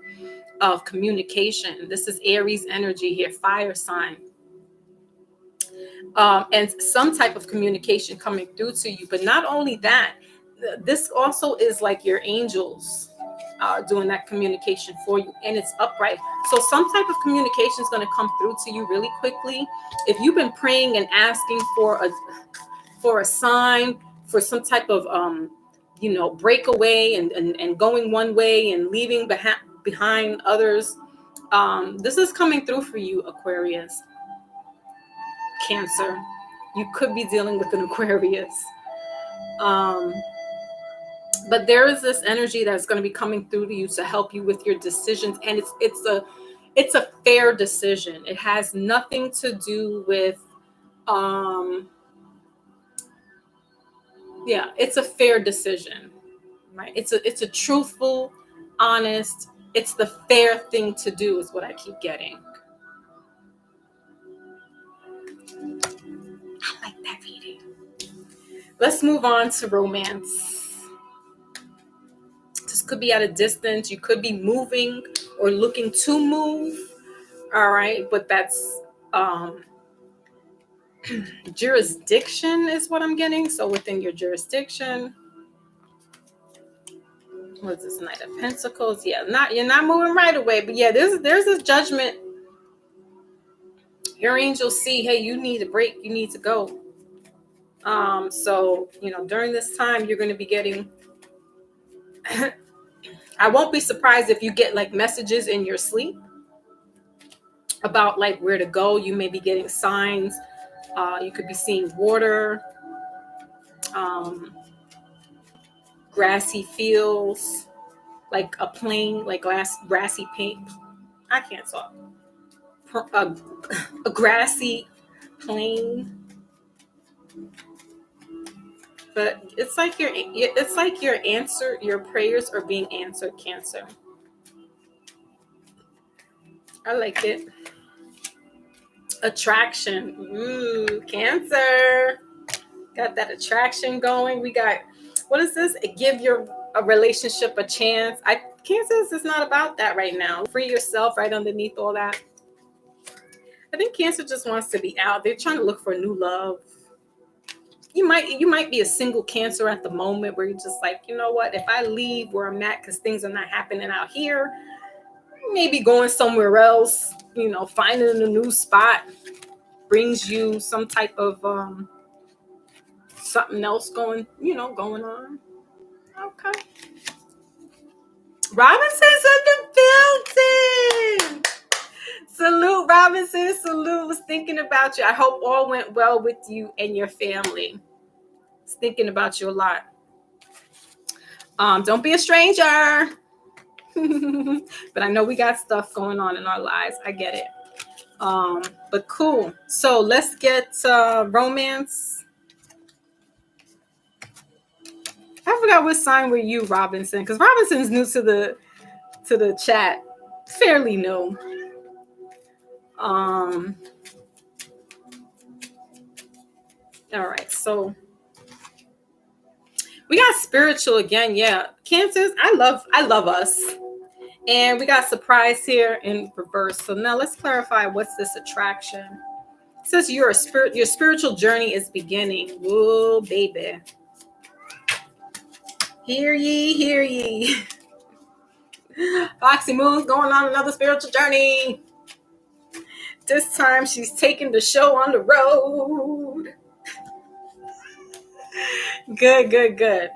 of communication. This is Aries energy here, fire sign. And some type of communication coming through to you. But not only that, this also is like your angels doing that communication for you, and it's upright. So some type of communication is going to come through to you really quickly. If you've been praying and asking for a sign, for some type of breakaway and going one way and leaving behind others, this is coming through for you, Aquarius. Cancer, you could be dealing with an Aquarius, but there is this energy that's going to be coming through to you to help you with your decisions, and it's a fair decision. It has nothing to do with it's a fair decision, right? It's a truthful, honest, it's the fair thing to do is what I keep getting. I like that reading. Let's move on to romance. This could be at a distance. You could be moving or looking to move. All right. But that's jurisdiction is what I'm getting. So within your jurisdiction. What's this? Knight of Pentacles? Yeah, you're not moving right away. But yeah, there's a judgment. Your angels see, hey, you need a break. You need to go. So, during this time, you're going to be getting I won't be surprised if you get like messages in your sleep about like where to go. You may be getting signs. You could be seeing water, grassy fields, like a plain, like grassy paint. I can't talk. A grassy plain. But it's like your prayers are being answered, Cancer. I like it. Attraction. Ooh, Cancer. Got that attraction going. We got, what is this? Give your a relationship a chance. Cancer is not about that right now. Free yourself right underneath all that. I think Cancer just wants to be out. They're trying to look for new love. You might be a single Cancer at the moment where you're just like, you know what? If I leave where I'm at because things are not happening out here, maybe going somewhere else, finding a new spot brings you some type of something else going on. Okay. Robinson's in the building. Salute, Robinson. Salute. Was thinking about you. I hope all went well with you and your family. Was thinking about you a lot. Don't be a stranger. But I know we got stuff going on in our lives. I get it. But cool. So let's get romance. I forgot what sign were you, Robinson, because Robinson's new to the chat. Fairly new. All right, so we got spiritual again. Yeah, Cancers, I love us. And we got surprise here in reverse. So now let's clarify, what's this attraction? It says your spiritual journey is beginning. Whoa, baby. Hear ye, hear ye. Foxy Moon's going on another spiritual journey. This time she's taking the show on the road. Good.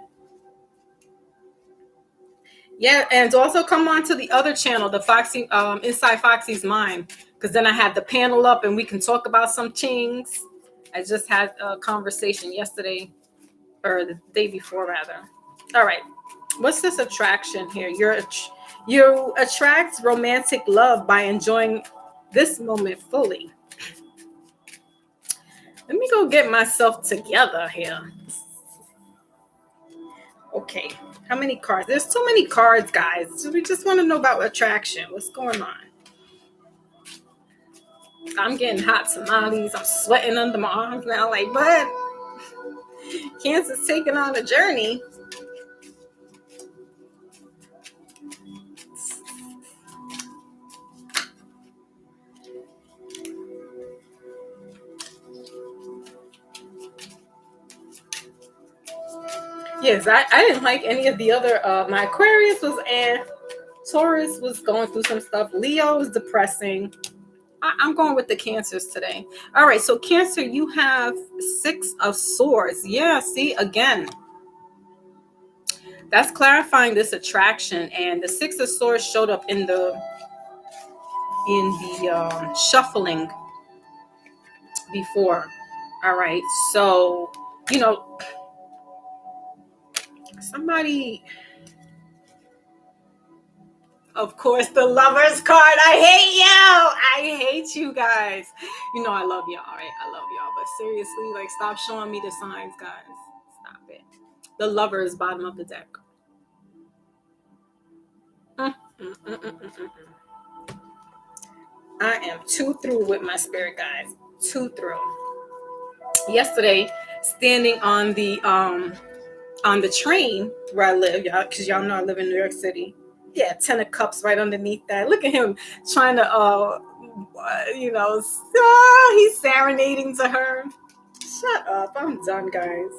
Yeah, and also come on to the other channel, the Foxy, Inside Foxy's Mind, because then I had the panel up and we can talk about some things. I just had a conversation yesterday, or the day before rather. All right, what's this attraction here? You attract romantic love by enjoying this moment fully. Let me go get myself together here. Okay, how many cards? There's too many cards, guys. So we just want to know about attraction. What's going on? I'm getting hot tamales. I'm sweating under my arms now. Like, what? Cancer's taking on a journey. Yes, I didn't like any of the other. My Aquarius was Taurus was going through some stuff. Leo is depressing. I'm going with the Cancers today. All right, so Cancer, you have 6 of Swords. Yeah, see, again, that's clarifying this attraction. And the 6 of Swords showed up in the shuffling before. All right, so somebody, of course, the Lovers card. I hate you guys. I love y'all, right? I love y'all, but seriously, like, stop showing me the signs, guys. Stop it. The Lovers, bottom of the deck. I am too through with my spirit, guys. Too through. Yesterday, standing on the train where I live, y'all, because y'all know I live in New York City. Yeah, 10 of Cups right underneath that. Look at him trying to, he's serenading to her. Shut up. I'm done, guys.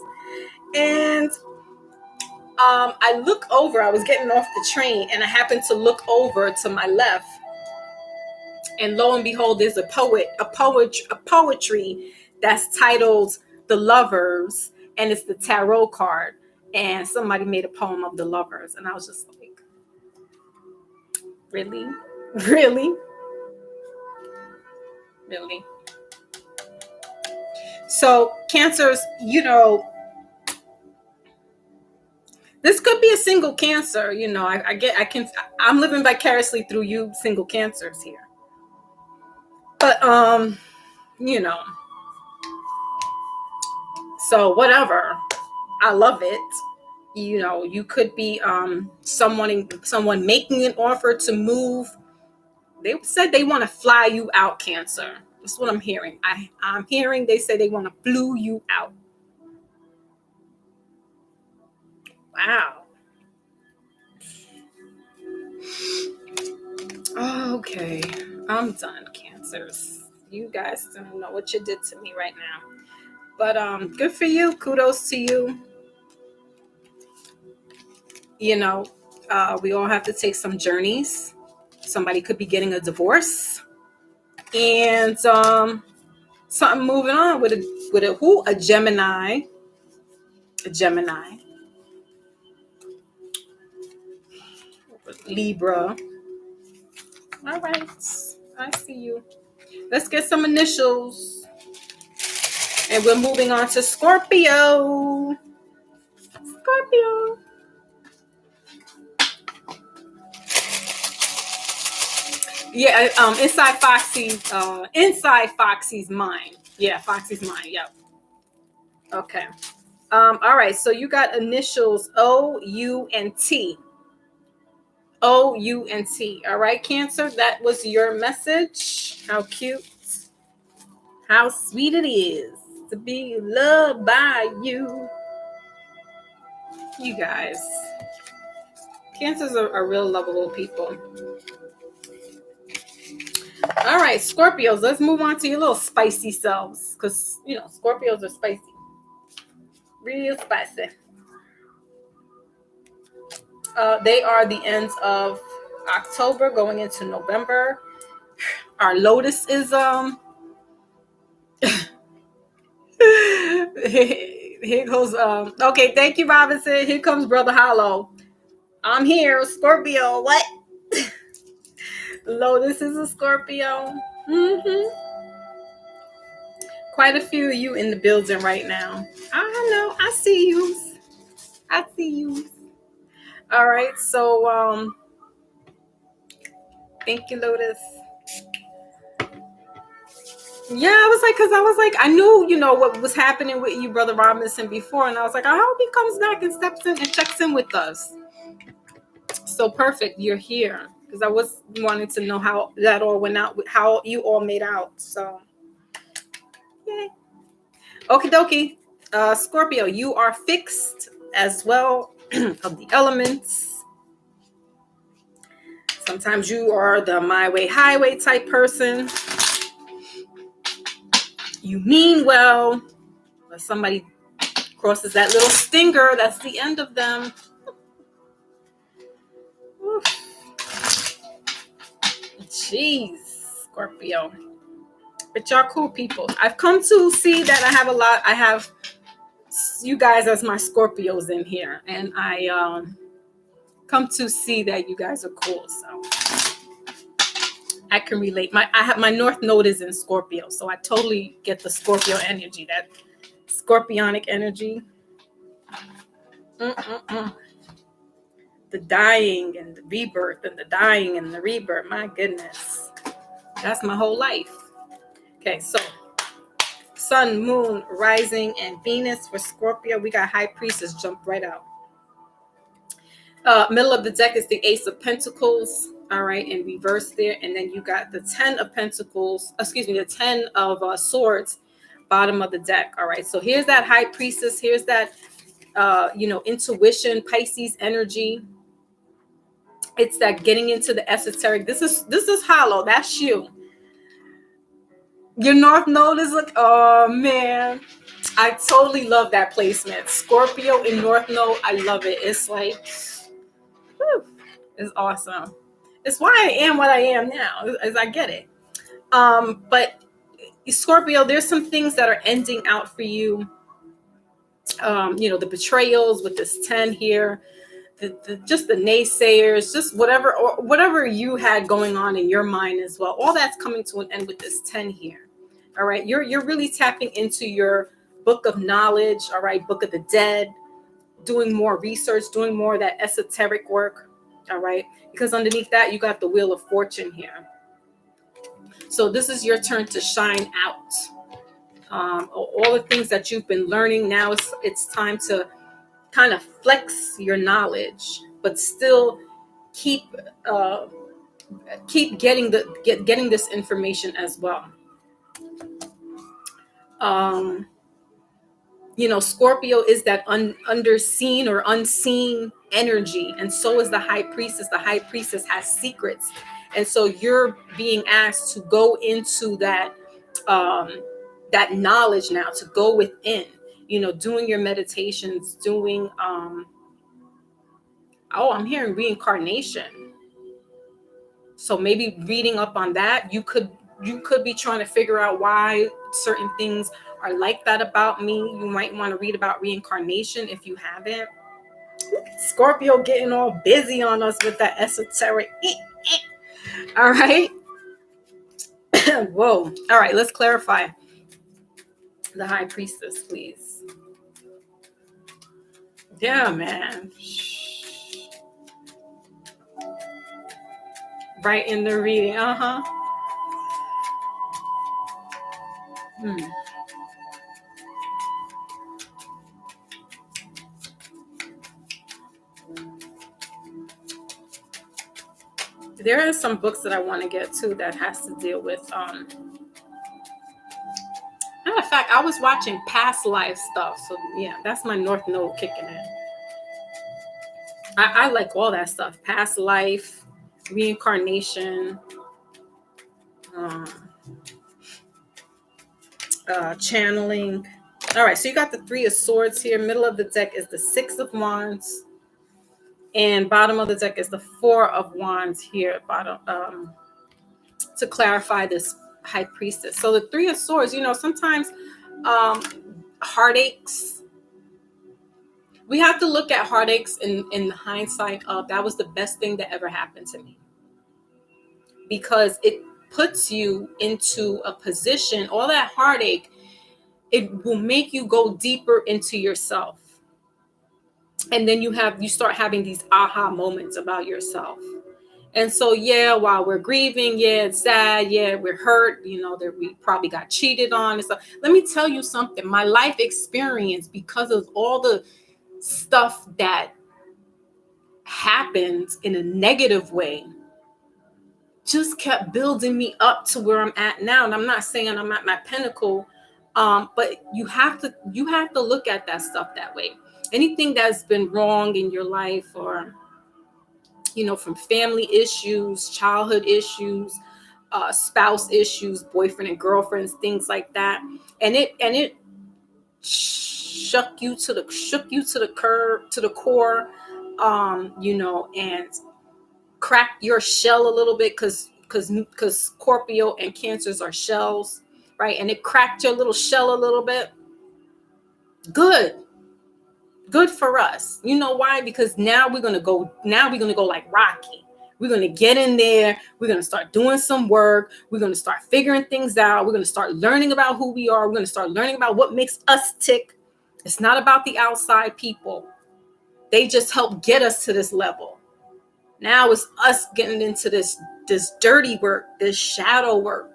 And I look over. I was getting off the train, and I happened to look over to my left. And lo and behold, there's a poetry that's titled The Lovers, and it's the tarot card. And somebody made a poem of the Lovers. And I was just like, Really? Really? Really? So cancers, this could be a single cancer. I'm living vicariously through you single cancers here. But, you know, so whatever. I love it. You could be someone making an offer to move. They said they want to fly you out, Cancer. That's what I'm hearing. I'm hearing they say they want to flew you out. Wow. Okay. I'm done, Cancers. You guys don't know what you did to me right now. But good for you. Kudos to you. We all have to take some journeys. Somebody could be getting a divorce. And something moving on with a Gemini. A Gemini. Libra. All right. I see you. Let's get some initials. And we're moving on to Scorpio. Scorpio. Yeah, inside Foxy's mind. Yeah, Foxy's mind. Yep. Okay. All right. So you got initials O, U, and T. O, U, and T. All right, Cancer. That was your message. How cute. How sweet it is to be loved by you. You guys. Cancers are real lovable people. All right, Scorpios, let's move on to your little spicy selves. Because, Scorpios are spicy. Real spicy. They are the ends of October going into November. Our Lotus is here goes okay, thank you, Robinson. Here comes Brother Hollow. I'm here, Scorpio. What? Lotus is a Scorpio. Quite a few of you in the building right now. I know. I see you. All right. So, thank you, Lotus. Yeah, I knew, what was happening with you, Brother Robinson, before. And I was like, I hope he comes back and steps in and checks in with us. So perfect. You're here. Because I was wanting to know how that all went out, how you all made out. So, yay. Okie dokie. Scorpio, you are fixed as well of the elements. Sometimes you are the my way, highway type person. You mean well, but somebody crosses that little stinger. That's the end of them. Oof. Jeez, Scorpio. But y'all cool people. I've come to see that I have you guys as my Scorpios in here. And I come to see that you guys are cool. So I can relate. I have my North Node is in Scorpio. So I totally get the Scorpio energy, that Scorpionic energy. The dying and the rebirth and the dying and the rebirth. My goodness. That's my whole life. Okay, so Sun, Moon, Rising, and Venus for Scorpio. We got High Priestess jump right out. Middle of the deck is the Ace of Pentacles. All right, in reverse there. And then you got the 10 of Pentacles. The 10 of Swords, bottom of the deck. All right, so here's that High Priestess. Here's that, intuition, Pisces energy. It's that getting into the esoteric. This is Hollow. That's you. Your North Node is like, oh man, I totally love that placement. Scorpio in North Node, I love it. It's like, whew, it's awesome. It's why I am what I am now, as I get it. But Scorpio, there's some things that are ending out for you. The betrayals with this 10 here, just the naysayers, just whatever you had going on in your mind as well. All that's coming to an end with this 10 here. All right, you're really tapping into your book of knowledge. All right, book of the dead, doing more research, doing more of that esoteric work. All right, because underneath that you got the wheel of fortune here. So this is your turn to shine out. All the things that you've been learning, now it's time to kind of flex your knowledge, but still keep getting this information as well. Scorpio is that underseen or unseen energy, and so is the high priestess. The high priestess has secrets, and so you're being asked to go into that that knowledge now, to go within. Doing your meditations, doing I'm hearing reincarnation. So maybe reading up on that, you could be trying to figure out why certain things are like that about me. You might want to read about reincarnation if you haven't. Scorpio getting all busy on us with that esoteric. All right. Whoa. All right, let's clarify the high priestess, please. Yeah, man. Right in the reading. There are some books that I want to get to that has to deal with matter of fact, I was watching past life stuff, so yeah, that's my North Node kicking in. I like all that stuff: past life, reincarnation, channeling. All right, so you got the 3 of Swords here. Middle of the deck is the 6 of Wands, and bottom of the deck is the 4 of Wands here. Bottom to clarify this high priestess. So the 3 of Swords, sometimes heartaches. We have to look at heartaches in hindsight of that was the best thing that ever happened to me, because it puts you into a position. All that heartache, it will make you go deeper into yourself, and then you start having these aha moments about yourself. And so, yeah, while we're grieving, yeah, it's sad, yeah, we're hurt, that we probably got cheated on and stuff. Let me tell you something. My life experience, because of all the stuff that happens in a negative way, just kept building me up to where I'm at now. And I'm not saying I'm at my pinnacle, but you have to look at that stuff that way. Anything that's been wrong in your life, or from family issues, childhood issues, spouse issues, boyfriend and girlfriends, things like that, and it shook you to the core, and cracked your shell a little bit, because Scorpio and Cancers are shells, right? And it cracked your little shell a little bit. Good for us. You know why? Because now we're gonna go like Rocky. We're gonna get in there. We're gonna start doing some work. We're gonna start figuring things out. We're gonna start learning about who we are. We're gonna start learning about what makes us tick. It's not about the outside people. They just help get us to this level. Now it's us getting into this dirty work, this shadow work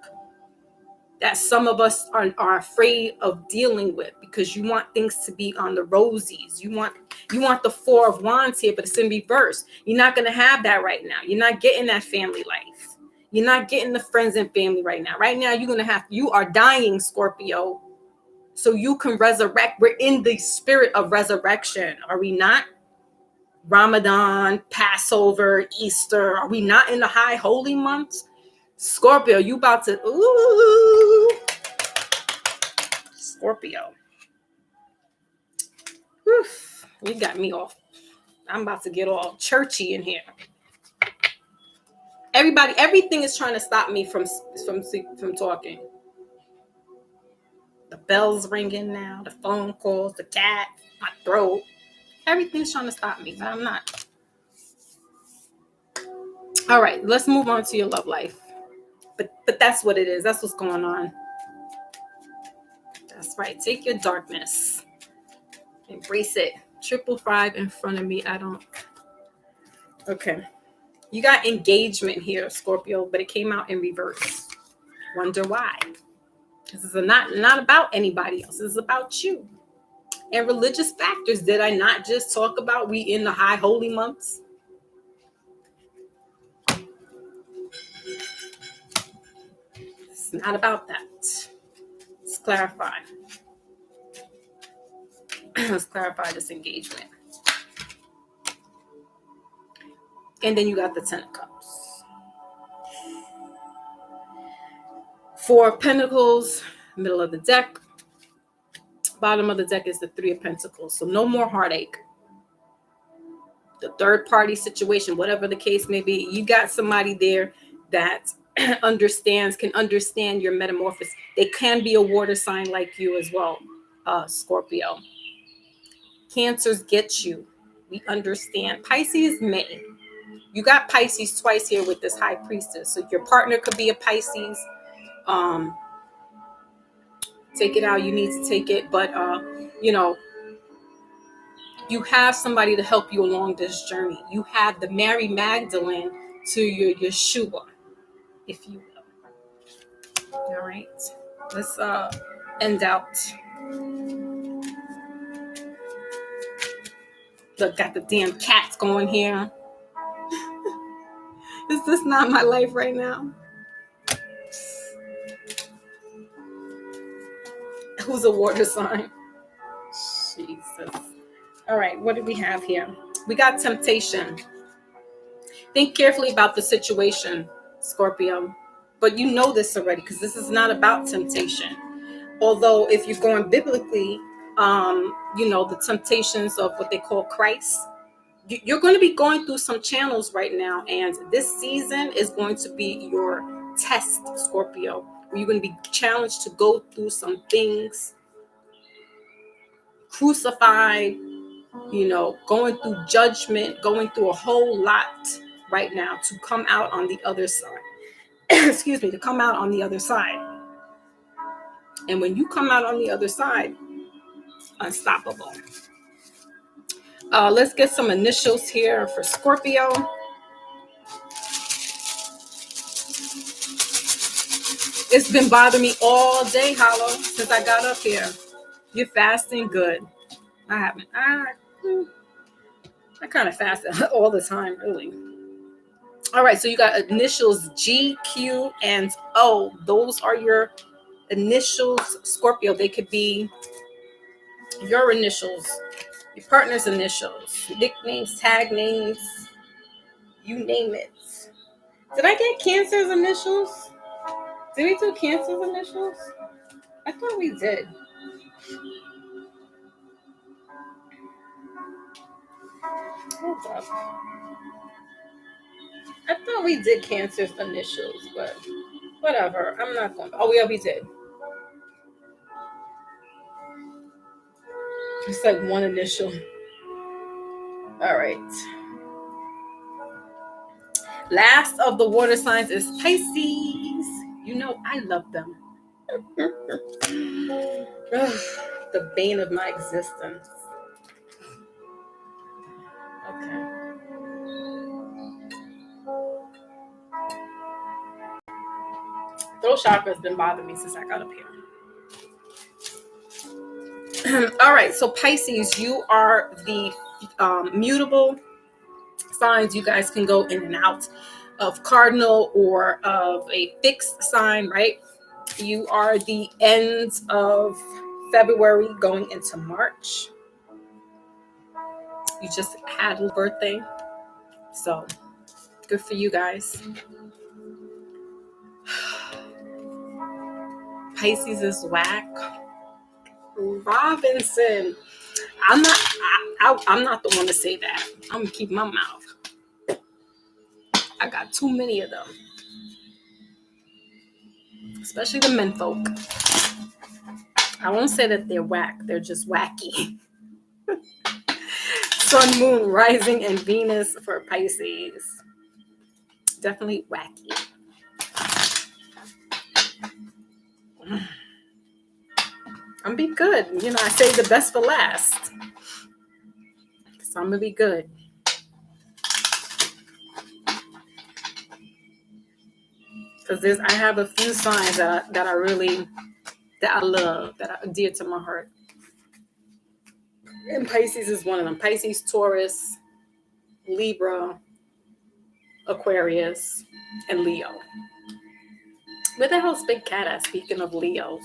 that some of us are afraid of dealing with, because you want things to be on the rosies. You want the 4 of Wands here, but it's in reverse. You're not going to have that right now. You're not getting that family life. You're not getting the friends and family right now. Right now, you are dying, Scorpio, so you can resurrect. We're in the spirit of resurrection, are we not? Ramadan, Passover, Easter. Are we not in the high holy months? Scorpio, you about to, Scorpio. Whew, you got me off. I'm about to get all churchy in here. Everything is trying to stop me from talking. The bell's ringing now, the phone calls, the cat, my throat. Everything's trying to stop me, but I'm not. All right, let's move on to your love life. But that's what it is. That's what's going on. That's right. Take your darkness. Embrace it. 555 in front of me. I don't. Okay. You got engagement here, Scorpio, but it came out in reverse. Wonder why? This is not about anybody else. This is about you. And religious factors. Did I not just talk about we in the high holy months? It's not about that. Let's clarify. Let's clarify this engagement. And then you got the 10 of Cups. 4 of Pentacles, middle of the deck. Bottom of the deck is the 3 of Pentacles. So no more heartache. The third party situation, whatever the case may be, you got somebody there that can understand your metamorphosis. They can be a water sign like you as well, Scorpio. Cancers get you. We understand. Pisces may. You got Pisces twice here with this High Priestess. So your partner could be a Pisces. Take it out. You need to take it. But, you have somebody to help you along this journey. You have the Mary Magdalene to your Yeshua, if you will. All right. Let's end out. Look, got the damn cats going here. Is this not my life right now? Who's a water sign? Jesus. All right, what do we have here? We got temptation. Think carefully about the situation, Scorpio. But you know this already because this is not about temptation. Although if you're going biblically, the temptations of what they call Christ, you're going to be going through some channels right now. And this season is going to be your test, Scorpio, where you're going to be challenged to go through some things, crucified, going through judgment, going through a whole lot right now to come out on the other side. Excuse me, to come out on the other side. And when you come out on the other side, unstoppable. Let's get some initials here for Scorpio. It's been bothering me all day, Hollow, since I got up here. You're fasting? Good. I haven't. I kind of fast all the time, really. All right, so you got initials G, Q, and O. Those are your initials, Scorpio. They could be your initials, your partner's initials, nicknames, tag names, you name it. Did I get Cancer's initials? Did we do Cancer's initials? I thought we did. Hold up. I thought we did Cancer's initials, but whatever. I'm not going. Oh, yeah, we did. It's like one initial. All right. Last of the water signs is Pisces. You know, I love them. The bane of my existence. Okay. Throat chakra has been bothering me since I got up here. All right, so Pisces, you are the mutable signs. You guys can go in and out of cardinal or of a fixed sign, right? You are the end of February going into March. You just had a birthday, so good for you guys. Pisces is whack. Robinson, I'm not the one to say that. I'm gonna keep my mouth. I got too many of them, especially the men folk. I won't say that they're whack. They're just wacky. Sun, moon, rising, and Venus for Pisces. Definitely wacky. I'm gonna be good. You know, I say the best for last. So I'm gonna be good. Because I have a few signs that I really, that I love, that are dear to my heart. And Pisces is one of them. Pisces, Taurus, Libra, Aquarius, and Leo. Where the hell's Big Cat at? Speaking of Leos.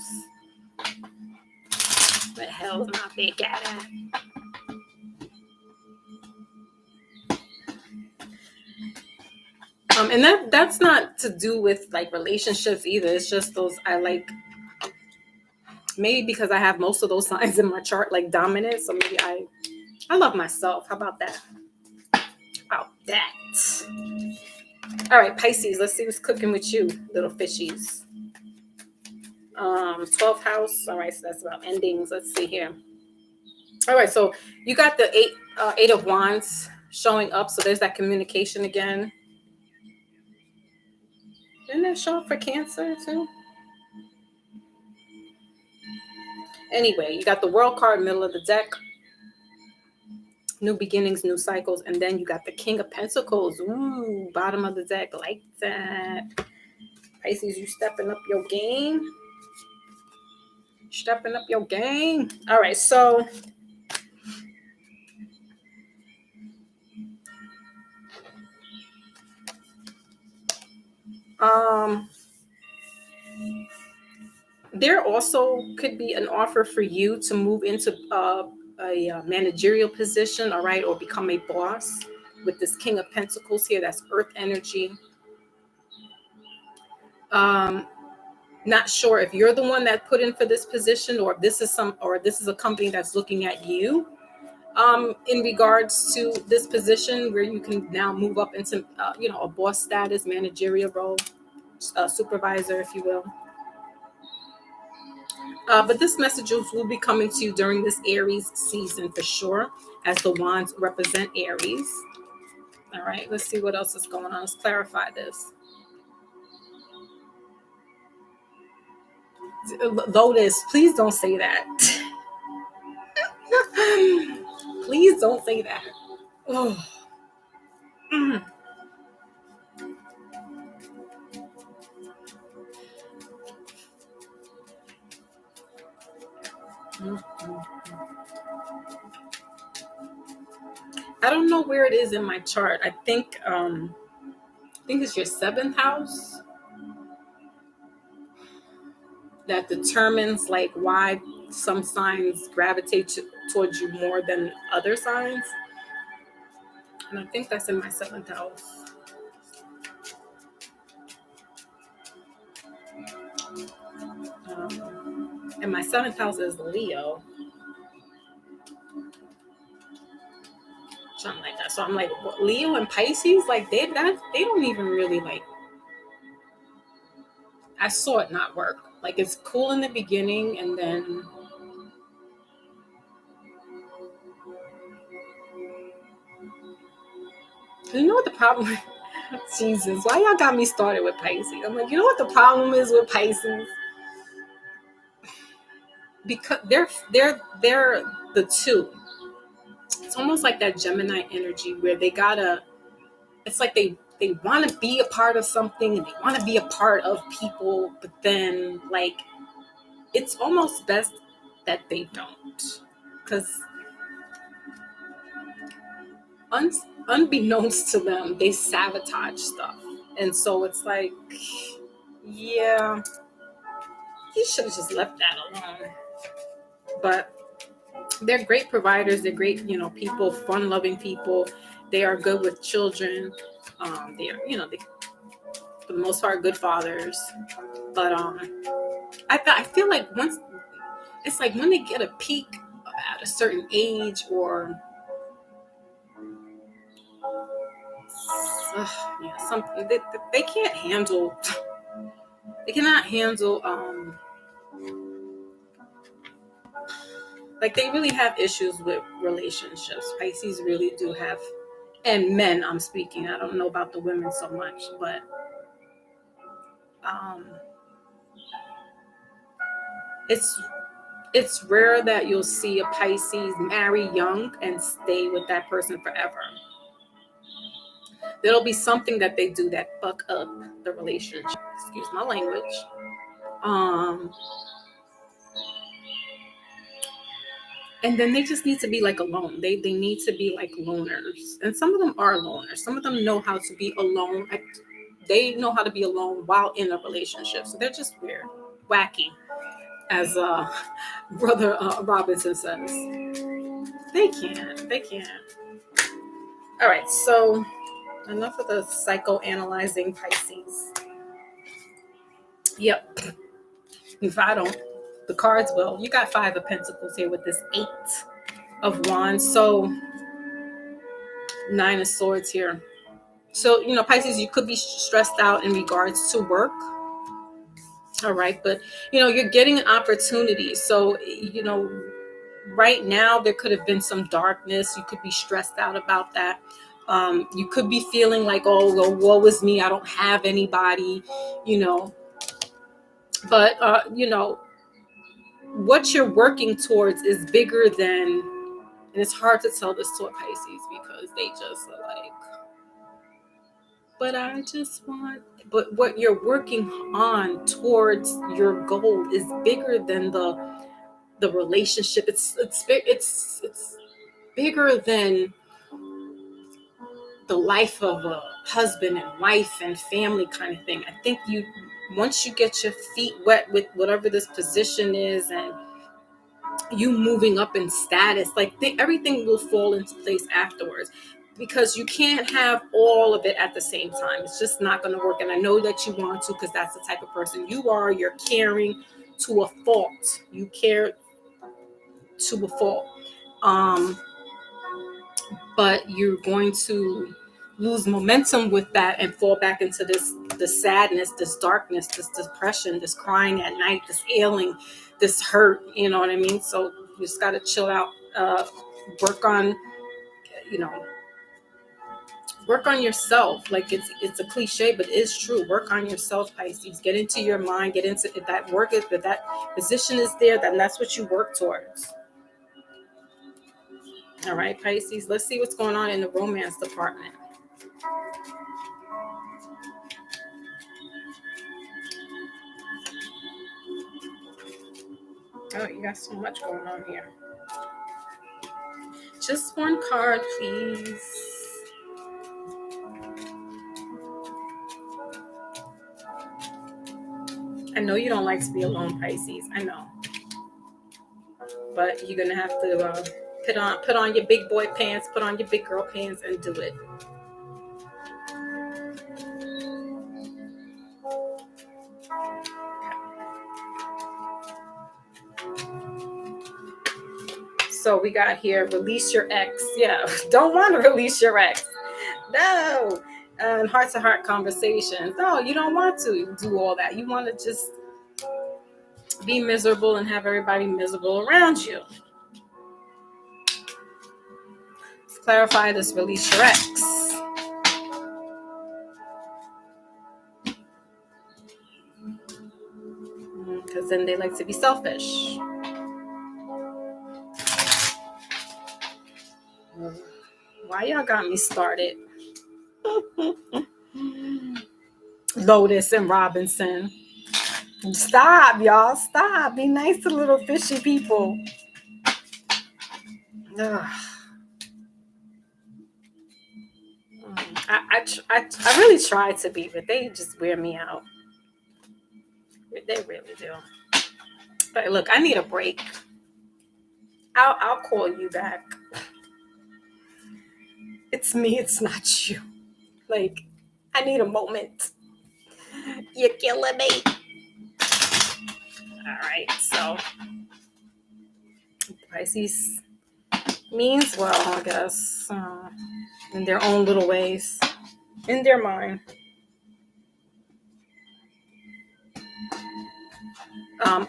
Where the hell's my Big Cat at? And that's not to do with like relationships either. It's just those I like. Maybe because I have most of those signs in my chart, like dominant. So maybe I love myself. How about that? How about that? All right, Pisces. Let's see what's cooking with you, little fishies. 12th house. All right, so that's about endings. Let's see here. All right, so you got the eight of wands showing up. So there's that communication again. Didn't that show up for Cancer too? Anyway, you got the World card, middle of the deck. New beginnings, new cycles. And then you got the King of Pentacles. Ooh, bottom of the deck. Like that. Pisces, you stepping up your game. Stepping up your game. All right, so there also could be an offer for you to move into a managerial position, all right, or become a boss with this King of Pentacles here. That's earth energy. Not sure if you're the one that put in for this position, or if this is a company that's looking at you in regards to this position where you can now move up into a boss status, managerial role, supervisor, if you will. But this message will be coming to you during this Aries season for sure, as the wands represent Aries. All right, let's see what else is going on. Let's clarify this. Lotus, please don't say that. Please don't say that. Oh. I don't know where it is in my chart. I think it's your 7th house that determines like why some signs gravitate towards you more than other signs. And I think that's in my 7th house. And my 7th house is Leo. Something like that. So I'm like, what, Leo and Pisces, like they don't even really like. I saw it not work. Like it's cool in the beginning, and then you know what the problem is? Jesus, why y'all got me started with Pisces? I'm like, you know what the problem is with Pisces? Because they're the two. It's almost like that Gemini energy where it's like they want to be a part of something and they want to be a part of people, but then like it's almost best that they don't, because unbeknownst to them, they sabotage stuff. And so it's like, yeah, he should have just left that alone. But they're great providers. They're great, people, fun-loving people. They are good with children. They are, they, for the most part, good fathers. But I feel like once it's like when they get a peak at a certain age, or something, they can't handle. They cannot handle. Like they really have issues with relationships. Pisces really do have And men, I'm speaking. I don't know about the women so much, but it's rare that you'll see a Pisces marry young and stay with that person forever. There'll be something that they do that fuck up the relationship. Excuse my language. And then they just need to be like alone. They need to be like loners. And some of them are loners. Some of them know how to be alone. They know how to be alone while in a relationship. So they're just weird, wacky, as Brother Robinson says. They can't. All right, so enough of the psychoanalyzing Pisces. Yep. If I don't, the cards will. You got 5 of Pentacles here with this 8 of Wands. So 9 of Swords here. So, Pisces, you could be stressed out in regards to work. All right. But, you're getting an opportunity. So, right now there could have been some darkness. You could be stressed out about that. You could be feeling like, oh, well, woe is me. I don't have anybody, But, what you're working towards is bigger than, and it's hard to tell this to a Pisces because they just are like, but what you're working on towards your goal is bigger than the relationship. It's bigger than the life of a husband and wife and family kind of thing. I think once you get your feet wet with whatever this position is and you moving up in status, like everything will fall into place afterwards, because you can't have all of it at the same time. It's just not going to work. And I know that you want to, because that's the type of person you are. You're caring to a fault. You care to a fault. But you're going to lose momentum with that and fall back into this sadness, this darkness, this depression, this crying at night, this ailing, this hurt. You know what I mean? So you just got to chill out, work on, work on yourself. Like it's a cliche, but it's true. Work on yourself, Pisces. Get into your mind. Get into if that work is that position is there. Then that's what you work towards. All right, Pisces. Let's see what's going on in the romance department. Oh, you got so much going on here. Just one card, please. I know you don't like to be alone, Pisces. I know. But you're going to have to put on your big boy pants, put on your big girl pants, and do it. So we got here, release your ex. Yeah, don't want to release your ex. No. And heart-to-heart conversations. No, you don't want to do all that. You want to just be miserable and have everybody miserable around you. Let's clarify this, release your ex. Because then they like to be selfish. Why y'all got me started? Lotus and Robinson. Stop, y'all. Stop. Be nice to little fishy people. I really try to be, but they just wear me out. They really do. But look, I need a break. I'll call you back. It's me, it's not you. Like, I need a moment. You're killing me. All right, so Pisces means well, I guess, in their own little ways, in their mind.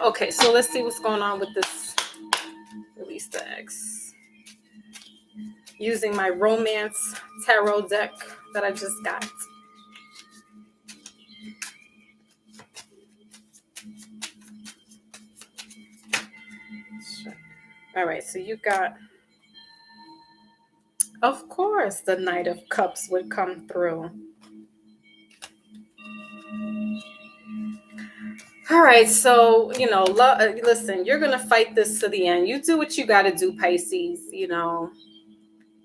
Okay, so let's see what's going on with this release the ex. using my romance tarot deck that I just got. All right, so you got, of course, the Knight of Cups would come through. All right, so, you know, listen, you're going to fight this to the end. You do what you got to do, Pisces. You know,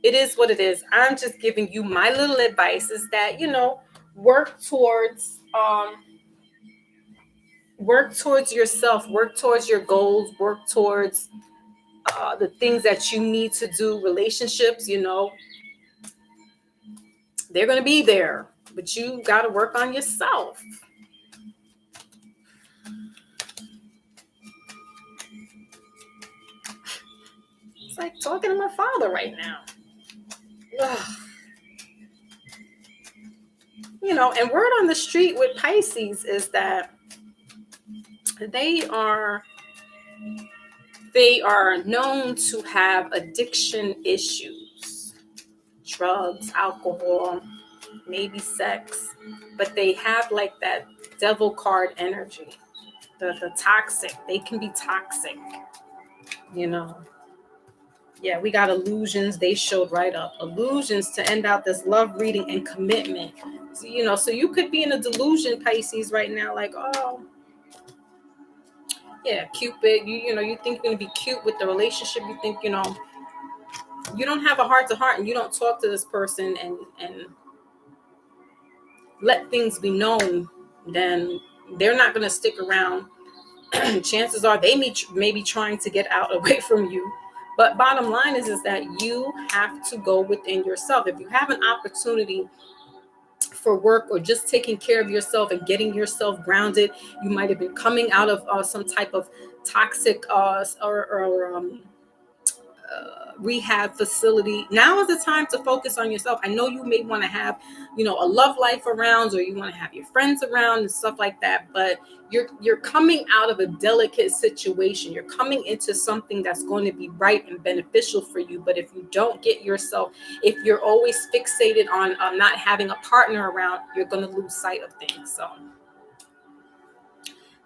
it is what it is. I'm just giving you my little advice is that, you know, work towards yourself, work towards your goals, work towards the things that you need to do. Relationships, you know, they're going to be there, but you got to work on yourself. It's like talking to my father right now. Ugh. You know, and word on the street with Pisces is that they are known to have addiction issues, drugs, alcohol, maybe sex, but they have like that devil card energy, the toxic. They can be toxic, you know. Yeah, we got illusions. They showed right up. Illusions to end out this love reading and commitment. So, you know, so you could be in a delusion, Pisces, right now, like, oh, yeah, Cupid. You know, you think you're going to be cute with the relationship. You think, you know, you don't have a heart to heart and you don't talk to this person and let things be known, then they're not going to stick around. Chances are they may be trying to get out away from you. But bottom line is that you have to go within yourself. If you have an opportunity for work or just taking care of yourself and getting yourself grounded, you might have been coming out of some type of toxic rehab facility. Now is the time to focus on yourself. I know you may want to have, you know, a love life around, or you want to have your friends around and stuff like that, but you're coming out of a delicate situation. You're coming into something that's going to be right and beneficial for you. But if you don't get yourself, if you're always fixated on not having a partner around, you're going to lose sight of things. So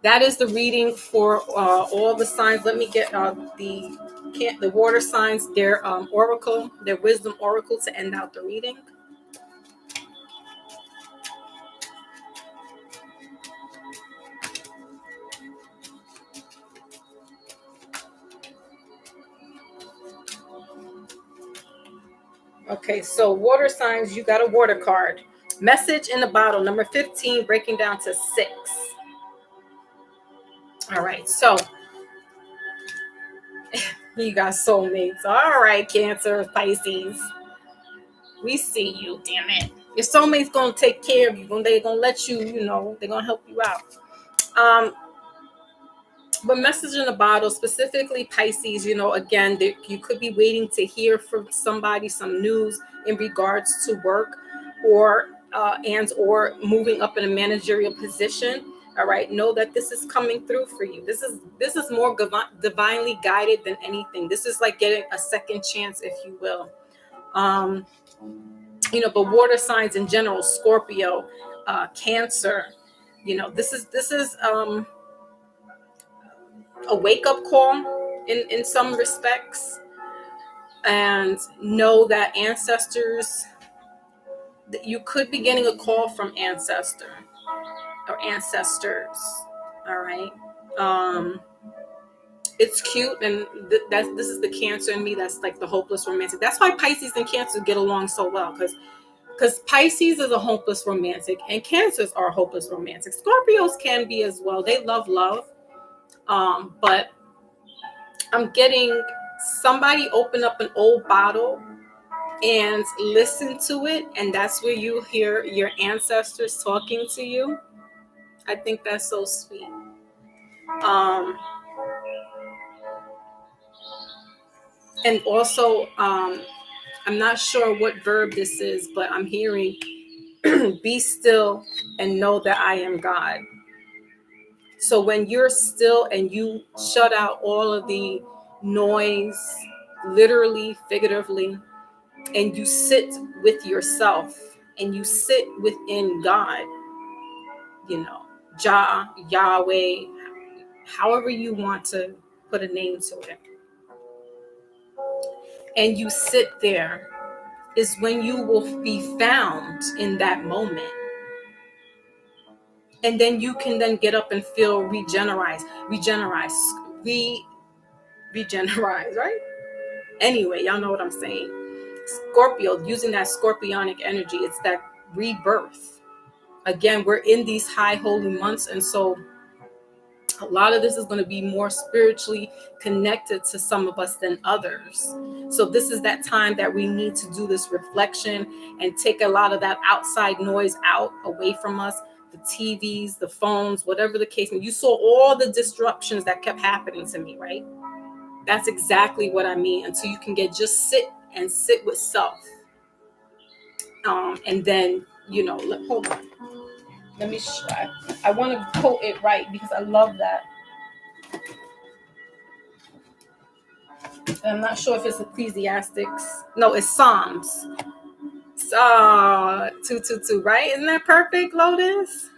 that is the reading for all the signs. Let me get the water signs, their oracle, their wisdom oracle to end out the reading. Okay, so water signs, you got a water card. Message in the bottle, number 15, breaking down to 6. All right, so you got soulmates. All right, Cancer, Pisces. We see you, damn it. Your soulmate's going to take care of you. They're going to let you, you know, they're going to help you out. But message in a bottle, specifically Pisces, you know, again, you could be waiting to hear from somebody, some news in regards to work or moving up in a managerial position. All right, know that this is coming through for you. This is more divinely guided than anything. This is like getting a second chance, if you will. You know, but water signs in general, Scorpio, Cancer, you know, this is a wake-up call in some respects. And know that ancestors, that you could be getting a call from ancestor or ancestors. All right. It's cute, and this is the Cancer in me. That's like the hopeless romantic. That's why Pisces and Cancer get along so well, because Pisces is a hopeless romantic and Cancers are hopeless romantic. Scorpios can be as well. They love love. But I'm getting somebody open up an old bottle and listen to it, and that's where you hear your ancestors talking to you. I think that's so sweet. And also, I'm not sure what verb this is, but I'm hearing be still and know that I am God. So when you're still and you shut out all of the noise, literally, figuratively, and you sit with yourself and you sit within God, you know, Jah, Yahweh, however you want to put a name to it, and you sit there, is when you will be found in that moment. And then you can then get up and feel regenerized, right? Anyway, y'all know what I'm saying. Scorpio, using that scorpionic energy, it's that rebirth. Again, we're in these high holy months, and so a lot of this is going to be more spiritually connected to some of us than others. So this is that time that we need to do this reflection and take a lot of that outside noise out, away from us, the TVs, the phones, whatever the case. And you saw all the disruptions that kept happening to me, right? That's exactly what I mean. Until you can just sit with self. And then, hold on. Let me try. I want to quote it right because I love that. I'm not sure if it's Ecclesiastics. No, it's Psalms. 222, right? Isn't that perfect, Lotus?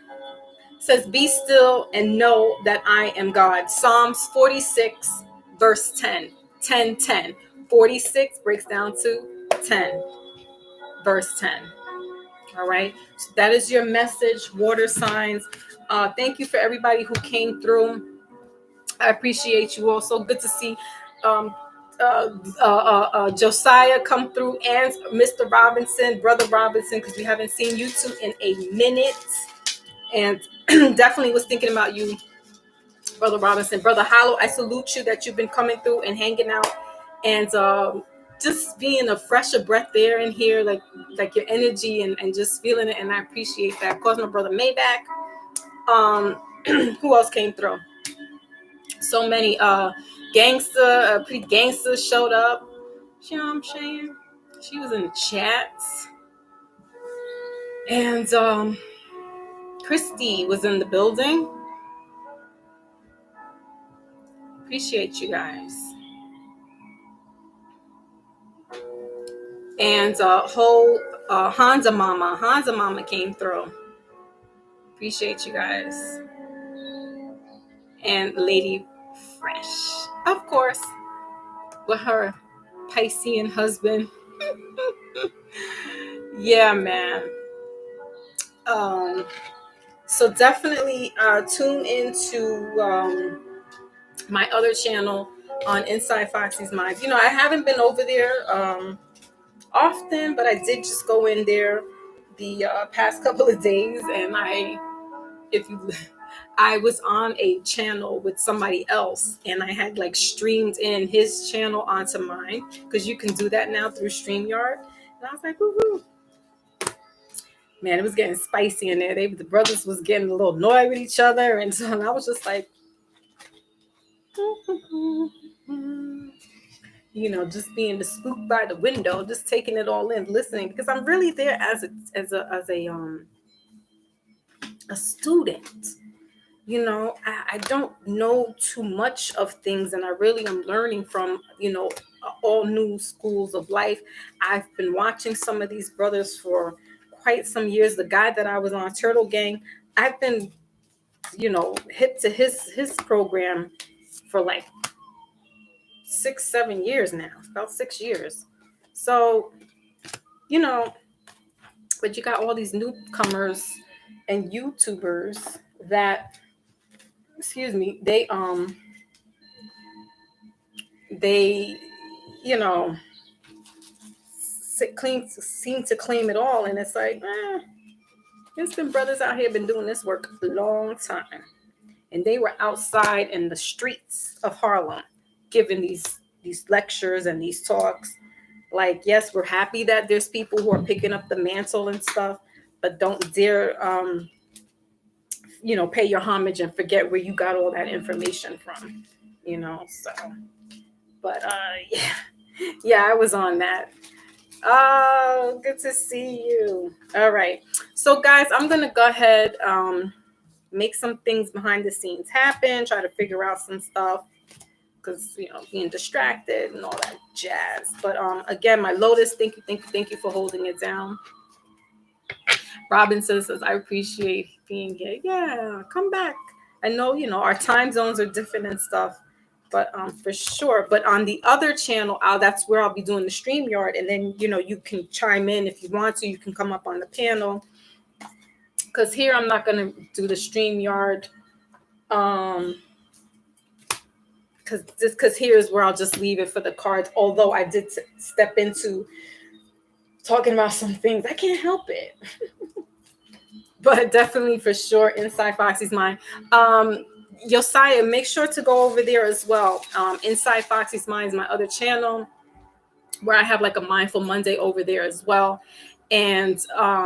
It says, be still and know that I am God. Psalms 46, verse 10. 10. 46 breaks down to 10, verse 10. All right. So that is your message, water signs. Thank you for everybody who came through. I appreciate you all. So good to see Josiah come through, and Mr. Robinson, Brother Robinson, because we haven't seen you two in a minute. And definitely was thinking about you, Brother Robinson. Brother Hollow, I salute you that you've been coming through and hanging out and just being a fresher breath there in here, like your energy and just feeling it. And I appreciate that. Of course, my brother Maybach. Who else came through? So many pretty gangsters showed up. You know what I'm saying? She was in the chats. And Christy was in the building. Appreciate you guys. And whole Hansa Mama came through. Appreciate you guys. And Lady Fresh, of course, with her Piscean husband. Yeah, man. So definitely tune into my other channel on Inside Foxy's Minds. You know, I haven't been over there often, but I did just go in there the past couple of days, and I was on a channel with somebody else, and I had like streamed in his channel onto mine, because you can do that now through StreamYard. And I was like, woohoo. Man, it was getting spicy in there. The brothers was getting a little annoyed with each other, and so I was just like, you know, just being the spook by the window, just taking it all in, listening, because I'm really there as a student. You know, I don't know too much of things, and I really am learning from, you know, all new schools of life. I've been watching some of these brothers for quite some years. The guy that I was on, Turtle Gang, I've been, you know, hip to his program for like 6-7 years now, about 6 years. So, you know, but you got all these newcomers and YouTubers that, excuse me, they you know, seem to claim it all, and it's like, there's been brothers out here been doing this work a long time, and they were outside in the streets of Harlem giving these lectures and these talks. Like, yes, we're happy that there's people who are picking up the mantle and stuff, but don't dare you know, pay your homage and forget where you got all that information from, you know. So, but yeah, I was on that. Oh, good to see you. All right, so guys, I'm gonna go ahead, make some things behind the scenes happen, try to figure out some stuff, because being distracted and all that jazz. But again, my Lotus, thank you for holding it down. Robinson says, I appreciate being here. Yeah, come back. I know, our time zones are different and stuff, but for sure. But on the other channel, that's where I'll be doing the StreamYard. And then, you can chime in if you want to. You can come up on the panel. Because here I'm not going to do the StreamYard. Because here's where I'll just leave it for the cards. Although I did step into talking about some things. I can't help it. But definitely for sure inside Foxy's mind. Josiah, make sure to go over there as well. Inside Foxy's mind is my other channel where I have like a Mindful Monday over there as well. And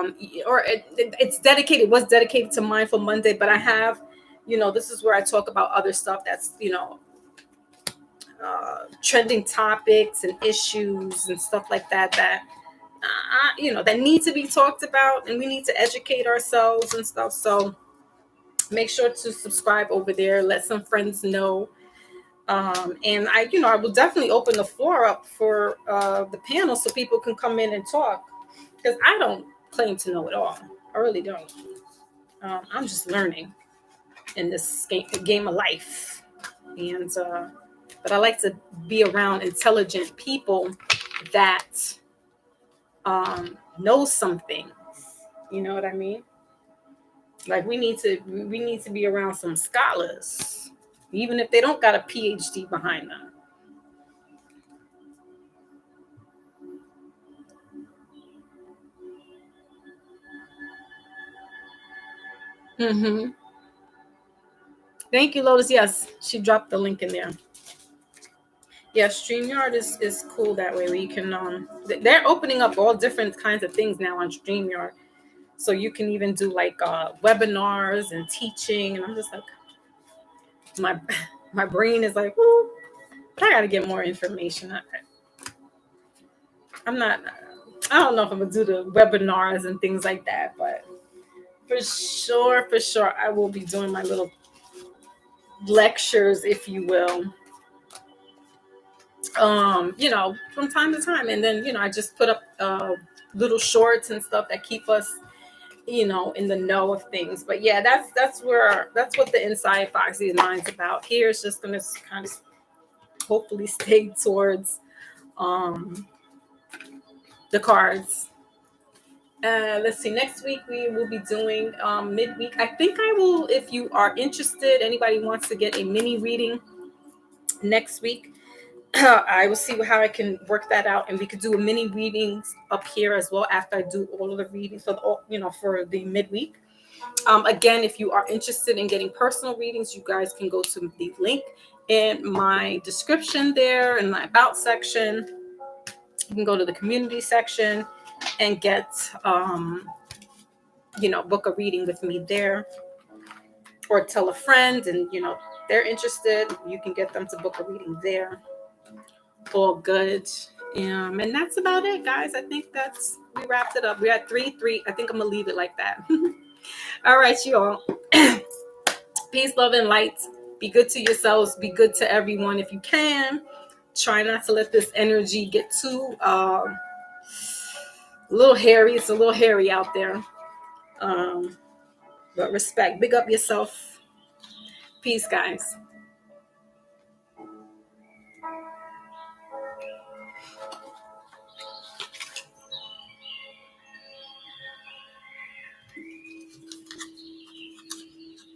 it's dedicated, was dedicated to Mindful Monday, but I have, this is where I talk about other stuff that's, trending topics and issues and stuff like that that need to be talked about, and we need to educate ourselves and stuff. So make sure to subscribe over there. Let some friends know. And I will definitely open the floor up for the panel so people can come in and talk, because I don't claim to know it all. I really don't. I'm just learning in this game of life. And but I like to be around intelligent people that know something. You know what I mean? Like we need to be around some scholars, even if they don't got a PhD behind them. Thank you, Lotus. Yes, she dropped the link in there. Yeah, StreamYard is cool that way, where you can they're opening up all different kinds of things now on StreamYard. So you can even do like webinars and teaching, and I'm just like, my brain is like, woo, but I gotta get more information. I don't know if I'm gonna do the webinars and things like that, but for sure, I will be doing my little lectures, if you will. From time to time, and then I just put up little shorts and stuff that keep us in the know of things. But yeah, that's what the Inside Foxy's mind's about. Here it's just gonna kind of hopefully stay towards the cards. Let's see, next week we will be doing midweek. I think I will, if you are interested, anybody wants to get a mini reading next week, I will see how I can work that out, and we could do a mini readings up here as well after I do all of the readings for the midweek. Again, if you are interested in getting personal readings, you guys can go to the link in my description there in my about section. You can go to the community section and get book a reading with me there, or tell a friend, and they're interested, you can get them to book a reading there. All good. And that's about it, guys. I think we wrapped it up. We're at 3. I think I'm gonna leave it like that. All right, you all. Peace, love, and light. Be good to yourselves. Be good to everyone if you can. Try not to let this energy get too a little hairy. It's a little hairy out there. But respect. Big up yourself. Peace, guys.